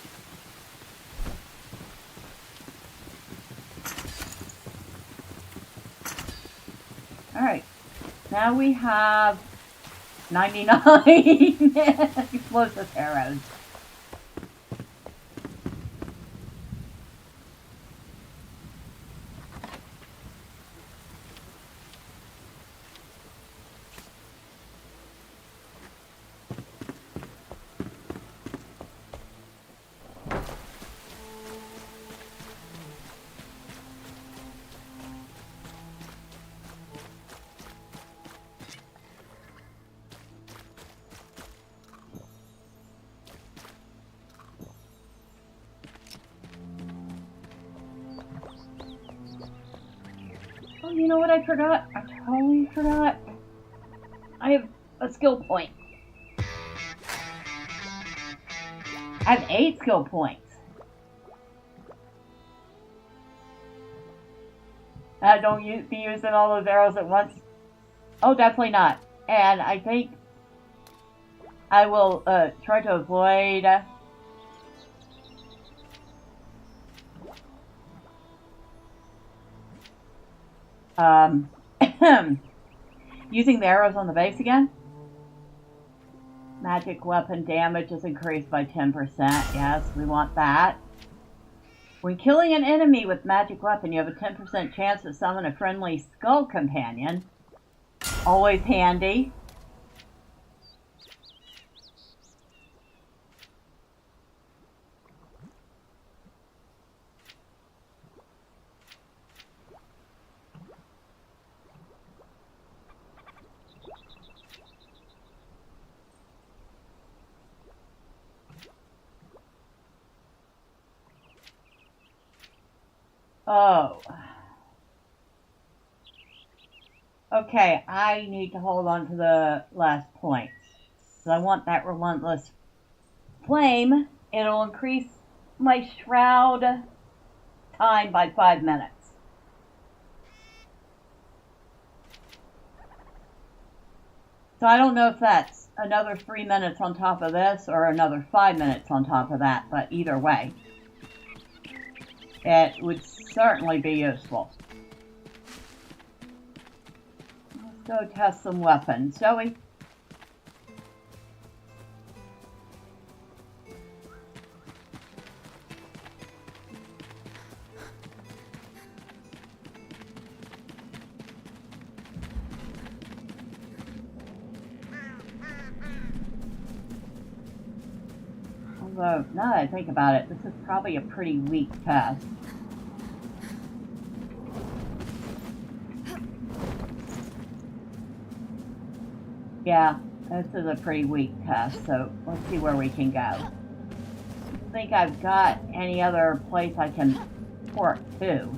Alright, now we have 99 explosive arrows. Oh, you know what I forgot? I totally forgot. I have a skill point. I have 8 skill points. Don't be using all those arrows at once. Oh, definitely not. And I think I will try to avoid... using the arrows on the base again. Magic weapon damage is increased by 10%. Yes, we want that. When killing an enemy with magic weapon, you have a 10% chance to summon a friendly skull companion. Always handy. Oh. Okay, I need to hold on to the last point. So I want that relentless flame. It'll increase my shroud time by 5 minutes. So I don't know if that's another 3 minutes on top of this or another 5 minutes on top of that, but either way, it would certainly be useful. Let's go test some weapons, shall we? Although, now that I think about it, this is probably a pretty weak test. Yeah, this is a pretty weak test, so let's see where we can go. I don't think I've got any other place I can port to.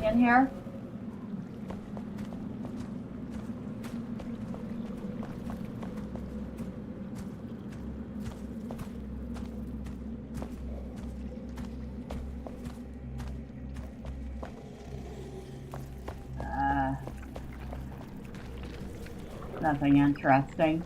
In here. Nothing interesting.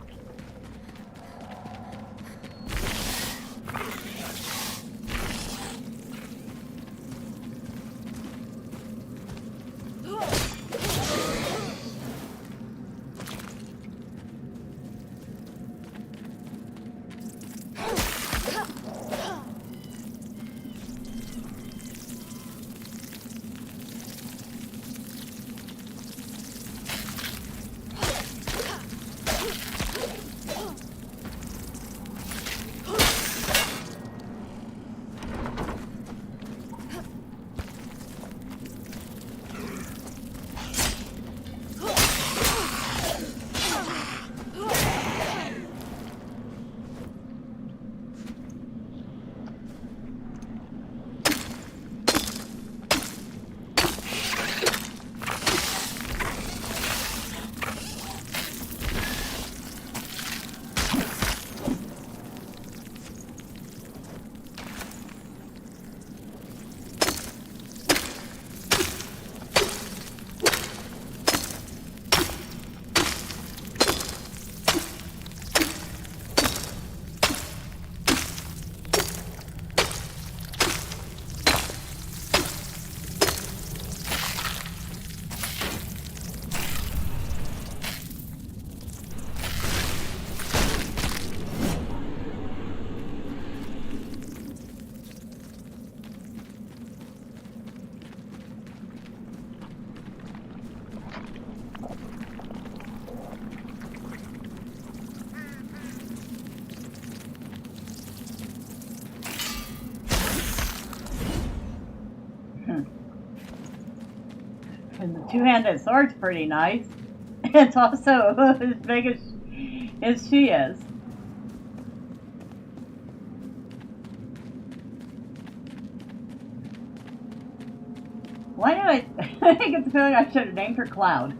And the two-handed sword's pretty nice. It's also as big as she is. Why do I get the feeling I should have named her Cloud?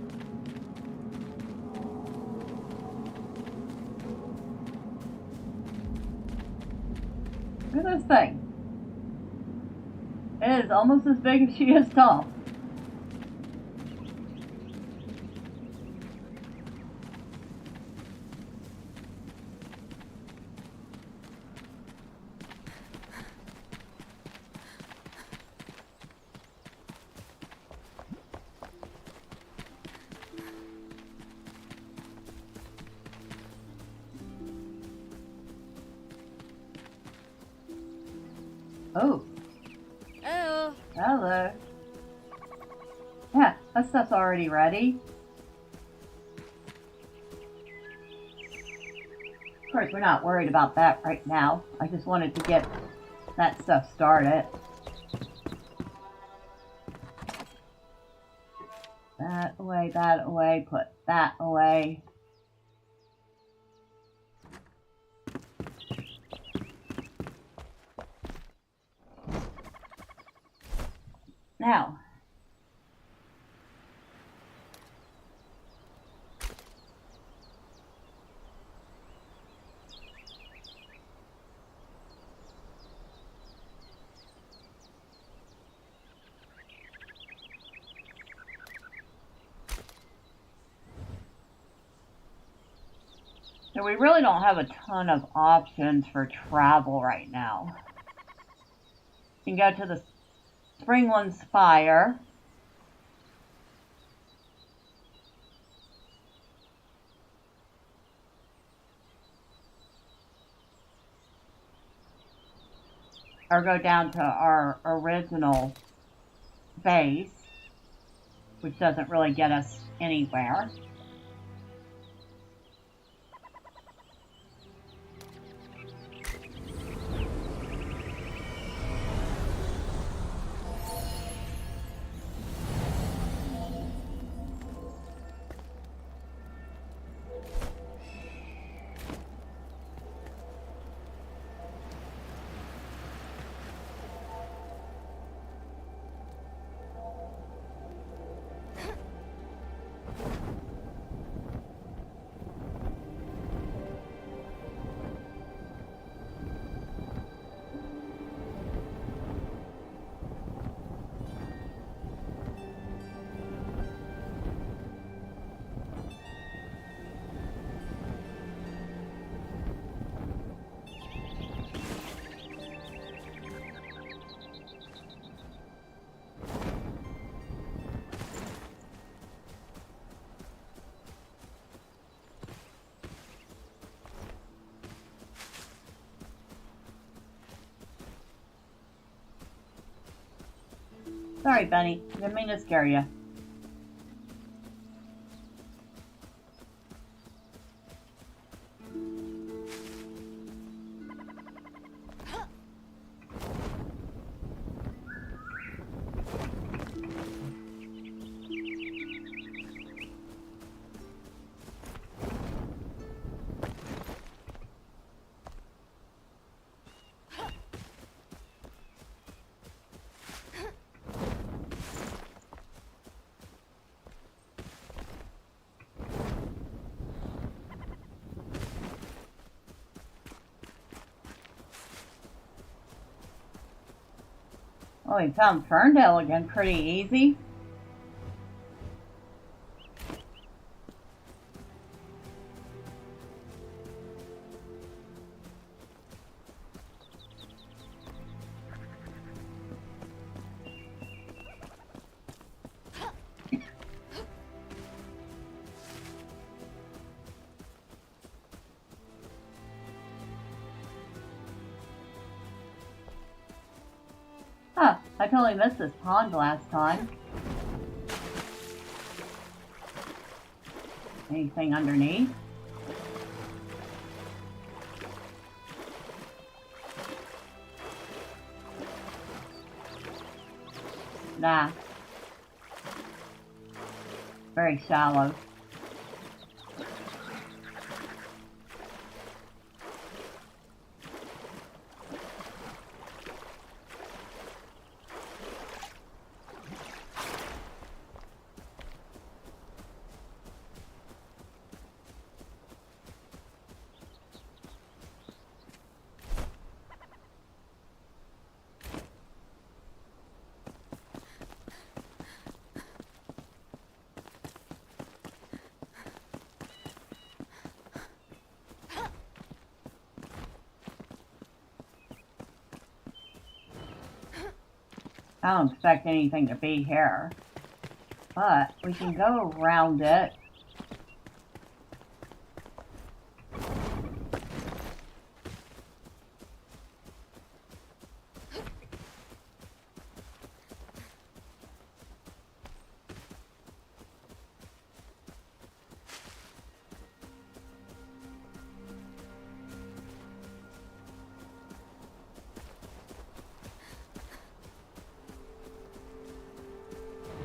Look at this thing. It is almost as big as she is tall. Oh. Hello. Hello. Yeah, that stuff's already ready. Of course, we're not worried about that right now. I just wanted to get that stuff started. That away, put that away. Now, so we really don't have a ton of options for travel right now. You can go to the Springland Spire. Or go down to our original base, which doesn't really get us anywhere. Sorry, Bunny. Didn't mean to scare you. Well, we found Ferndale again pretty easy. Huh, I totally missed this pond last time. Anything underneath? Nah. very shallow. I don't expect anything to be here, but we can go around it.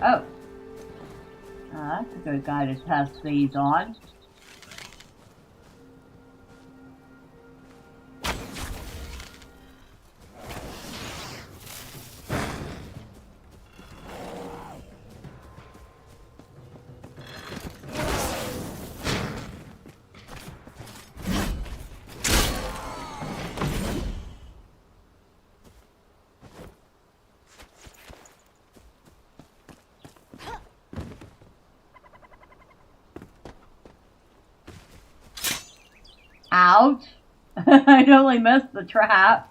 Oh, that's a good guy to test these on. Ouch! I totally missed the trap.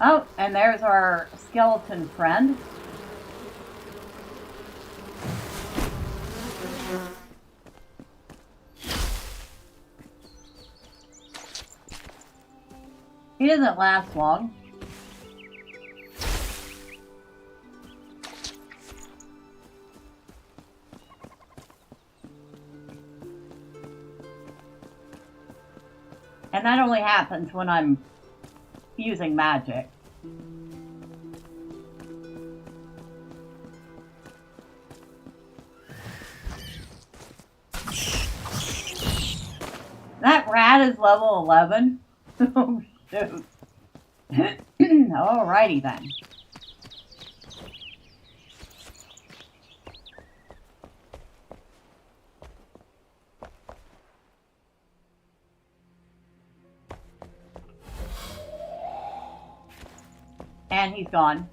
Oh, and there's our skeleton friend. He doesn't last long. And that only happens when I'm using magic. That rat is level 11. Oh shoot. Alrighty then. And he's gone.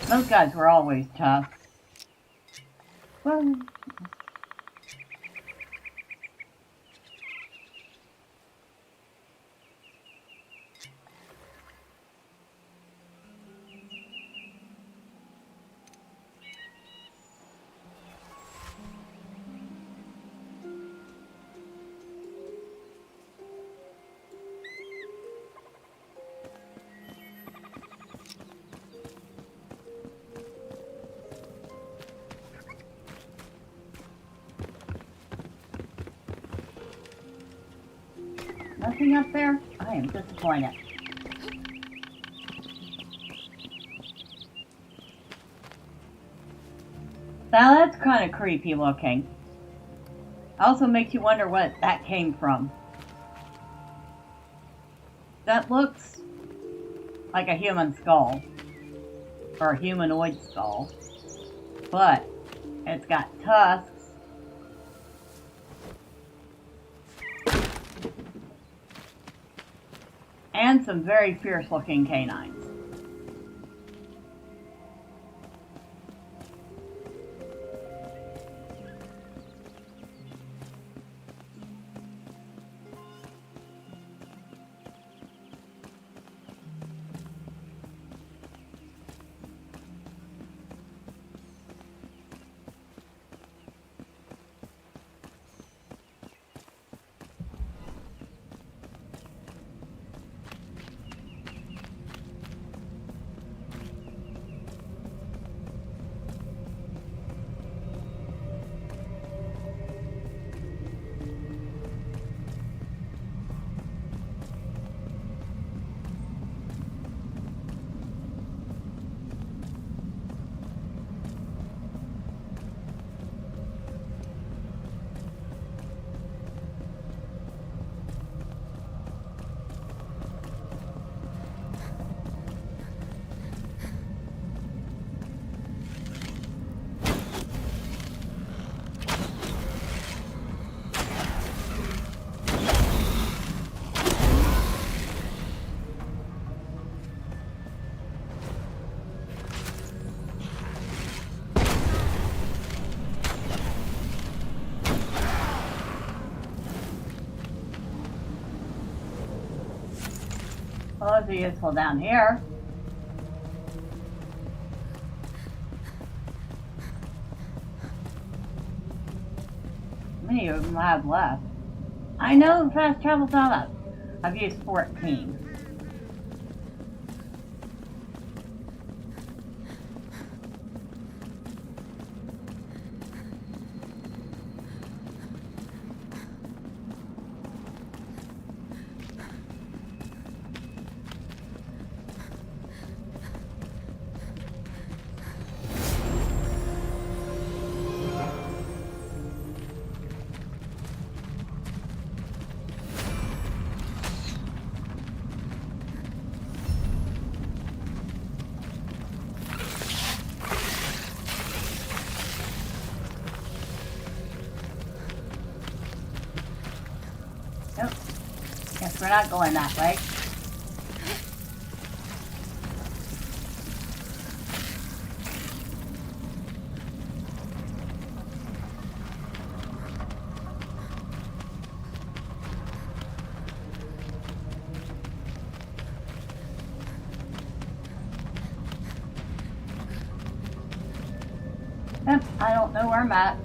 Those guys were always tough. Well, Nothing up there? I am disappointed. Now that's kind of creepy looking. Also makes you wonder what that came from. That looks like a human skull. Or a humanoid skull. But it's got tusks. And some very fierce looking canines. Well, those are useful down here. How many of them I have left? I know fast travel's not up. I've used 14. Nope. Guess we're not going that way. Yep, I don't know where I'm at.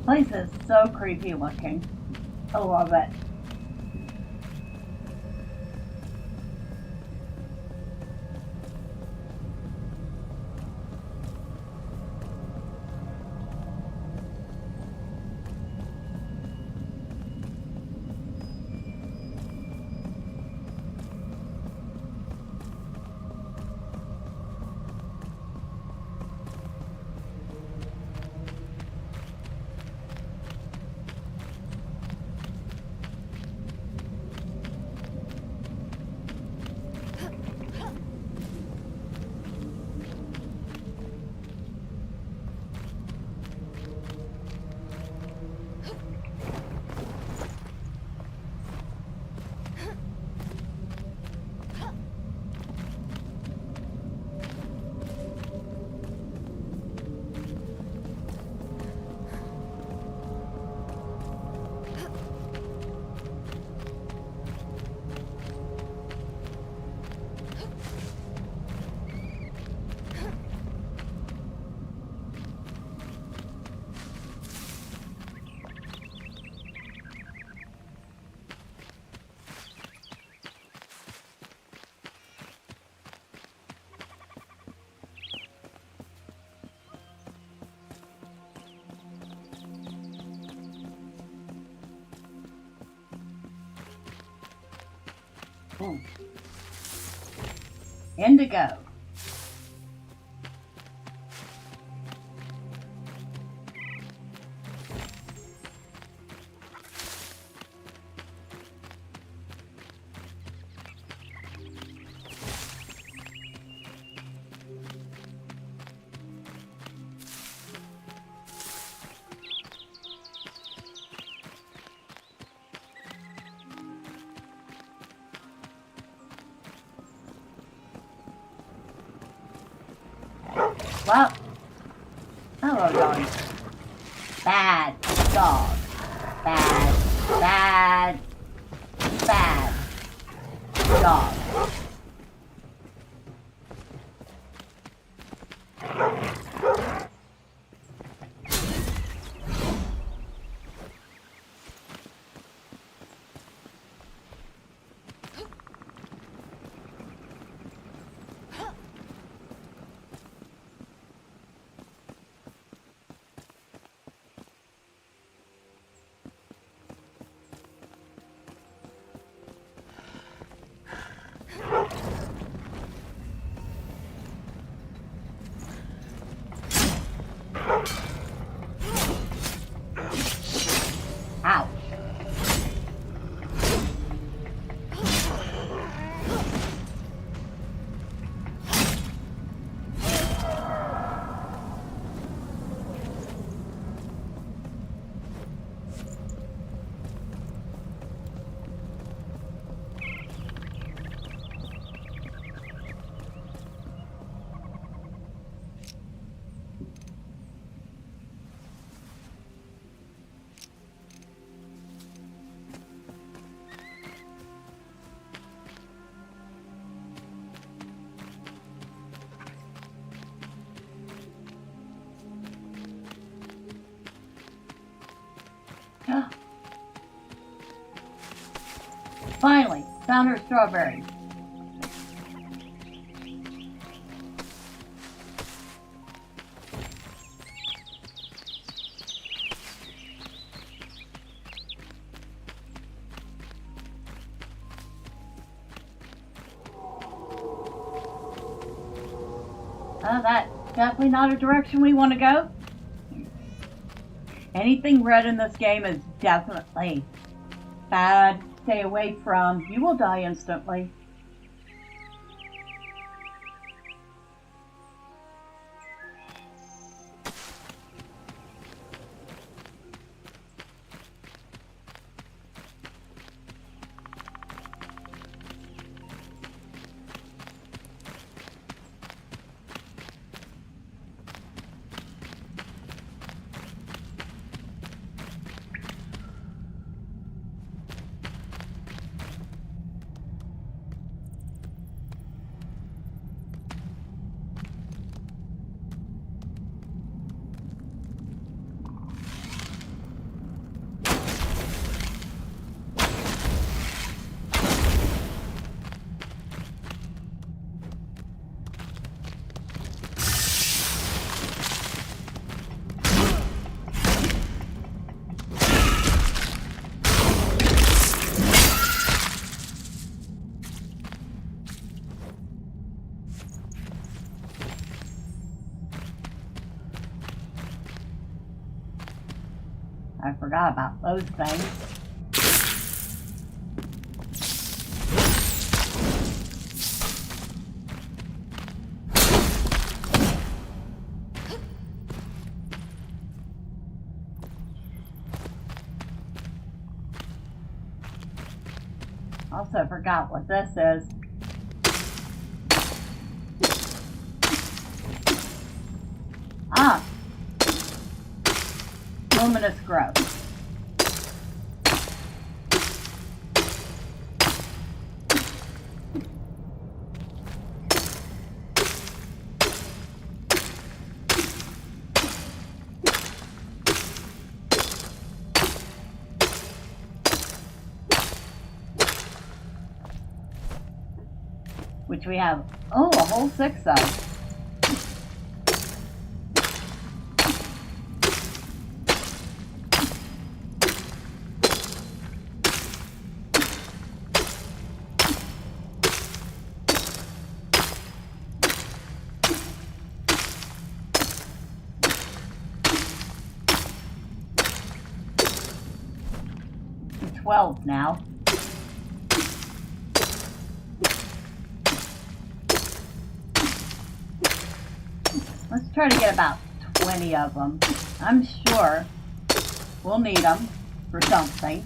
Place is so creepy looking. I love it. Oh. Indigo. Well, hello, dog. Bad dog. Bad, bad, bad dog. Ouch. Finally, found her strawberries. That's definitely not a direction we want to go. Anything red in this game is definitely bad. Stay away from. You will die instantly. I forgot about those things. Also forgot what this is. Ah! Luminous growth. Which we have, oh, a whole 6 of. And 12 now. Let's try to get about 20 of them. I'm sure we'll need them for something.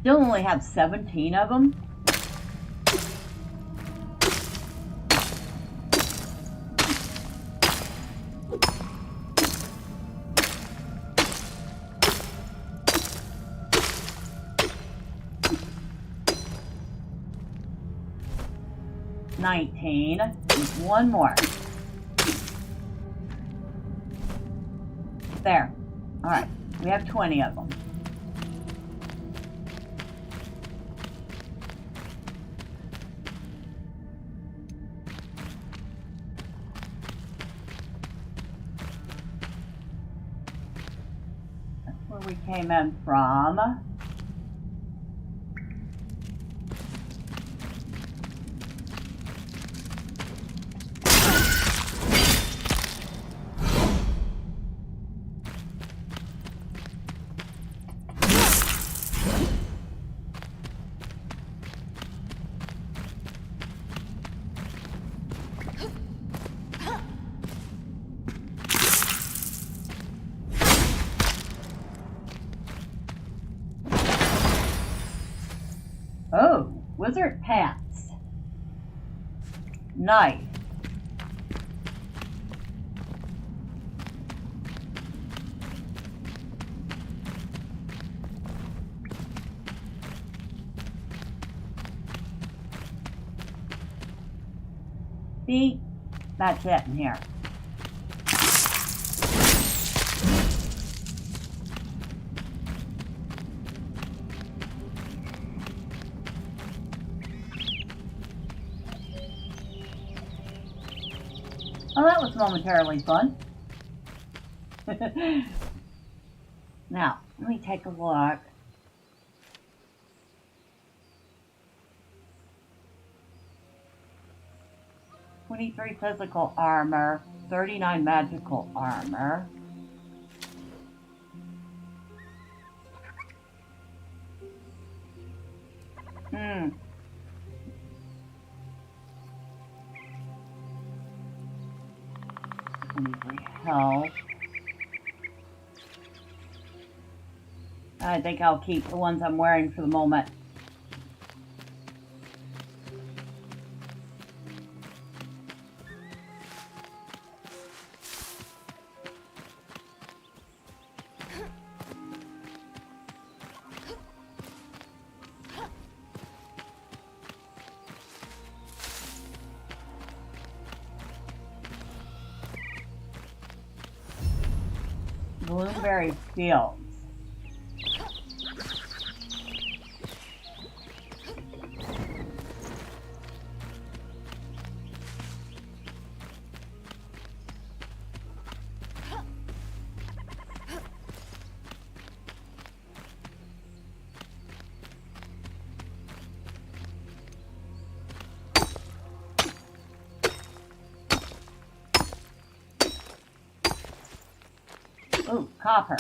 Still only have 17 of them. There's one more. There. Alright. We have 20 of them. That's where we came in from. Oh, wizard pants. Knife. See? That's it in here. Oh, that was momentarily fun. Now, let me take a look. "23 physical armor, 39 magical armor." Health. I think I'll keep the ones I'm wearing for the moment. Blueberry fields. Ooh, copper.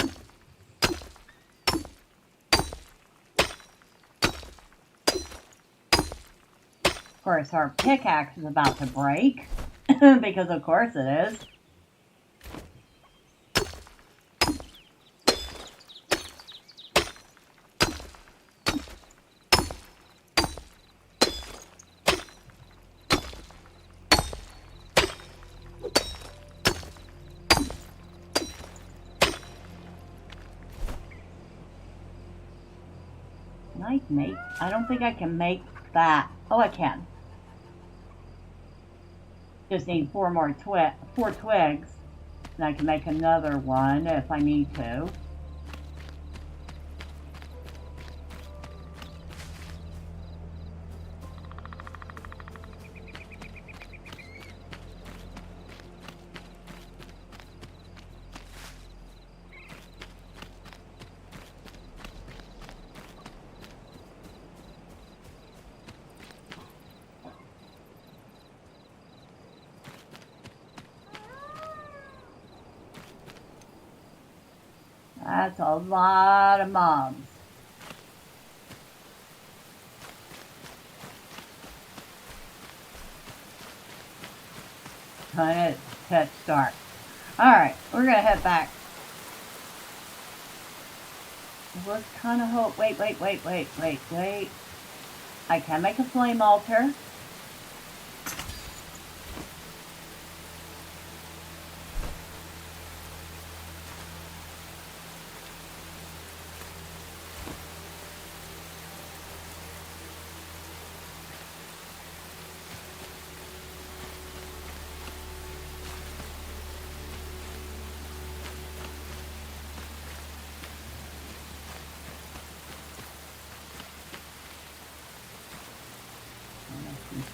Of course, our pickaxe is about to break. Because of course it is. I don't think I can make that. Oh, I can. Just need four twigs. And I can make another one if I need to. That's a lot of mobs. It's pitch dark. Alright, we're gonna head back. Let's kind of hope. Wait. I can make a flame altar.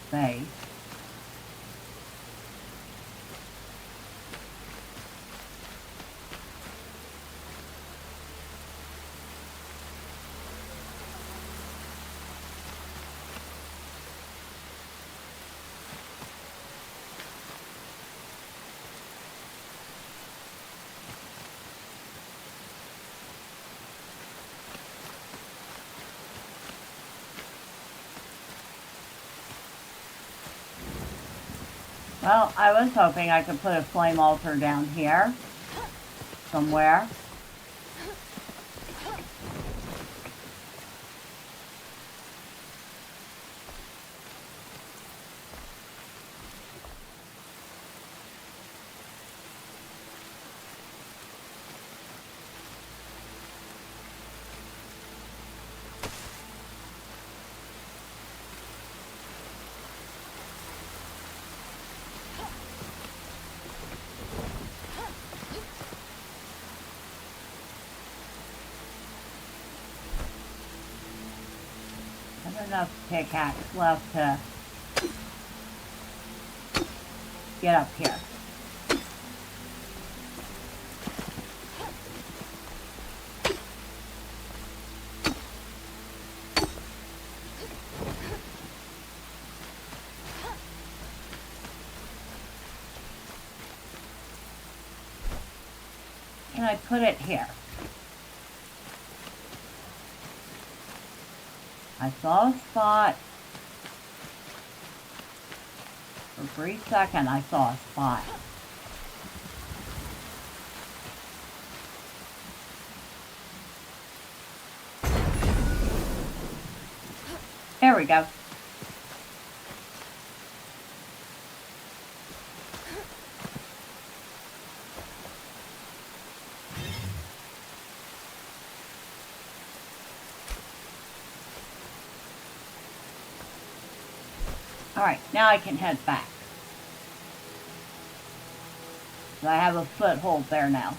Space. Well, I was hoping I could put a flame altar down here somewhere. Enough pickaxe left to get up here. And I put it here. I saw a spot. For a brief second, I saw a spot. There we go. Alright, now I can head back. So I have a foothold there now.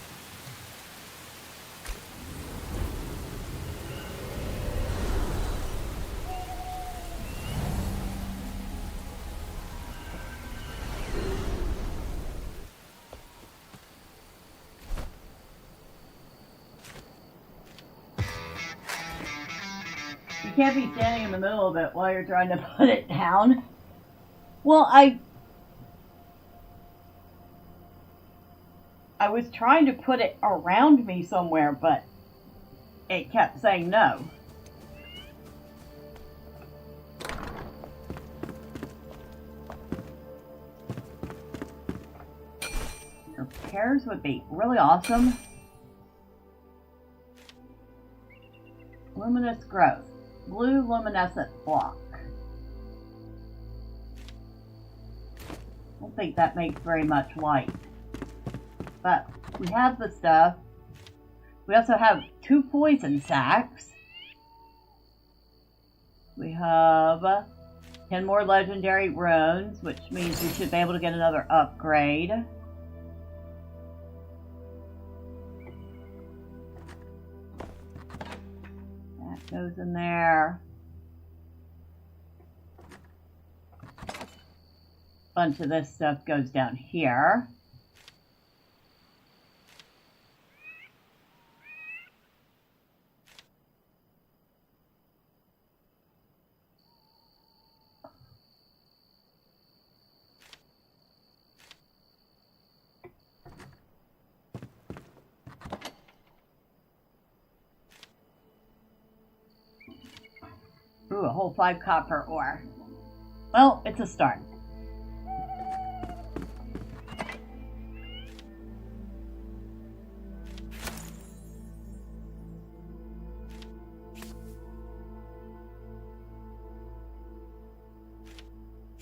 You can't be standing in the middle of it while you're trying to put it down. Well, I was trying to put it around me somewhere, but it kept saying no. Repairs would be really awesome. Luminous growth. Blue luminescent block. I don't think that makes very much light. But we have the stuff. We also have 2 poison sacks. We have 10 more legendary runes, which means we should be able to get another upgrade. That goes in there. Bunch of this stuff goes down here. Ooh, a whole 5 copper ore. Well, it's a start.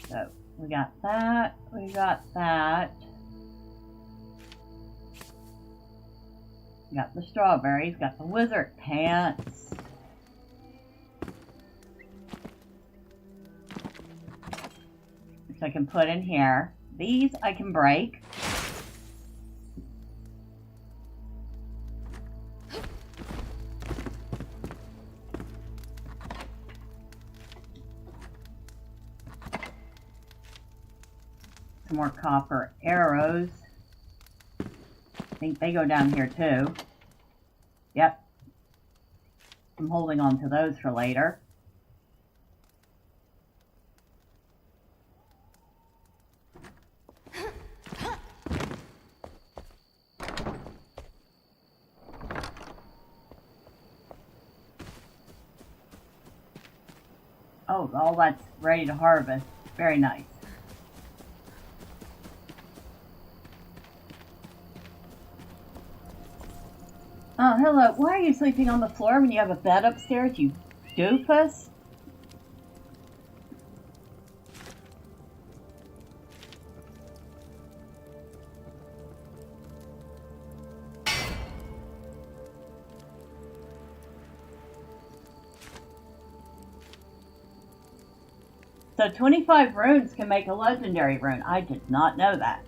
So, we got that, we got that. Got the strawberries, got the wizard pants. Which I can put in here. These I can break. Some more copper arrows. I think they go down here too. Yep. I'm holding on to those for later. Oh, all that's ready to harvest. Very nice. Oh, hello. Why are you sleeping on the floor when you have a bed upstairs, you doofus? So 25 runes can make a legendary rune. I did not know that.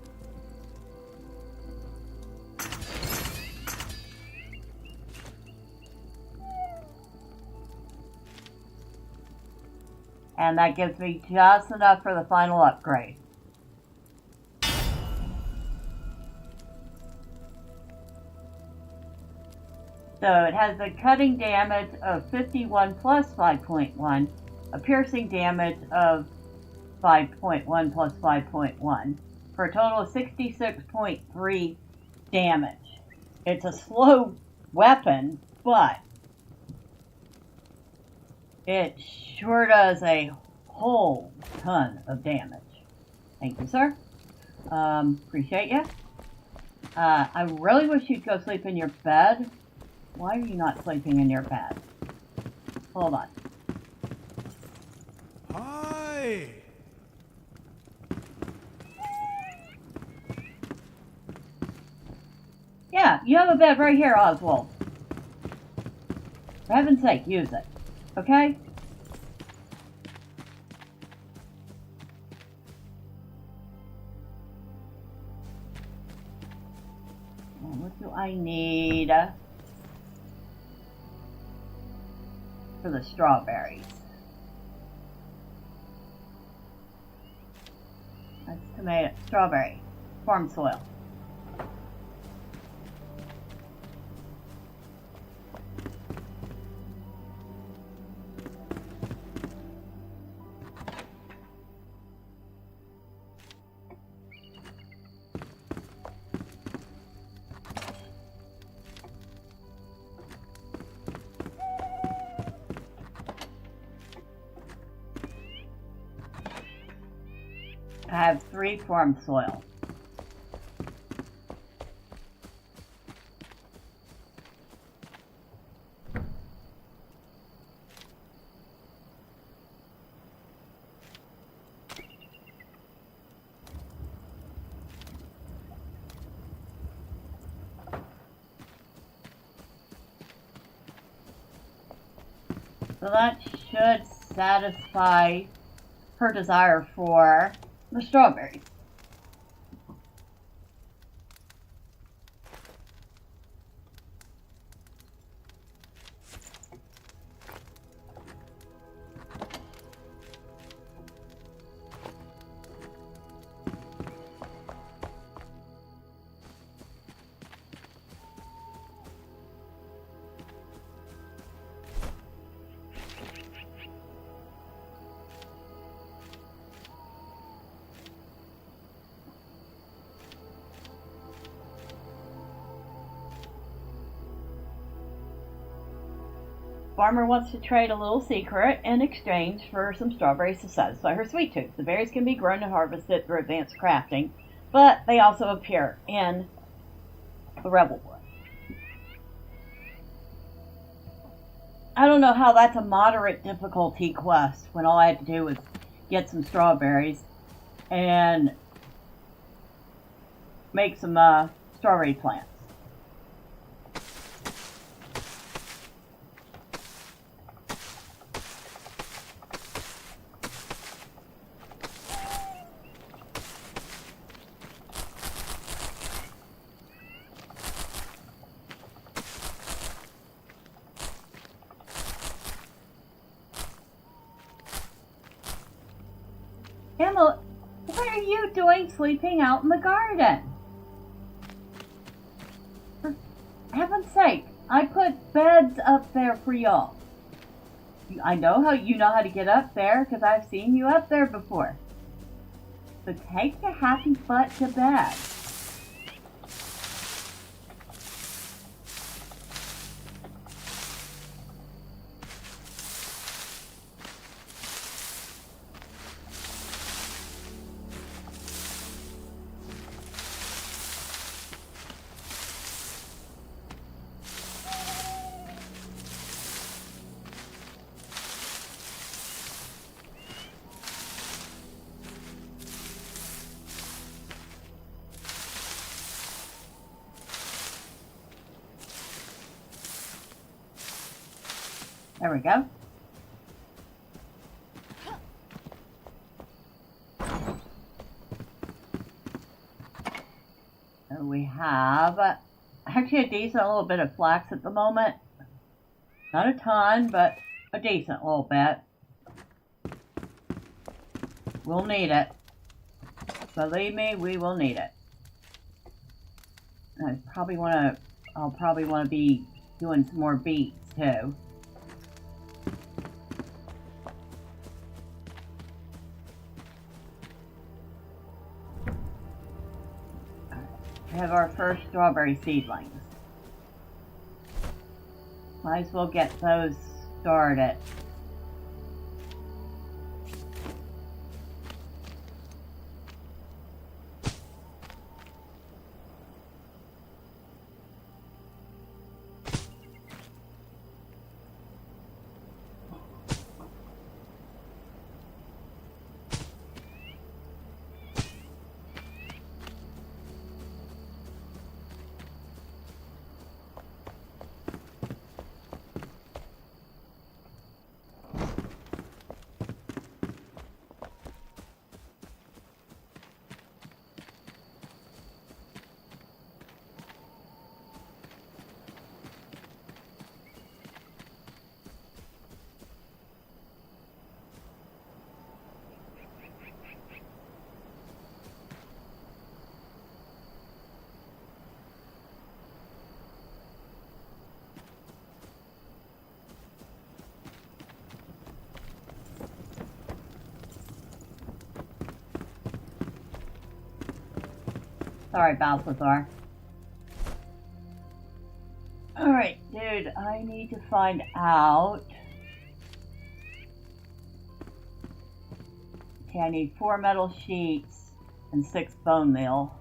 And that gives me just enough for the final upgrade. So it has a cutting damage of 51 plus 5.1, a piercing damage of 5.1 plus 5.1, for a total of 66.3 damage. It's a slow weapon, but it sure does a whole ton of damage. Thank you, sir. Appreciate you. I really wish you'd go sleep in your bed. Why are you not sleeping in your bed? Hold on. Hi. Yeah, you have a bed right here, Oswald. For heaven's sake, use it. Okay? What do I need for the strawberries? That's tomato, strawberry, farm soil. I have 3 farm soil. So that should satisfy her desire for the strawberries. Farmer wants to trade a little secret in exchange for some strawberries to satisfy her sweet tooth. The berries can be grown and harvested through advanced crafting, but they also appear in the Rebel Wood. I don't know how that's a moderate difficulty quest when all I had to do was get some strawberries and make some strawberry plants. Emma, what are you doing sleeping out in the garden? For heaven's sake, I put beds up there for y'all. I know how you know how to get up there because I've seen you up there before. So take your happy butt to bed. There we go. So we have actually a decent little bit of flax at the moment. Not a ton, but a decent little bit. We'll need it. Believe me, we will need it. I'll probably want to be doing some more beets too. We have our first strawberry seedlings. Might as well get those started. Sorry, Balthazar. Alright, dude, I need to find out. Okay, I need 4 metal sheets. and 6 bone meal.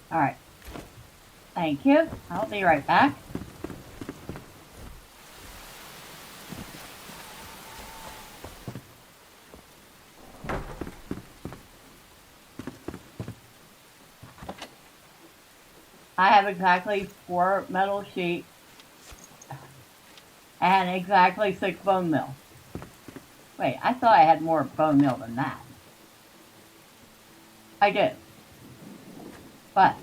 Alright. Thank you. I'll be right back. I have exactly 4 metal sheets and exactly 6 bone meal. Wait, I thought I had more bone meal than that. I do. But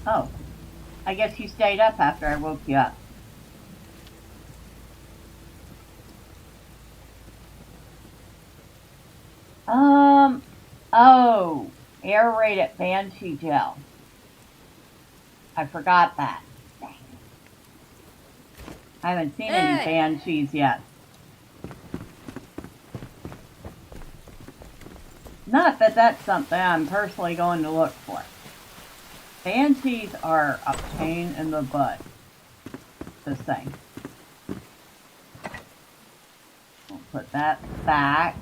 oh, I guess you stayed up after I woke you up. Oh, aerated banshee gel. I forgot that. Dang. I haven't seen any banshees yet. Not that that's something I'm personally going to look for. Banshees are a pain in the butt. This thing. We'll put that back.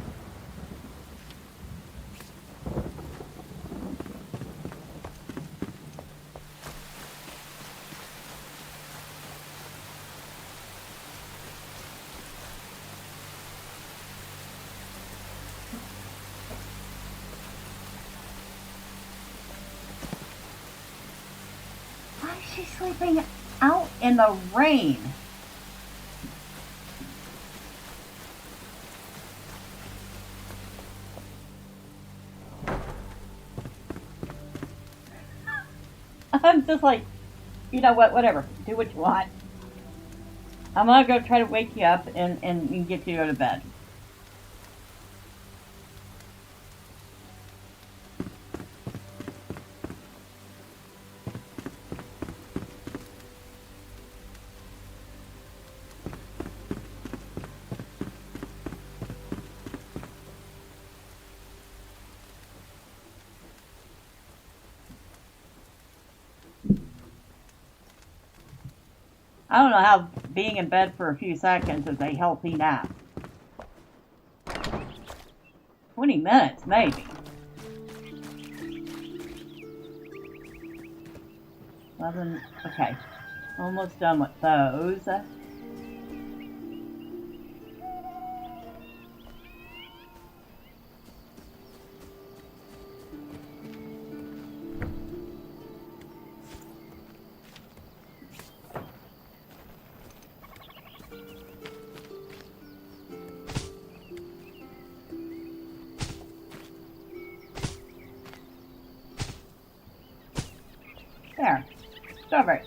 Why is she sleeping out in the rain? I'm just like, you know what, whatever. Do what you want. I'm gonna go try to wake you up and get you to go to bed. I don't know how being in bed for a few seconds is a healthy nap. 20 minutes, maybe. 11, okay. Almost done with those. There. Strawberries.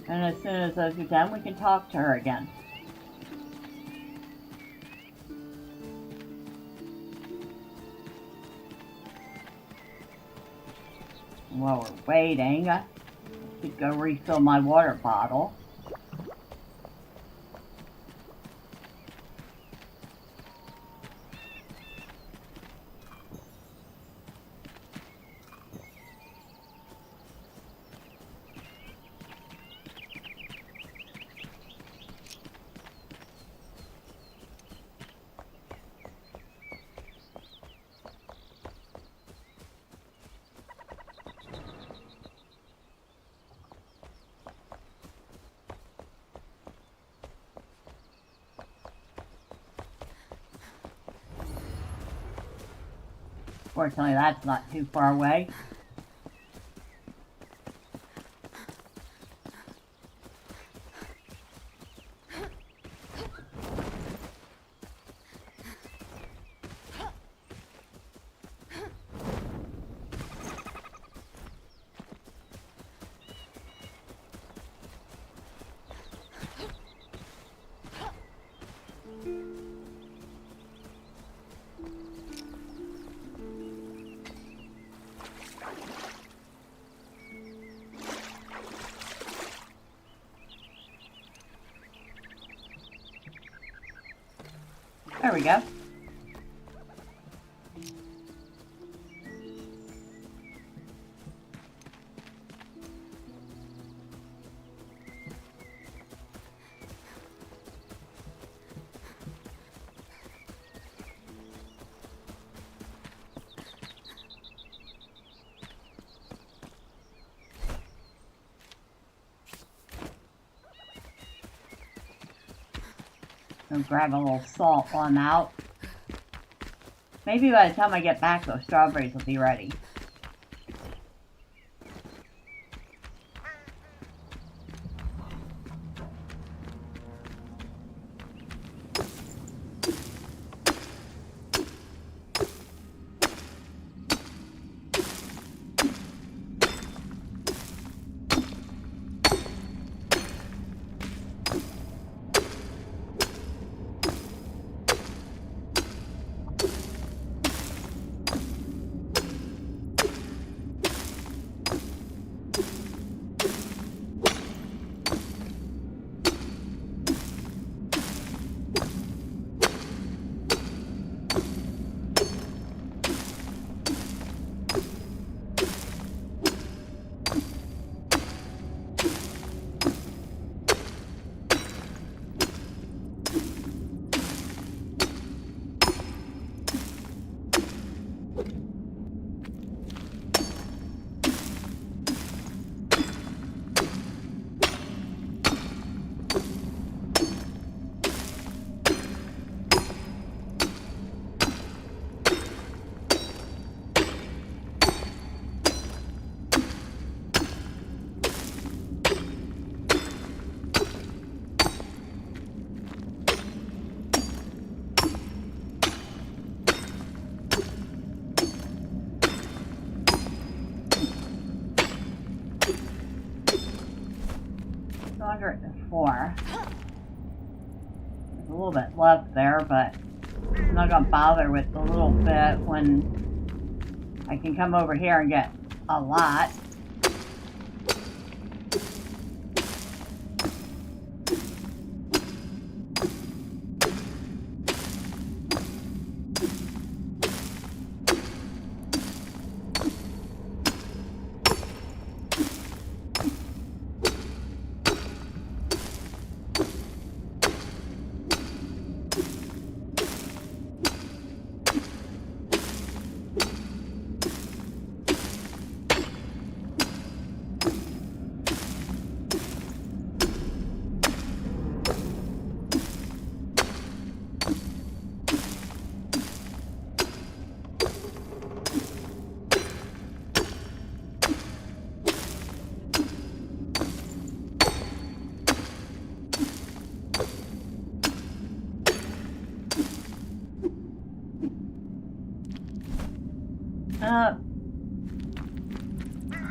And as soon as those are done, we can talk to her again. While we're waiting, I should go refill my water bottle. Fortunately, that's not too far away. There we go. I'll grab a little salt while I'm out. Maybe by the time I get back, those strawberries will be ready. Under 4. There's a little bit left there, but I'm not going to bother with the little bit when I can come over here and get a lot.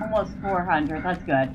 Almost 400, that's good.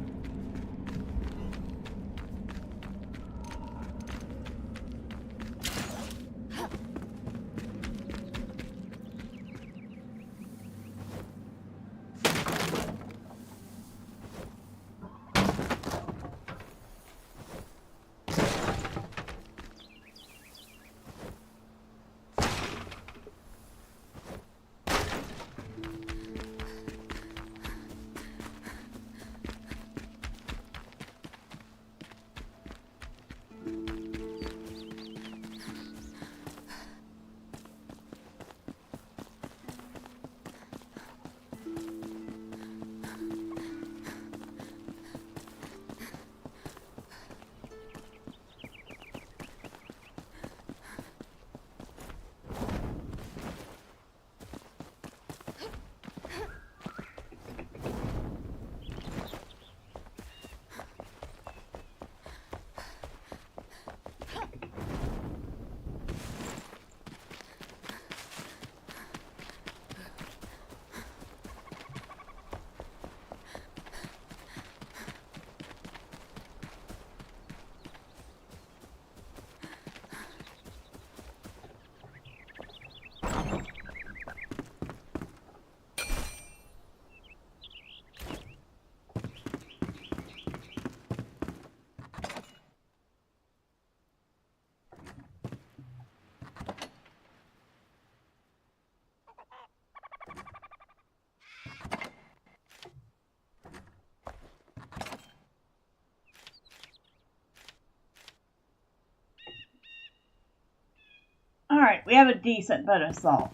Alright, we have a decent bit of salt,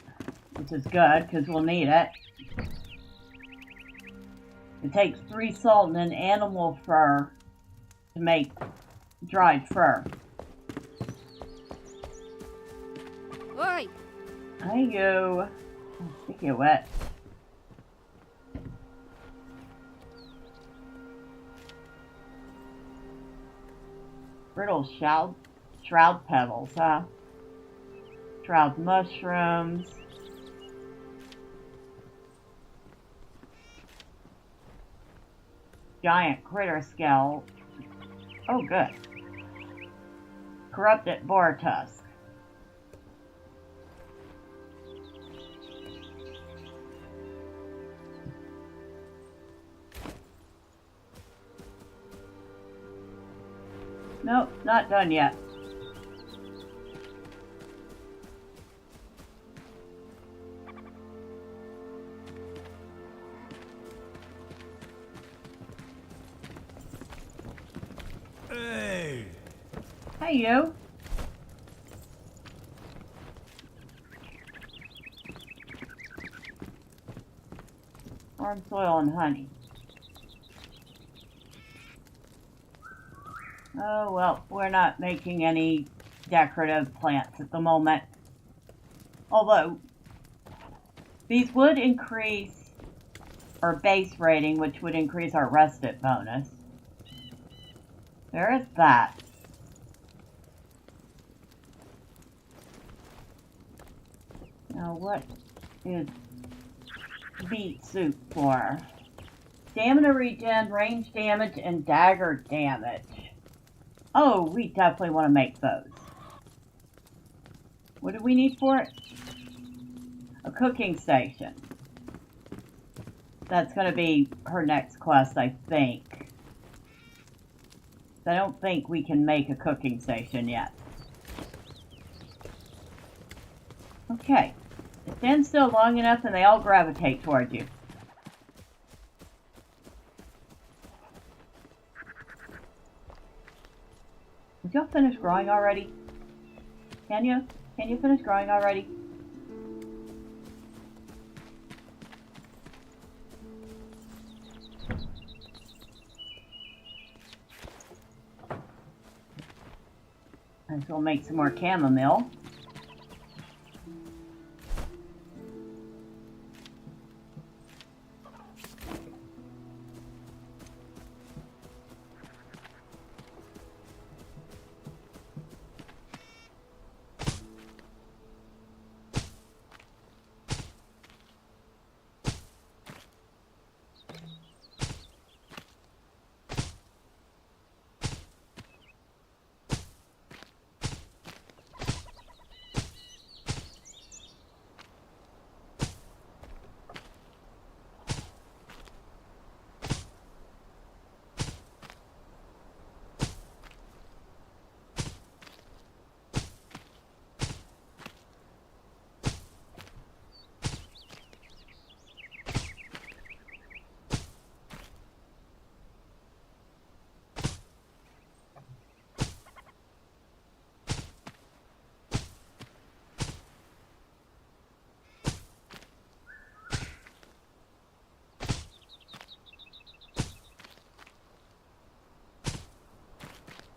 which is good because we'll need it. It takes 3 salt and an animal fur to make dried fur. Oi! There you go. Stick it wet. Brittle shroud petals, huh? Shroud mushrooms. Giant critter skull. Oh, good. Corrupted boar tusk. Nope, not done yet. Hey! Hey, you. Farm soil and honey. Oh, well, we're not making any decorative plants at the moment. Although, these would increase our base rating, which would increase our rested bonus. There is that. Now, what is beet soup for? Stamina regen, range damage, and dagger damage. Oh, we definitely want to make those. What do we need for it? A cooking station. That's going to be her next quest, I think. I don't think we can make a cooking station yet. Okay. Stand still long enough and they all gravitate towards you. Did y'all finish growing already? Can you? Can you finish growing already? And so we'll make some more chamomile.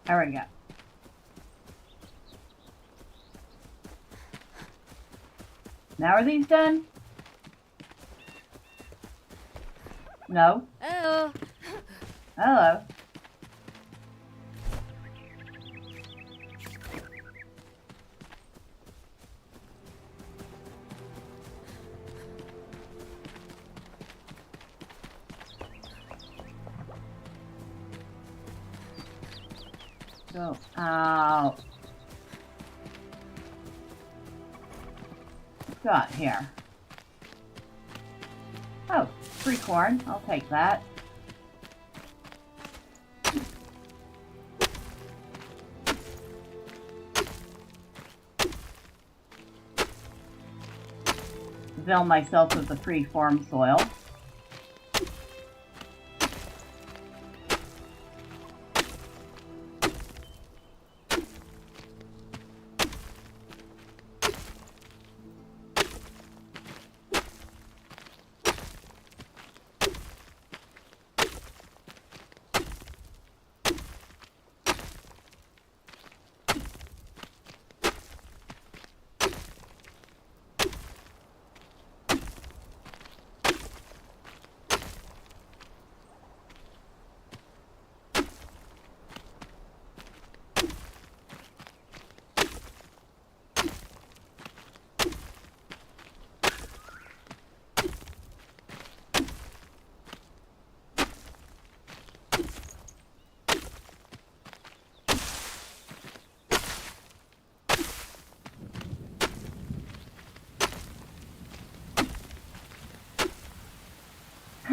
There we go. Now are these done? No? Hello. Hello. Go out. What's got here? Oh, free corn. I'll take that. Fill myself with the free farm soil.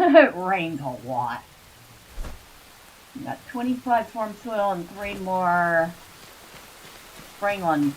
It rains a lot. We got 25 form soil and 3 more spring on.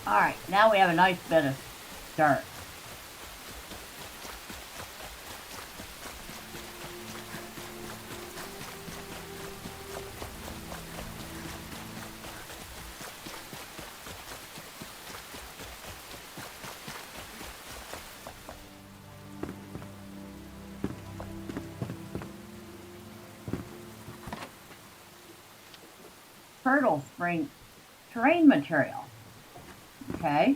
Alright, now we have a nice bit of dirt. Fertile spring terrain material. Okay.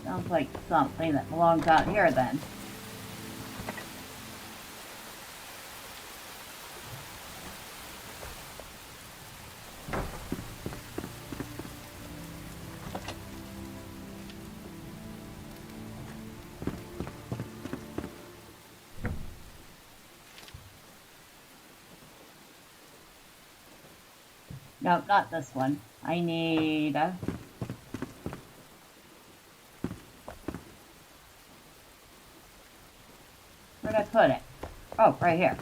Sounds like something that belongs out here then. No, not this one. I need... Where'd I put it? Oh, right here.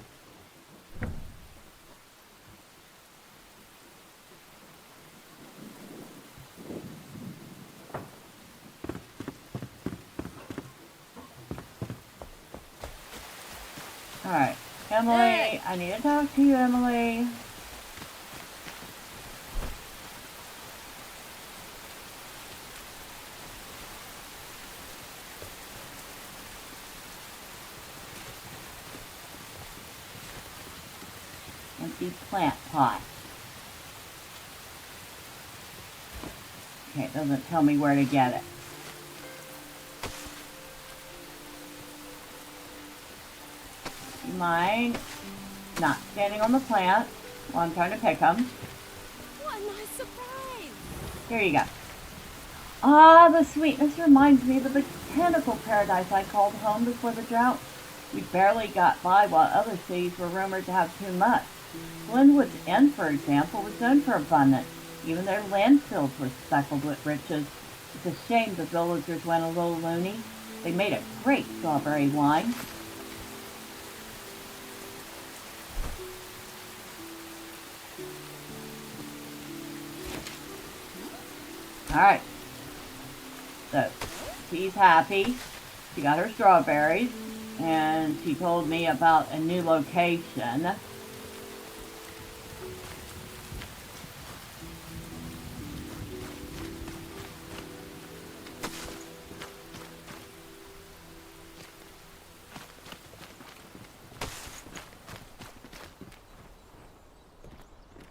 Alright, Emily, Hey. I need to talk to you, Emily. Empty plant pot. Okay, it doesn't tell me where to get it. You mind not standing on the plant while I'm trying to pick them? What a nice surprise! Here you go. Ah, the sweetness reminds me of the botanical paradise I called home before the drought. We barely got by while other cities were rumored to have too much. Glenwood's Inn, for example, was known for abundance. Even their landfills were speckled with riches. It's a shame the villagers went a little loony. They made a great strawberry wine. Alright. So, she's happy. She got her strawberries. And she told me about a new location.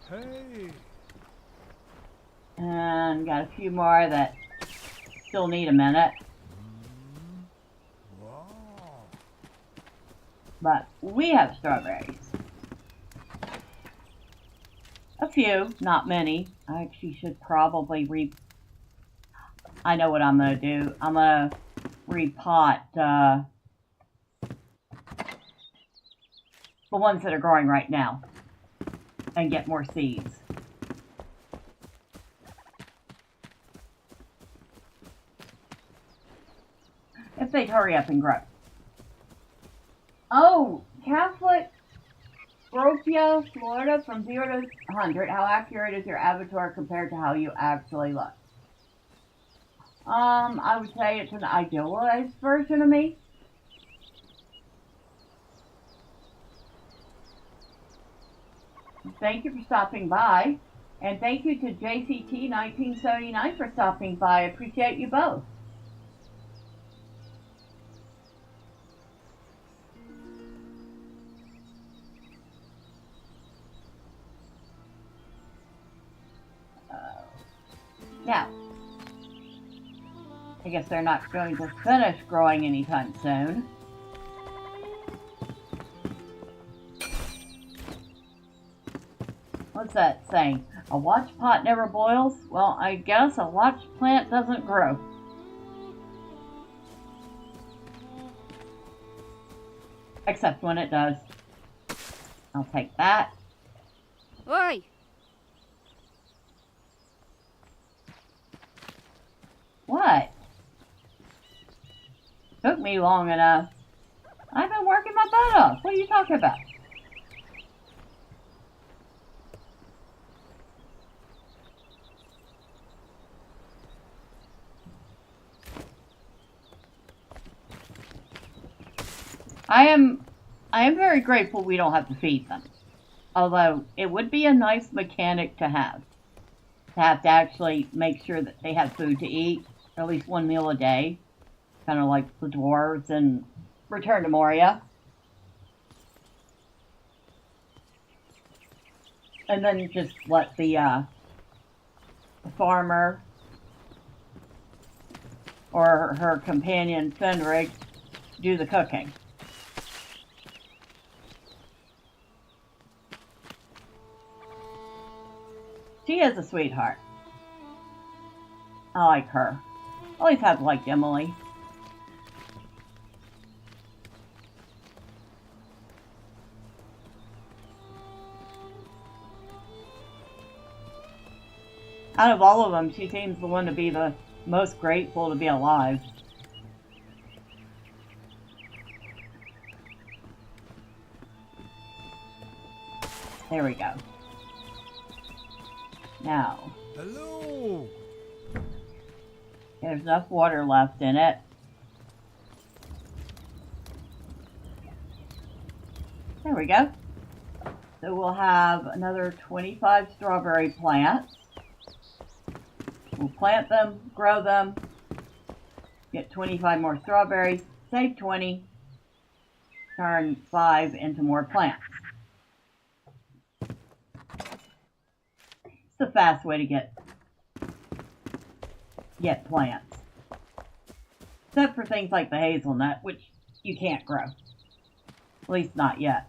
Hey. And got a few more that still need a minute. Wow. But we have strawberries. A few, not many. I actually should probably I know what I'm going to do. I'm going to repot the ones that are growing right now and get more seeds. If they'd hurry up and grow. Oh, Catholic Gropia, Florida, from 0 to 100. How accurate is your avatar compared to how you actually look? I would say it's an idealized version of me. Thank you for stopping by. And thank you to JCT1979 for stopping by. I appreciate you both. Now, I guess they're not going to finish growing anytime soon. What's that saying? A watch pot never boils? Well, I guess a watch plant doesn't grow. Except when it does. I'll take that. Oi! What? Took me long enough. I've been working my butt off. What are you talking about? I am very grateful we don't have to feed them. Although it would be a nice mechanic to have to actually make sure that they have food to eat, at least one meal a day, kind of like the dwarves in Return to Moria. And then just let the farmer or her companion Fenrig do the cooking. She is a sweetheart. I like her. Always have liked Emily. Out of all of them, she seems the one to be the most grateful to be alive. There we go. Now, Hello. there's enough water left in it. There we go. So we'll have another 25 strawberry plants. We'll plant them, grow them, get 25 more strawberries, save 20, turn 5 into more plants. It's the fast way to get plants. Except for things like the hazelnut, which you can't grow. At least not yet.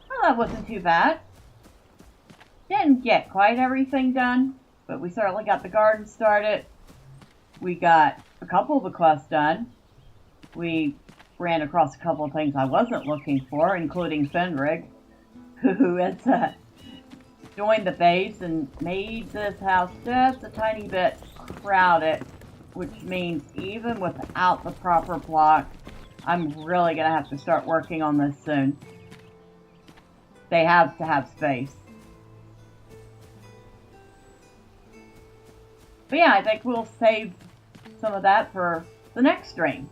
Well, that wasn't too bad. Didn't get quite everything done, but we certainly got the garden started. We got a couple of the quests done. We ran across a couple of things I wasn't looking for, including Fenrig, who has joined the base and made this house just a tiny bit crowded, which means even without the proper block, I'm really going to have to start working on this soon. They have to have space. But yeah, I think we'll save some of that for the next stream.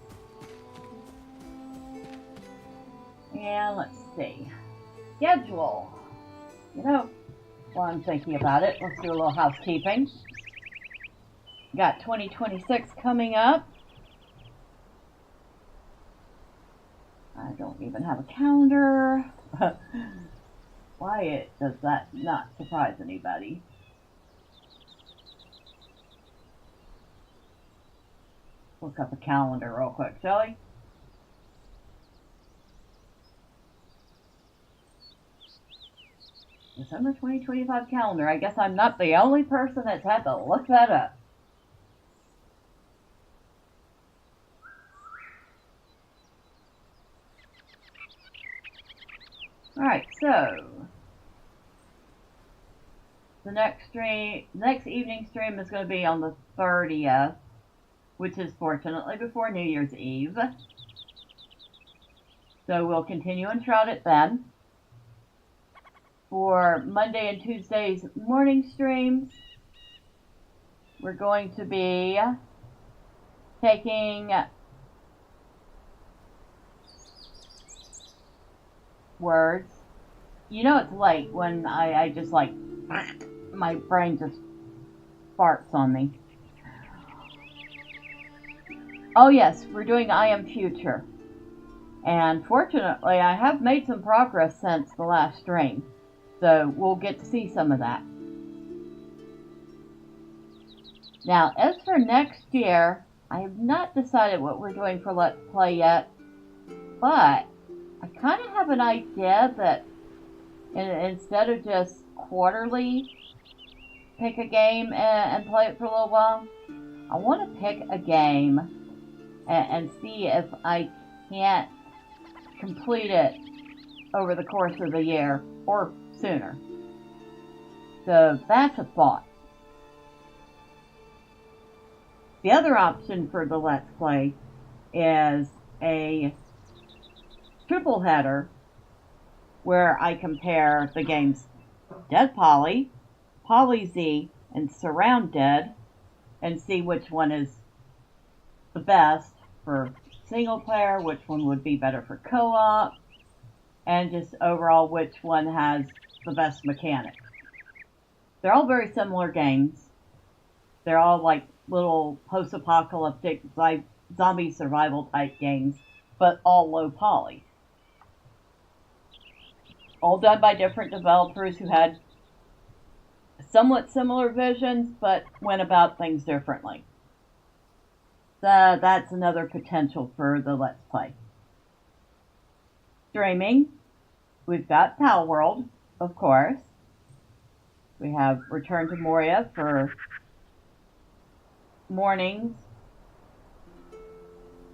And let's see. Schedule. You know, while I'm thinking about it, let's do a little housekeeping. Got 2026 coming up. I don't even have a calendar. Why does that not surprise anybody? Look up a calendar real quick, shall we? December 2025 calendar. I guess I'm not the only person that's had to look that up. Alright, so the next evening stream is going to be on the 30th, which is fortunately before New Year's Eve. So we'll continue Enshrouded then. For Monday and Tuesday's morning streams, we're going to be taking words. You know it's late when I just like, my brain just farts on me. Oh yes, we're doing I Am Future. And fortunately, I have made some progress since the last stream. So we'll get to see some of that. Now, as for next year, I have not decided what we're doing for Let's Play yet, but I kind of have an idea that instead of just quarterly pick a game and play it for a little while, I want to pick a game and see if I can't complete it over the course of the year or sooner. So that's a thought. The other option for the Let's Play is a triple header where I compare the games Dead Poly, Poly Z, and Surrounded and see which one is the best for single player, which one would be better for co-op, and just overall which one has the best mechanics. They're all very similar games. They're all like little post-apocalyptic zombie survival type games, but all low poly. All done by different developers who had somewhat similar visions, but went about things differently. So that's another potential for the Let's Play. Streaming, we've got Pal World, of course. We have Return to Moria for mornings.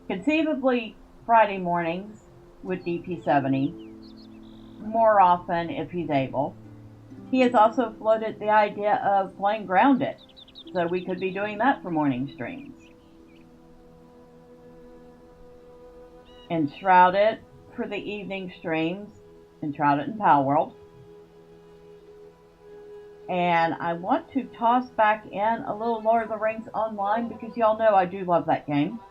Conceivably, Friday mornings with DP70. More often if he's able. He has also floated the idea of playing Grounded, so we could be doing that for morning streams. Enshrouded for the evening streams, Enshrouded and Pal World. And I want to toss back in a little Lord of the Rings Online because y'all know I do love that game.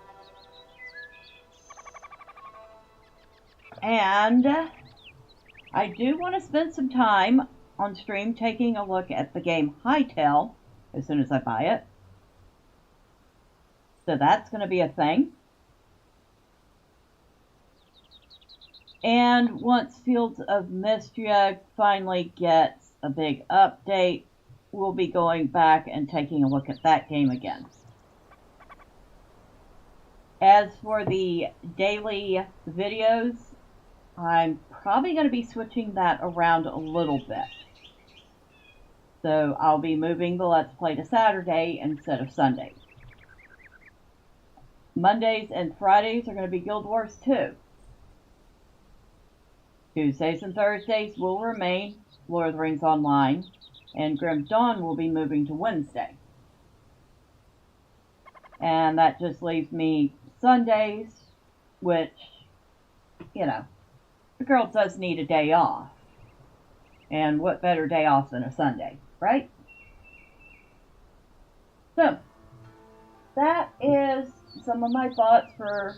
And I do want to spend some time on stream taking a look at the game Hightail as soon as I buy it. So that's going to be a thing. And once Fields of Mystria finally gets a big update, we'll be going back and taking a look at that game again. As for the daily videos, I'm probably going to be switching that around a little bit. So I'll be moving the Let's Play to Saturday instead of Sunday. Mondays and Fridays are going to be Guild Wars 2. Tuesdays and Thursdays will remain Lord of the Rings Online, and Grim Dawn will be moving to Wednesday. And that just leaves me Sundays, which, you know, the girl does need a day off. And what better day off than a Sunday, right? So, that is some of my thoughts for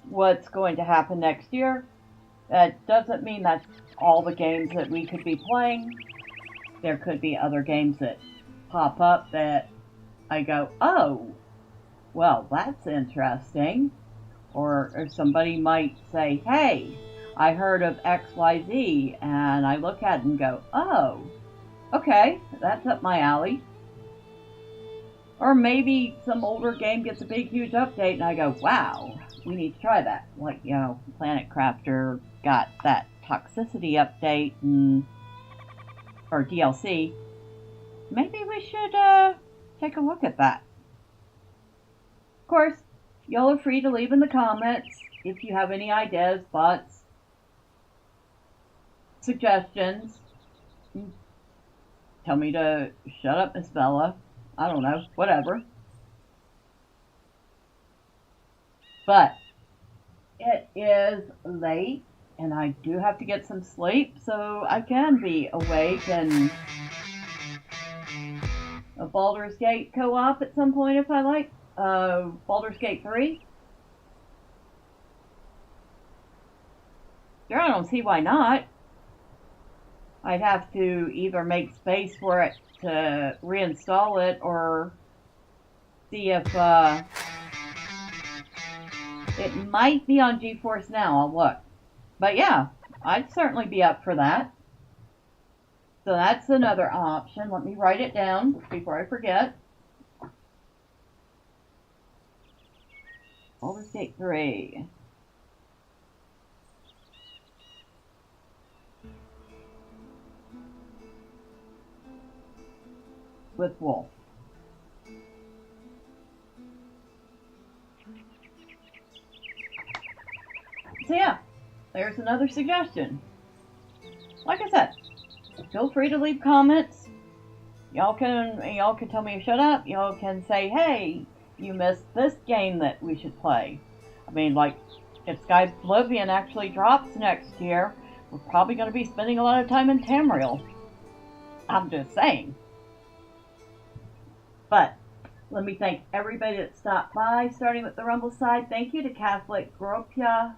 what's going to happen next year. That doesn't mean that's all the games that we could be playing. There could be other games that pop up that I go, oh, well, that's interesting. Or somebody might say, hey, I heard of XYZ, and I look at it and go, oh, okay, that's up my alley. Or maybe some older game gets a big, huge update, and I go, wow, we need to try that. Like, you know, Planet Crafter got that toxicity update, or DLC. Maybe we should take a look at that. Of course, y'all are free to leave in the comments if you have any ideas, thoughts, suggestions. Tell me to shut up, Miss Bella. I don't know, whatever. But it is late, and I do have to get some sleep, so I can be awake and a Baldur's Gate co-op at some point if I like. Baldur's Gate 3? Sure, I don't see why not. I'd have to either make space for it to reinstall it or see if it might be on GeForce Now. I'll look. But yeah, I'd certainly be up for that. So that's another option. Let me write it down before I forget. Baldur's Gate 3. With Wolf. So yeah, there's another suggestion. Like I said, feel free to leave comments. Y'all can tell me to shut up. Y'all can say, hey, you missed this game that we should play. I mean, like, if Sky Oblivion actually drops next year, we're probably going to be spending a lot of time in Tamriel. I'm just saying. But let me thank everybody that stopped by, starting with the Rumble side. Thank you to Catholic Gropia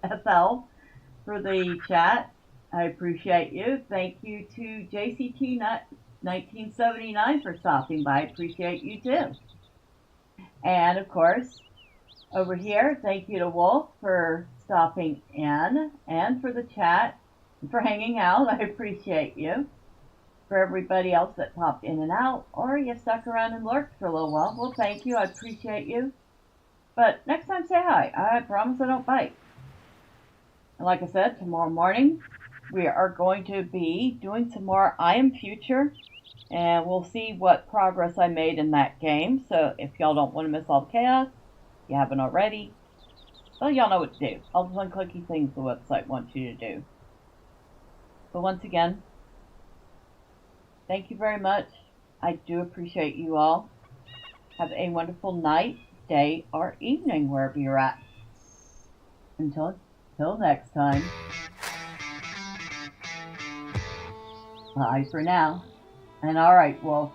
FL for the chat. I appreciate you. Thank you to JCT 1979 for stopping by. I appreciate you too. And of course, over here, thank you to Wolf for stopping in and for the chat and for hanging out. I appreciate you. For everybody else that popped in and out, or you stuck around and lurked for a little while, well, thank you. I appreciate you. But next time, say hi. I promise I don't bite. And like I said, tomorrow morning, we are going to be doing some more I Am Future, and we'll see what progress I made in that game. So if y'all don't want to miss all the chaos, you haven't already, well, y'all know what to do. All the fun clicky things the website wants you to do. But once again, thank you very much. I do appreciate you all. Have a wonderful night, day, or evening, wherever you're at. Until next time. Bye for now. And alright, Wolf.